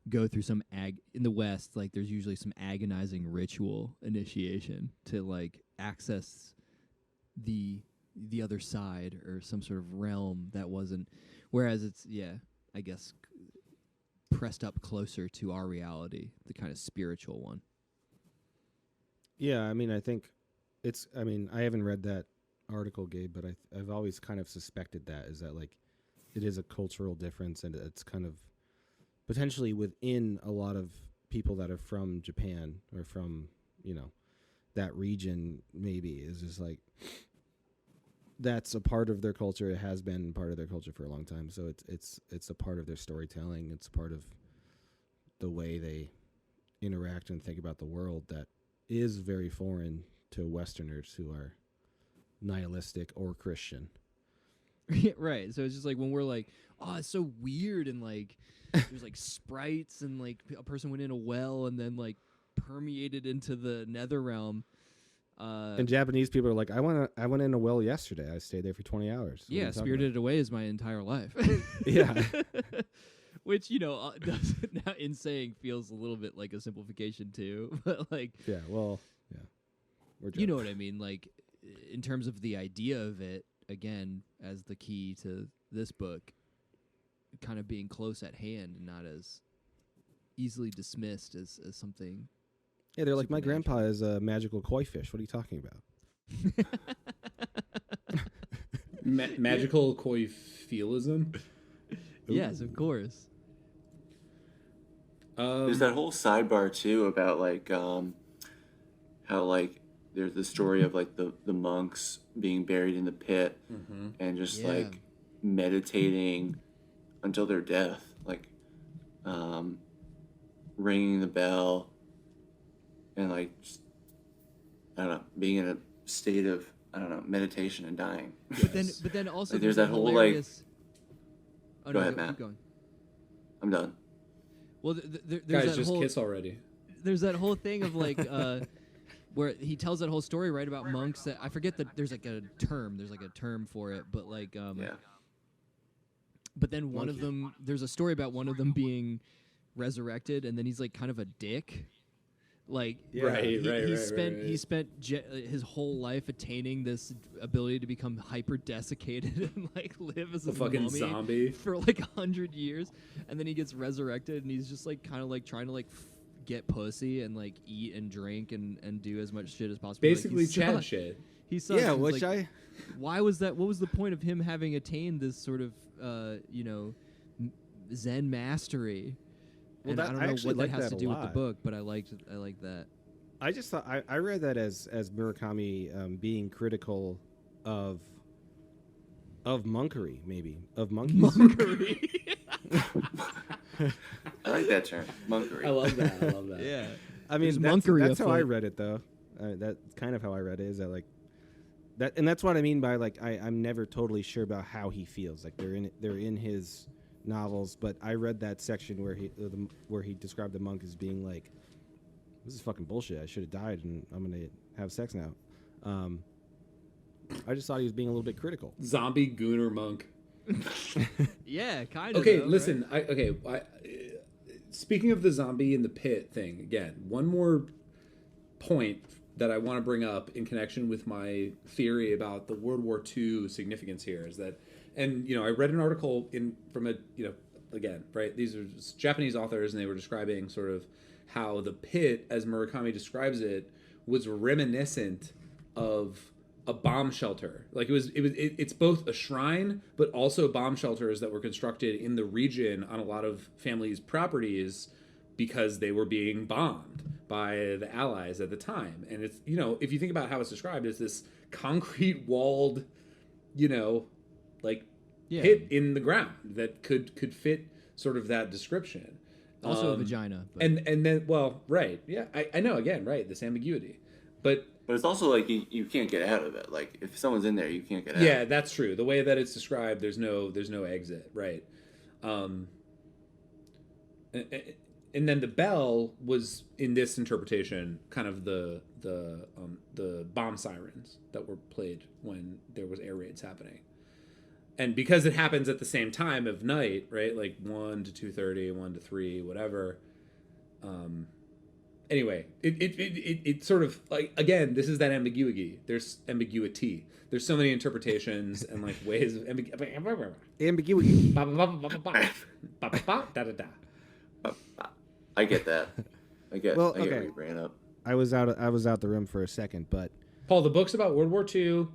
go through some in the West, like there's usually some agonizing ritual initiation to like access the other side or some sort of realm that wasn't, whereas it's I guess pressed up closer to our reality, the kind of spiritual one. Yeah, I mean, I think I haven't read that article, Gabe, but I've always kind of suspected that is that like it is a cultural difference, and it's kind of potentially within a lot of people that are from Japan or from that region, maybe is just like that's a part of their culture. It has been part of their culture for a long time, so it's a part of their storytelling. It's part of the way they interact and think about the world that is very foreign to Westerners who are nihilistic or Christian. Right. So it's just like when we're like, oh, it's so weird, and like there's like sprites, and like a person went in a well and then like permeated into the nether realm. And Japanese people are like, I went in a well yesterday. I stayed there for 20 hours. Yeah, Spirited Away is my entire life. Yeah. Which, now in saying feels a little bit like a simplification too. But like, yeah, well, yeah. You know what I mean? Like, in terms of the idea of it, again, as the key to this book, kind of being close at hand and not as easily dismissed as something. Yeah, they're like, my grandpa is a magical koi fish. What are you talking about? Magical koi feelism? Yes, of course. There's that whole sidebar too about like how like there's the story of like the monks being buried in the pit and just like meditating until their death, like ringing the bell and like just, I don't know, being in a state of meditation and dying. But then also like, there's that whole hilarious... like. Go ahead, Matt. Keep going. I'm done. Well, there's guys, that just whole, kiss already. There's that whole thing of like where he tells that whole story right about monks that I forget that there's like a term. There's like a term for it, but like But then one of them, there's a story about one of them being resurrected, and then he's like kind of a dick. Like he spent his whole life attaining this ability to become hyper desiccated and like live as a fucking zombie for like 100 years, and then he gets resurrected and he's just like kind of like trying to like get pussy and like eat and drink and do as much shit as possible. Basically, like, Chad shit. He sucks. Yeah, which like, why was that? What was the point of him having attained this sort of Zen mastery? Well, and that, I don't know what that has to do with the lot. book, but I liked that. I just thought I read that as Murakami being critical of monkery, maybe of monkeys. Monkery. I like that term, monkery. I love that. Yeah. I mean, that's how I read it, though. That's kind of how I read it. Is that like that, and that's what I mean by like I'm never totally sure about how he feels. Like they're in his novels, but I read that section where he described the monk as being like, this is fucking bullshit. I should have died, and I'm gonna have sex now. I just thought he was being a little bit critical. Zombie gooner monk. Yeah, kind of. Okay, though, listen. Right? Speaking of the zombie in the pit thing, again, one more point that I want to bring up in connection with my theory about the World War II significance here is that, and I read an article from a again, right, these are Japanese authors, and they were describing sort of how the pit, as Murakami describes it, was reminiscent of a bomb shelter. Like it's both a shrine, but also bomb shelters that were constructed in the region on a lot of families' properties because they were being bombed by the Allies at the time. And it's, if you think about how it's described, it's this concrete walled, pit in the ground that could fit sort of that description. Also a vagina. But. And then, well, right. Yeah, I know, again, right, this ambiguity. But it's also like you can't get out of it. Like if someone's in there, you can't get out. Yeah, that's true. The way that it's described, there's no exit, right? And then the bell was, in this interpretation, kind of the bomb sirens that were played when there was air raids happening. And because it happens at the same time of night, right? Like 1 to 2:30, 1 to 3, whatever. Anyway, it sort of, like, again, this is that ambiguity. There's ambiguity. There's so many interpretations and like ways of ambiguity. I get that. I get what you bring up. I was out the room for a second, but Paul, the book's about World War II.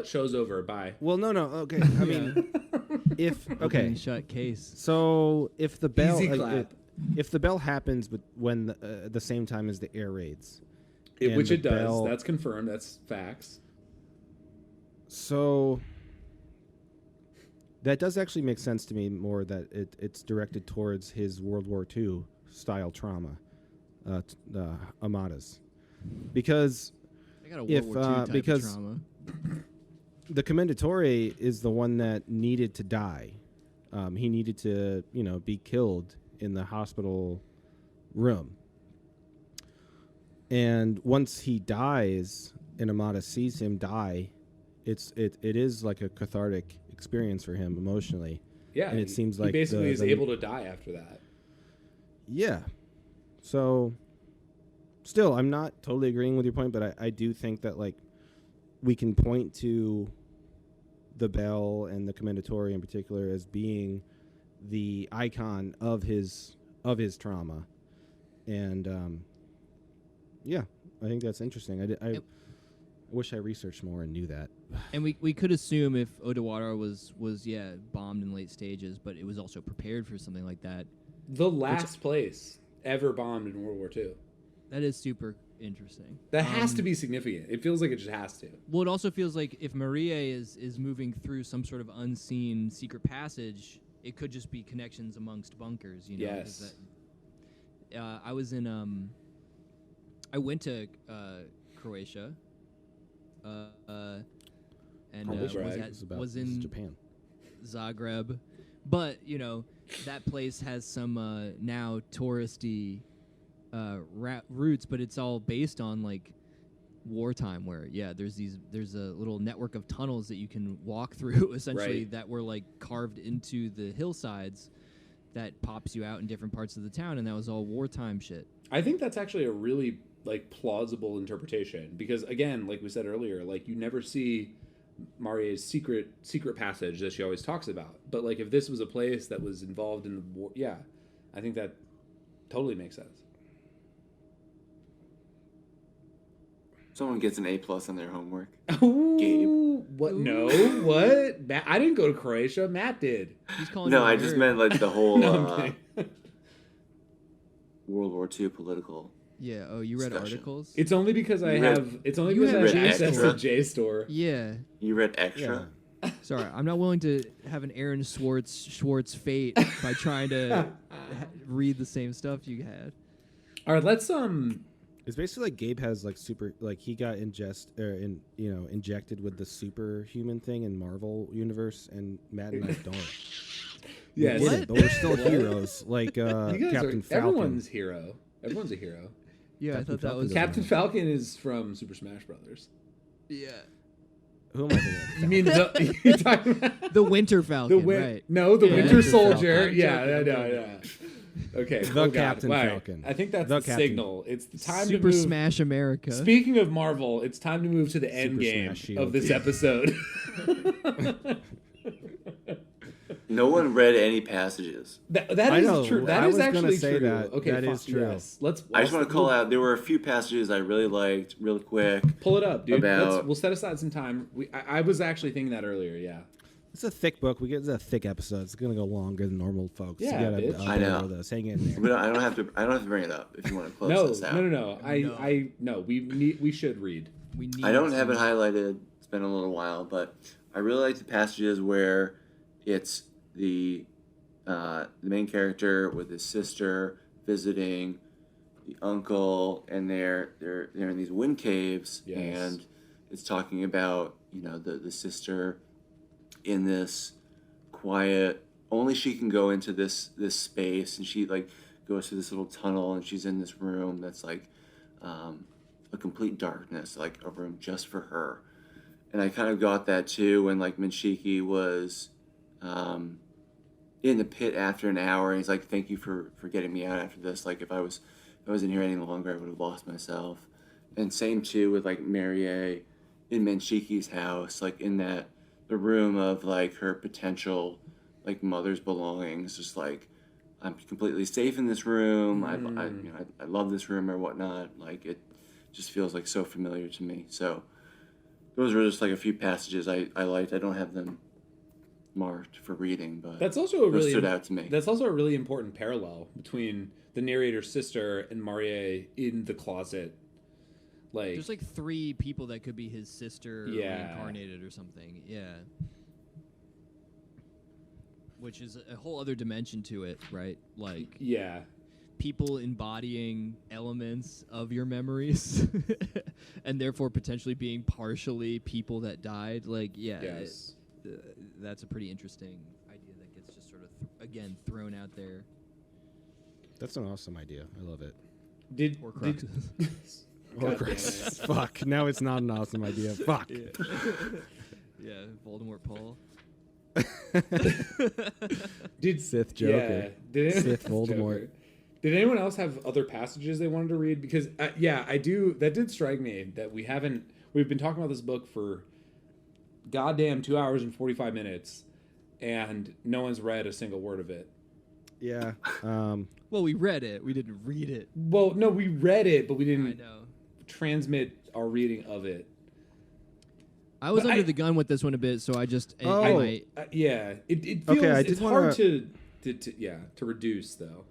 Show's over. Bye. Well, no. Okay, I mean, Shut case. So if the bell, Easy clap. If the bell happens, but when the same time as the air raids, Which it does. That's confirmed. That's facts. So that does actually make sense to me more that it's directed towards his World War II style trauma, Amada's, because I got a World War II type of trauma. The Commendatore is the one that needed to die. He needed to, be killed in the hospital room. And once he dies, and Amada sees him die, it is like a cathartic experience for him emotionally. Yeah, and it seems like he basically is able to die after that. Yeah. So, still, I'm not totally agreeing with your point, but I do think that, like, we can point to the bell and the Commendatore in particular as being the icon of his trauma. And, yeah, I think that's interesting. I wish I researched more and knew that. And we could assume if Odawara was bombed in late stages, but it was also prepared for something like that. The last place ever bombed in World War II. That is super interesting. That has to be significant. It feels like it just has to. Well, it also feels like if Maria is moving through some sort of unseen secret passage, it could just be connections amongst bunkers. Yes. I was in I went to Croatia. And was in Japan, Zagreb, but that place has some now touristy roots, but it's all based on like wartime, where there's a little network of tunnels that you can walk through essentially, right, that were like carved into the hillsides that pops you out in different parts of the town, and that was all wartime shit. I think that's actually a really like plausible interpretation, because again, like we said earlier, like you never see Maria's secret passage that she always talks about, but like if this was a place that was involved in the war, I think that totally makes sense. Someone gets an A+ on their homework. Ooh, Gabe. What? No, what? Matt, I didn't go to Croatia. Matt did. He's calling no, I just meant like the whole No, World War II political. Yeah. Oh, you read discussion. articles? It's only because I have access to JSTOR. Yeah. You read Extra? Yeah. Sorry, I'm not willing to have an Aaron Schwartz fate by trying to read the same stuff you had. All right, let's It's basically like Gabe has like he got injected with the superhuman thing in Marvel universe, and Matt and I don't. Yes. But we're still heroes, like Captain Falcon. Everyone's hero. Everyone's a hero. Yeah, Captain I thought that Falcon was Captain Falcon is from Super Smash Brothers. Yeah. Who am I thinking of? You mean you're talking about The Winter Falcon, right? No, the Yeah. Winter Winter Soldier. Falcon. Yeah, I'm joking. yeah. Okay. The Captain Right. Falcon. I think that's The the Captain. signal. It's the time Super to move. Smash America. Speaking of Marvel, it's time to move to the end Super game Smash Shield. of this episode. No one read any passages. That I is know. true. That I is was gonna actually say true. that. Okay, That fine. is true. Yes. Let's. I just want to call out. There were a few passages I really liked, real quick. Pull it up, dude. About- We'll set aside some time. I was actually thinking that earlier. Yeah. It's a thick book. It's a thick episode. It's gonna go longer than normal, folks. Yeah, you gotta bitch. I know. With us. Hang in there. But I don't have to bring it up if you want to close this out. No. No. We should read. We need I don't have to- it highlighted. It's been a little while, but I really like the passages where it's the main character with his sister visiting the uncle, and they're in these wind caves, Yes. and it's talking about the sister in this quiet. Only she can go into this space, and she like goes to this little tunnel, and she's in this room that's like a complete darkness, like a room just for her. And I kind of got that too when like Minshiki was in the pit after an hour, and he's like, "Thank you for getting me out after this. Like if I was in here any longer, I would have lost myself." And same too with like Marie in Menshiki's house, like in the room of like her potential like mother's belongings, just like I'm completely safe in this room. I love this room or whatnot. Like it just feels like so familiar to me. So those were just like a few passages I liked. I don't have them marked for reading, but That's also those stood out to me. That's also a really important parallel between the narrator's sister and Marie in the closet. Like There's like 3 people that could be his sister Yeah. reincarnated or something. Yeah. Which is a whole other dimension to it, right? Like yeah. people embodying elements of your memories and therefore potentially being partially people that died. Like, yeah, Yes. that's a pretty interesting idea that gets just sort of, again, thrown out there. That's an awesome idea. I love it. Did Horcruxes. God damn it. Fuck. Now it's not an awesome idea. Fuck. Yeah, Voldemort Paul. Did Sith Joker. Did Sith Voldemort. Joker. Did anyone else have other passages they wanted to read? Because I do. That did strike me that we've been talking about this book for goddamn 2 hours and 45 minutes, and no one's read a single word of it. Yeah. Well, we read it. We didn't read it. Well, no, we read it, but we I didn't know. transmit our reading of it. I was But under I- the gun with this one a bit, so I just it Oh. might- Yeah, it feels Okay, I it's did hard wanna- to reduce though.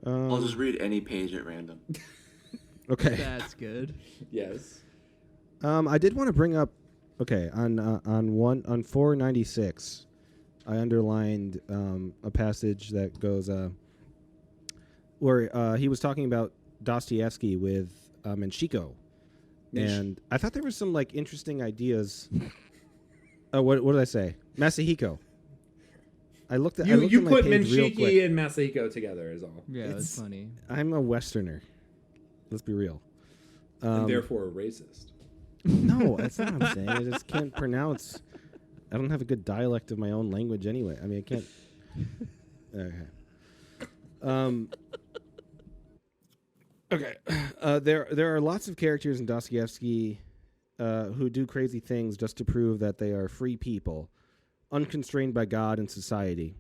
I'll just read any page at random. Okay. that's good. Yes. I did want to bring up. Okay, on 496, I underlined a passage that goes where he was talking about Dostoevsky with Menshiko, and I thought there were some like interesting ideas. What did I say? Masahiko. I looked at You my put page real Menshiki quick. and Masahiko together is all. Yeah, that's funny. I'm a Westerner. Let's be real. And therefore a racist. No, that's not what I'm saying. I just can't pronounce. I don't have a good dialect of my own language anyway. I mean, I can't. Okay. Okay. There are lots of characters in Dostoevsky who do crazy things just to prove that they are free people, unconstrained by God and society.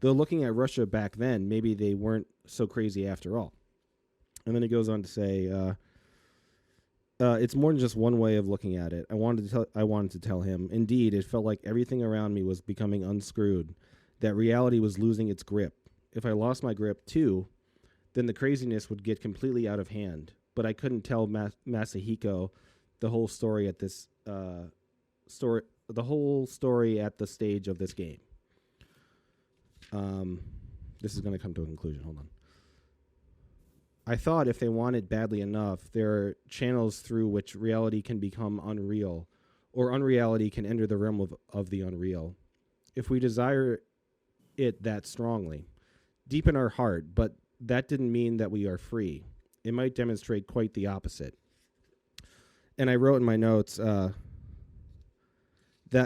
Though looking at Russia back then, maybe they weren't so crazy after all. And then he goes on to say, it's more than just one way of looking at it. I wanted to tell him. Indeed, it felt like everything around me was becoming unscrewed, that reality was losing its grip. If I lost my grip too, then the craziness would get completely out of hand. But I couldn't tell Masahiko the whole story at this the whole story at the stage of this game. This is going to come to a conclusion. Hold on. I thought if they want it badly enough, there are channels through which reality can become unreal, or unreality can enter the realm of the unreal. If we desire it that strongly, deep in our heart, but that didn't mean that we are free. It might demonstrate quite the opposite. And I wrote in my notes that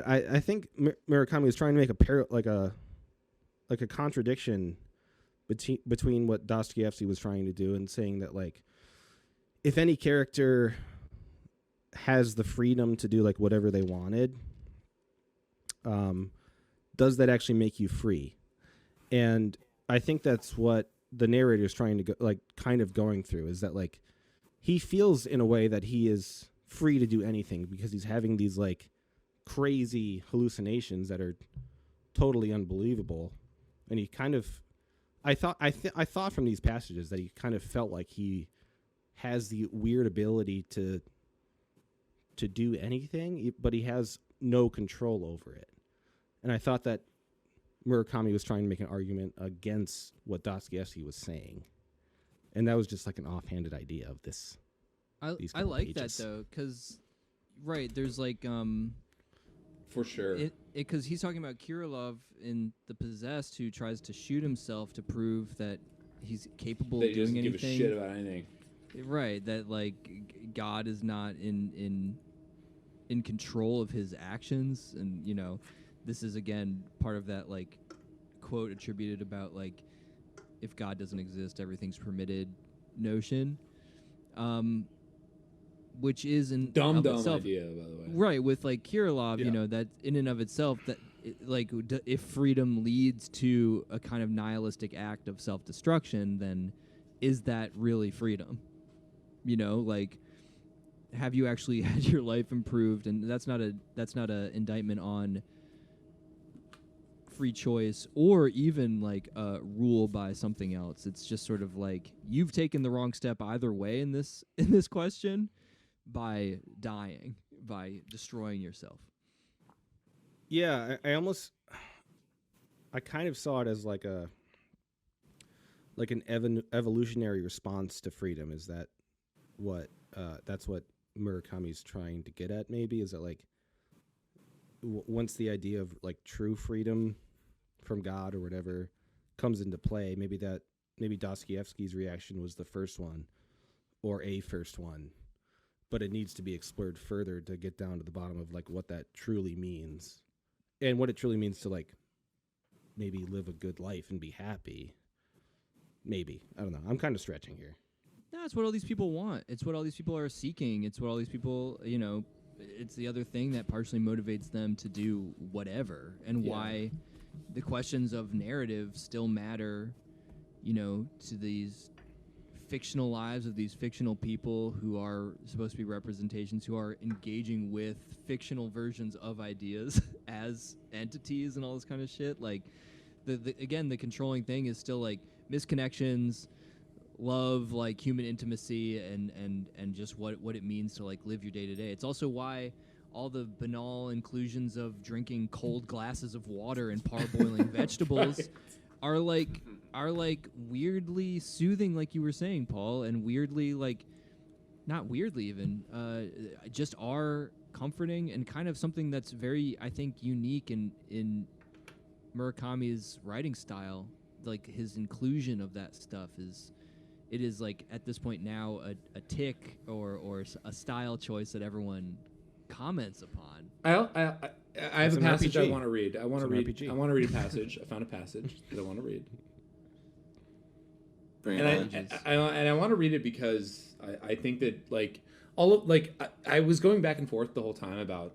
I think Murakami was trying to make a contradiction between what Dostoevsky was trying to do and saying that, like, if any character has the freedom to do like whatever they wanted, does that actually make you free? And I think that's what the narrator is trying to go, like, kind of going through, is that, like, he feels in a way that he is free to do anything because he's having these like crazy hallucinations that are totally unbelievable. And he kind of, I thought from these passages that he kind of felt like he has the weird ability to do anything, but he has no control over it. And I thought that Murakami was trying to make an argument against what Dostoevsky was saying. And that was just like an offhanded idea of this. I like pages. That though, because there's like for sure, because he's talking about Kirillov in The Possessed, who tries to shoot himself to prove that he's capable of doing anything. Give a shit about anything. Right, that like God is not in control of his actions, and this is again part of that like quote attributed about like if God doesn't exist, everything's permitted notion. Which is an dumb idea, by the way. Right, with like Kirillov, that in and of itself, that if freedom leads to a kind of nihilistic act of self-destruction, then is that really freedom? Like, have you actually had your life improved? And that's not a indictment on free choice or even like rule by something else. It's just sort of like you've taken the wrong step either way in this question. By dying, by destroying yourself. Yeah, I kind of saw it as like an evolutionary response to freedom. Is that what that's what Murakami's trying to get at? Maybe is that like once the idea of like true freedom from God or whatever comes into play, maybe Dostoevsky's reaction was the first one or a first one. But it needs to be explored further to get down to the bottom of like what that truly means and what it truly means to like maybe live a good life and be happy. Maybe. I don't know. I'm kind of stretching here. No, it's what all these people want. It's what all these people are seeking. It's what all these people, it's the other thing that partially motivates them to do whatever, and why the questions of narrative still matter, to these fictional lives of these fictional people who are supposed to be representations, who are engaging with fictional versions of ideas as entities and all this kind of shit. Like, the controlling thing is still like misconnections, love, like human intimacy, and just what it means to like live your day to day. It's also why all the banal inclusions of drinking cold glasses of water and parboiling vegetables are like weirdly soothing, like you were saying, Paul, and weirdly like not weirdly even just are comforting and kind of something that's very, I think, unique in Murakami's writing style. Like his inclusion of that stuff is like at this point now a tick or a style choice that everyone comments upon. I have a passage I want to read. I want to read a passage. I found a passage that I want to read. And I want to read it because I think that like I was going back and forth the whole time about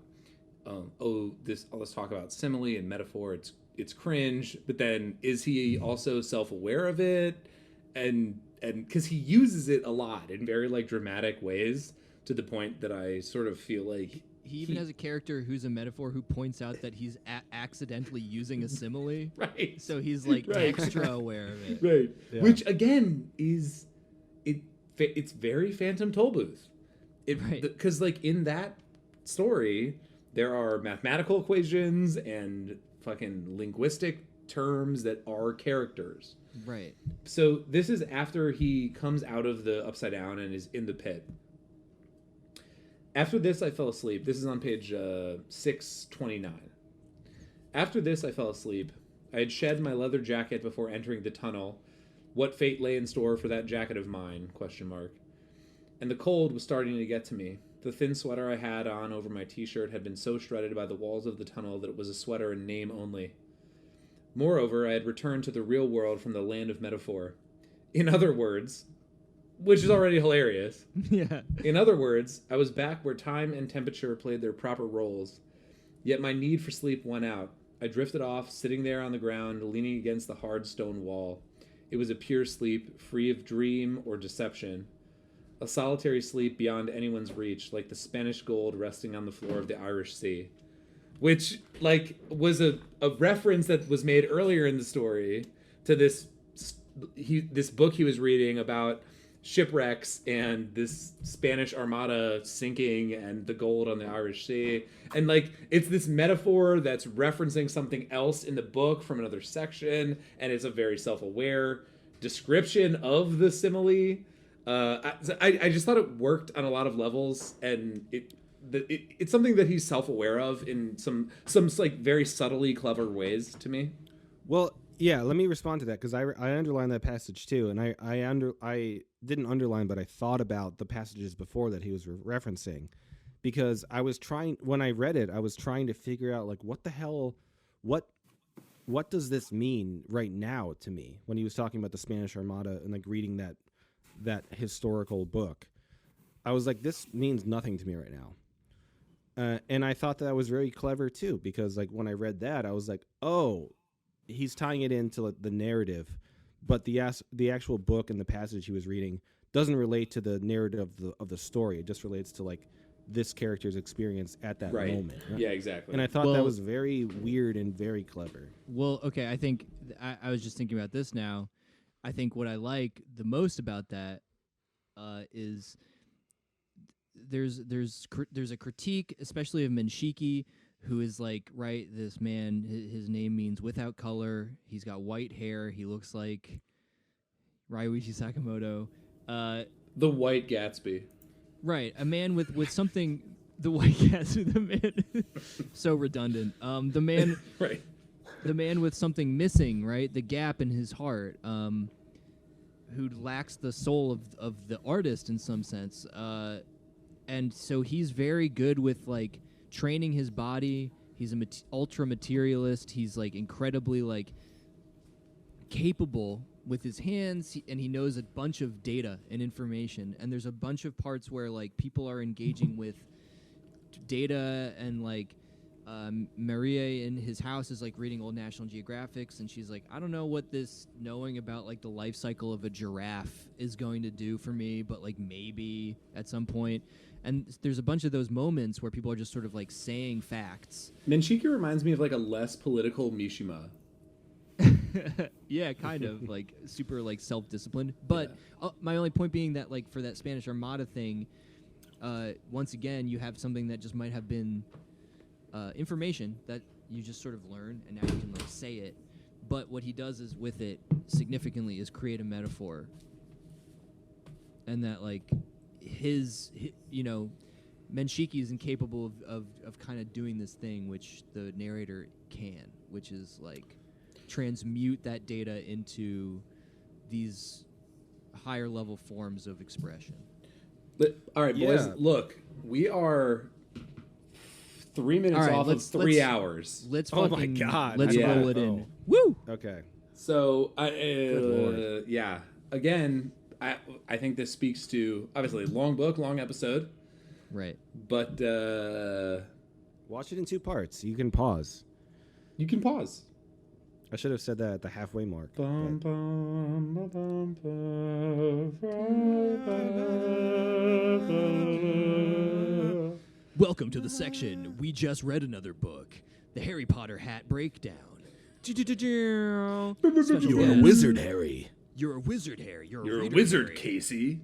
let's talk about simile and metaphor. It's cringe, but then is he also self-aware of it? And because he uses it a lot in very like dramatic ways to the point that I sort of feel like he even has a character who's a metaphor who points out that he's accidentally using a simile. Right. So he's like extra aware of it. Right. Yeah. Which again is it's very Phantom Tollbooth. Because like in that story there are mathematical equations and fucking linguistic terms that are characters. Right. So this is after he comes out of the Upside Down and is in the pit. After this, I fell asleep. This is on page 629. After this, I fell asleep. I had shed my leather jacket before entering the tunnel. What fate lay in store for that jacket of mine? ? And the cold was starting to get to me. The thin sweater I had on over my t-shirt had been so shredded by the walls of the tunnel that it was a sweater in name only. Moreover, I had returned to the real world from the land of metaphor. In other words, which is already hilarious. Yeah. In other words, I was back where time and temperature played their proper roles. Yet my need for sleep won out. I drifted off, sitting there on the ground, leaning against the hard stone wall. It was a pure sleep, free of dream or deception. A solitary sleep beyond anyone's reach, like the Spanish gold resting on the floor of the Irish Sea. Which, like, was a reference that was made earlier in the story to this book he was reading about shipwrecks and this Spanish Armada sinking and the gold on the Irish Sea. And, like, it's this metaphor that's referencing something else in the book from another section, and it's a very self-aware description of the simile. I just thought it worked on a lot of levels, and it's something that he's self-aware of in some like very subtly clever ways to me. Well, yeah, let me respond to that, because I underlined that passage too, and I didn't underline, but I thought about the passages before that he was referencing, because I was trying, when I read it, I was trying to figure out, like, what the hell, what does this mean right now to me, when he was talking about the Spanish Armada and, like, reading that historical book. I was like, this means nothing to me right now. And I thought that was very clever too, because, like, when I read that, I was like, oh, he's tying it into, like, the narrative, but the actual book and the passage he was reading doesn't relate to the narrative of the story. It just relates to, like, this character's experience at that moment. Yeah, exactly. And I thought that was very weird and very clever. Well, okay, I think I was just thinking about this now. I think what I like the most about that is there's a critique, especially of Menshiki, who is like, right, this man, his name means without color. He's got white hair. He looks like Ryuichi Sakamoto. The White Gatsby. Right, a man with something. The White Gatsby, the man. So redundant. The man. Right. The man with something missing, right? The gap in his heart, who lacks the soul of the artist in some sense. And so he's very good with, like, training his body. He's an ultra materialist. He's, like, incredibly, like, capable with his hands, and he knows a bunch of data and information. And there's a bunch of parts where, like, people are engaging with data, and, like, Maria in his house is, like, reading old National Geographics, and she's like, I don't know what this knowing about, like, the life cycle of a giraffe is going to do for me, but, like, maybe at some point. And there's a bunch of those moments where people are just sort of, like, saying facts. Menshiki reminds me of, like, a less political Mishima. Yeah, kind of, like, super, like, self-disciplined. But my only point being that, like, for that Spanish Armada thing, once again, you have something that just might have been information that you just sort of learn, and now you can, like, say it. But what he does is with it significantly is create a metaphor, and that, like, his you know, Menshiki is incapable of kind of doing this thing which the narrator can, which is, like, transmute that data into these higher level forms of expression. All right, boys, look, we are 3 minutes off of 3 hours. Let's Oh fucking, my God. let's Yeah. roll it in. Woo! Okay. So, Lord. yeah, again, I think this speaks to, obviously, long book, long episode, Right. but Watch it in 2 parts. You can pause. you can pause. I should have said that at the halfway mark. Bum, but- bum, ba, bum, ba. Welcome to the section. We just read another book, the Harry Potter Hat Breakdown. You're a wizard, Harry. You're a wizard, Harry. You're a You're a reader, wizard, Harry. Casey.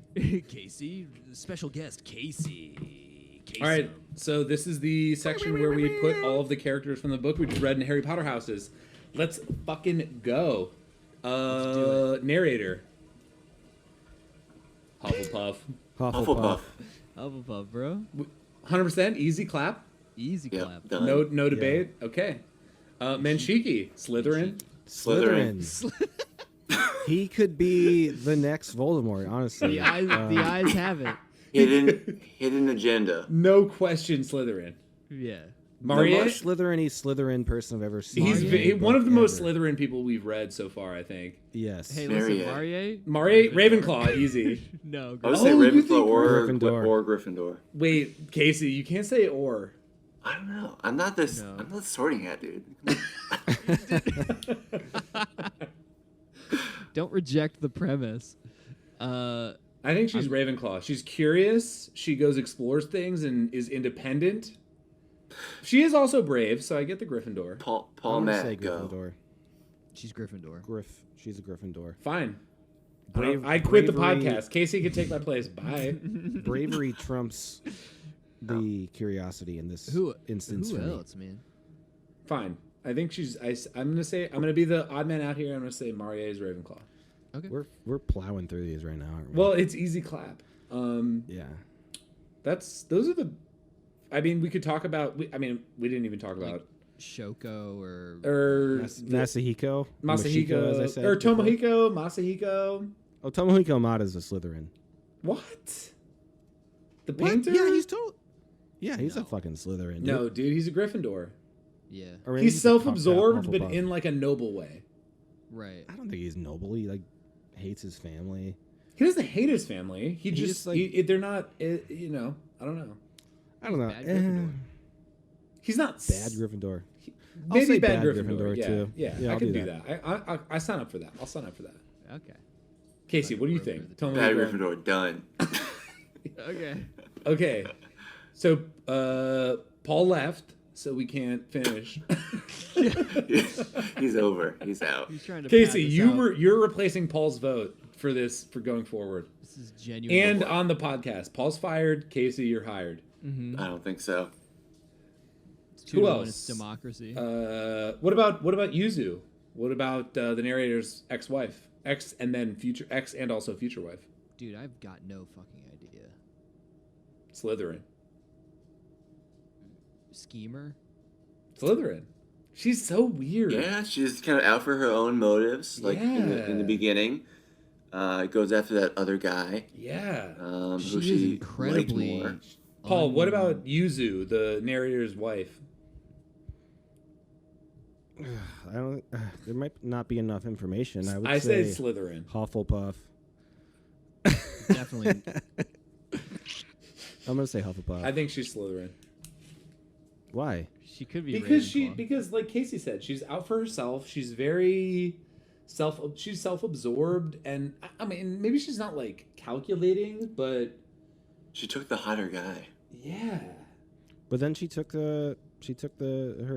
Casey, special guest, Casey. All right, so this is the section where we put all of the characters from the book we just read in Harry Potter houses. Let's fucking go. do Narrator. Hufflepuff. Hufflepuff. Hufflepuff, bro. 100% easy clap. Easy Yep, clap. done. No debate. Okay. Menshiki. Slytherin. Slytherin. He could be the next Voldemort, honestly. The eyes have it. Hidden agenda. No question Slytherin. Yeah. Marie, Slytherin person I've ever seen. he's Marie? one of the most Ever. Slytherin people we've read so far, I think. Yes. Hey, Marriott. listen, Marie, Ravenclaw, easy. No, I would Oh, say you Ravenclaw think Gryffindor. or Gryffindor. Wait, Casey, you can't say or. I don't know. I'm not this. No. I'm not sorting hat, dude. don't reject the premise. I think she's Ravenclaw. She's curious. She goes explores things and is independent. She is also brave, so I get the Gryffindor. Paul I'm gonna Matt, say go. Gryffindor. She's Gryffindor. She's a Gryffindor. Fine. Brave- I quit the bravery- podcast. Casey can take my place. Bye. Bravery trumps the curiosity in this instance. Who for me. else, man? Fine. I think she's. I'm gonna be the odd man out here. I'm gonna say Marie is Ravenclaw. Okay. We're plowing through these right now, aren't we? Well, it's easy clap. yeah. Those are the. I mean, we could talk about. We didn't even talk about Shoko or Masahiko. Masahiko, as I said. or before. Tomohiko, Masahiko. Oh, Tomohiko Mata's a Slytherin. What? The What? painter? Yeah, he's a fucking Slytherin. No, dude, he's a Gryffindor. yeah, Or maybe He's a self-absorbed, but Hufflepuff. in like a noble way. right. I don't think he's noble. He like hates his family. He doesn't hate his family. He just just, like- they're not. You know, I don't know. I don't know. Bad Gryffindor. He's not Bad Gryffindor. I'll Maybe say bad bad Gryffindor, Gryffindor, yeah, too. Yeah, Yeah, I I'll can do do that. I sign up for that. I'll sign up for that. Okay. Casey, what do you think? Tell me. Bad what you Gryffindor, done. Okay. Okay, so Paul left, so we can't finish. He's over. He's out. He's trying to. Casey, pad this out. you're replacing Paul's vote for going forward, This is genuine. and on the podcast. Paul's fired. Casey, you're hired. Mm-hmm. I don't think so. It's 2 to 1, else? It's democracy. What about Yuzu? What about the narrator's ex-wife, ex and then future ex and also future wife? Dude, I've got no fucking idea. Slytherin. Schemer. Slytherin. She's so weird. Yeah, she's kind of out for her own motives. Like in Yeah. the beginning, goes after that other guy. Yeah. Who She is she incredibly. liked more. Paul, what about Yuzu, the narrator's wife? I don't. There might not be enough information. I would I say say Slytherin. Hufflepuff. Definitely. I'm gonna say Hufflepuff. I think she's Slytherin. Why? She could be Because Ravenclaw. like Casey said, she's out for herself. She's very self-absorbed, and I mean, maybe she's not like calculating, but She took the hotter guy. yeah. But then she took her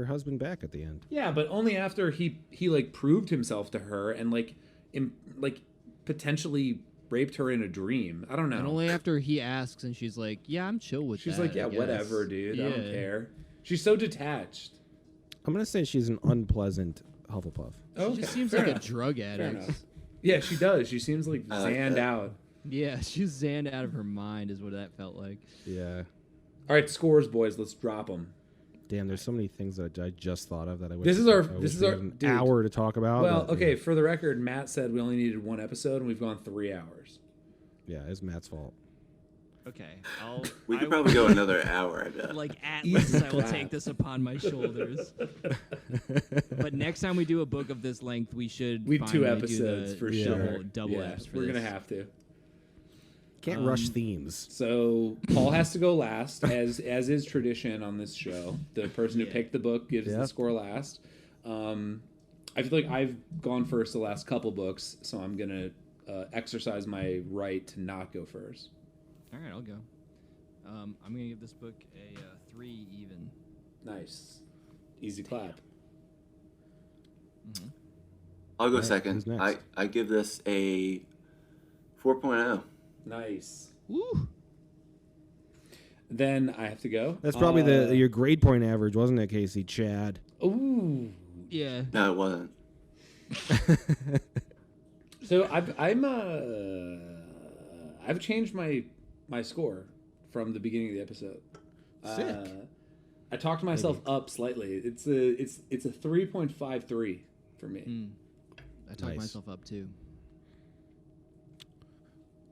husband back at the end. Yeah, but only after he like proved himself to her and like potentially raped her in a dream. I don't know. And only after he asks, and she's like, "Yeah, I'm chill with She's that." like, I yeah, guess." whatever, dude. I don't Yeah. care. She's so detached. I'm gonna say she's an unpleasant Hufflepuff. Oh, She just seems like a drug addict. enough. Yeah, she does. She seems like I like zanned that. out. Yeah, she's zanned out of her mind, is what that felt like. Yeah. All right, scores, boys. Let's drop them. Damn, there's so many things that I just thought of that I wish. This is I our- wish this is we our- had an dude. hour to talk about. Well, but, okay. Yeah, For the record, Matt said we only needed one episode, and we've gone 3 hours. yeah, it's Matt's fault. Okay, We could probably go another hour, I bet. Like Easy Atlas, I will clap. take this upon my shoulders. But next time we do a book of this length, we should. We 2 finally do episodes the for Yeah. sure. Double Yeah, eps for we're this. gonna have to. Can't rush themes. So Paul has to go last, as is tradition on this show. The person who Yeah. picked the book gives Yeah. the score last. I feel like I've gone first the last couple books, so I'm gonna exercise my right to not go first. All right, I'll go. I'm gonna give this book a 3 even. Nice, easy clap. I'll go Alright, second. who's next? I give this a 4.0. Nice. Woo! Then I have to go. That's probably your grade point average, wasn't it, Casey? Chad. Ooh. Yeah. No, it wasn't. So I've changed my score from the beginning of the episode. Sick. I talked myself up slightly. It's a 3.53 for me. I talked Nice. myself up too.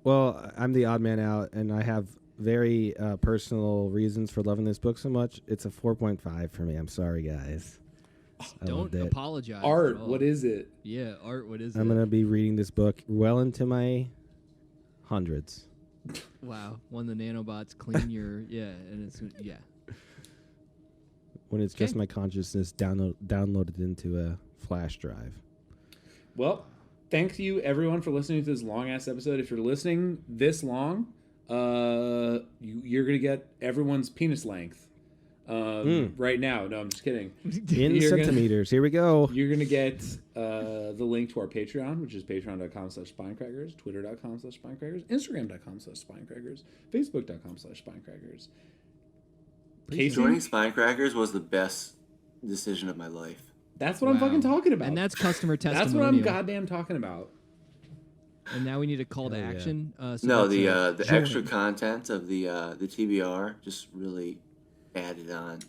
Well, I'm the odd man out, and I have very personal reasons for loving this book so much. It's a 4.5 for me. I'm sorry, guys. I Don't loved it. apologize. Art, at all. what is it? Yeah, Art, what is it? I'm going to be reading this book well into my hundreds. Wow, when the nanobots clean your and it's When it's just my consciousness downloaded into a flash drive. Well, thank you everyone for listening to this long ass episode. If you're listening this long, you're gonna get everyone's penis length right now. No, I'm just kidding. In centimeters. Here we go. You're gonna get the link to our Patreon, which is patreon.com/spinecrackers, twitter.com/spinecrackers, instagram.com/spinecrackers, facebook.com/spinecrackers. Casey? Joining Spinecrackers was the best decision of my life. That's what I'm fucking talking about. And that's customer testimonial. That's what I'm goddamn talking about. And now we need a call to action. So No, that's the join. extra content of the TBR just really added on.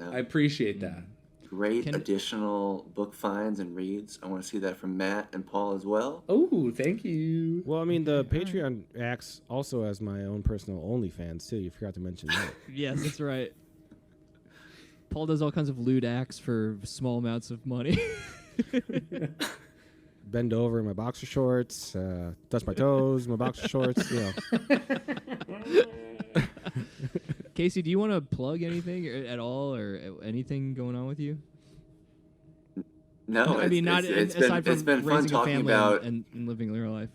I appreciate that. Great additional book finds and reads. I want to see that from Matt and Paul as well. Oh, thank you. Well, I mean, the Patreon acts also as my own personal OnlyFans, too. You forgot to mention that. Yes, that's right. Paul does all kinds of lewd acts for small amounts of money. Bend over in my boxer shorts, touch my toes, my boxer shorts, Casey, do you want to plug anything at all or anything going on with you? No, I mean, not it's aside been from fun raising a talking family about and living your life.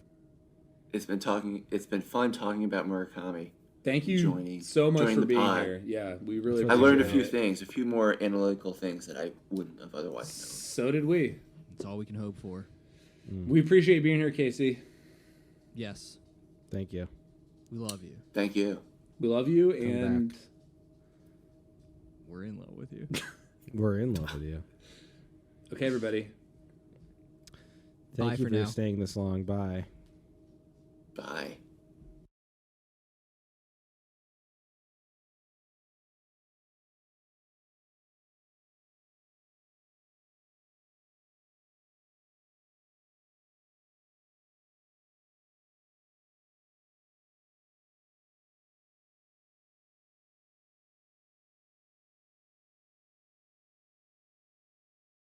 It's been fun talking about Murakami. Thank you so much for being here. Yeah, we really I learned a appreciate few things, a few more analytical things that I wouldn't have otherwise known. So did we. That's all we can hope for. We appreciate being here, Casey. Yes. Thank you. We love you. Thank you. We love you, Come and back. We're in love with you. We're in love with you. Okay, everybody. Thank Bye you for for now. staying this long. Bye. Bye.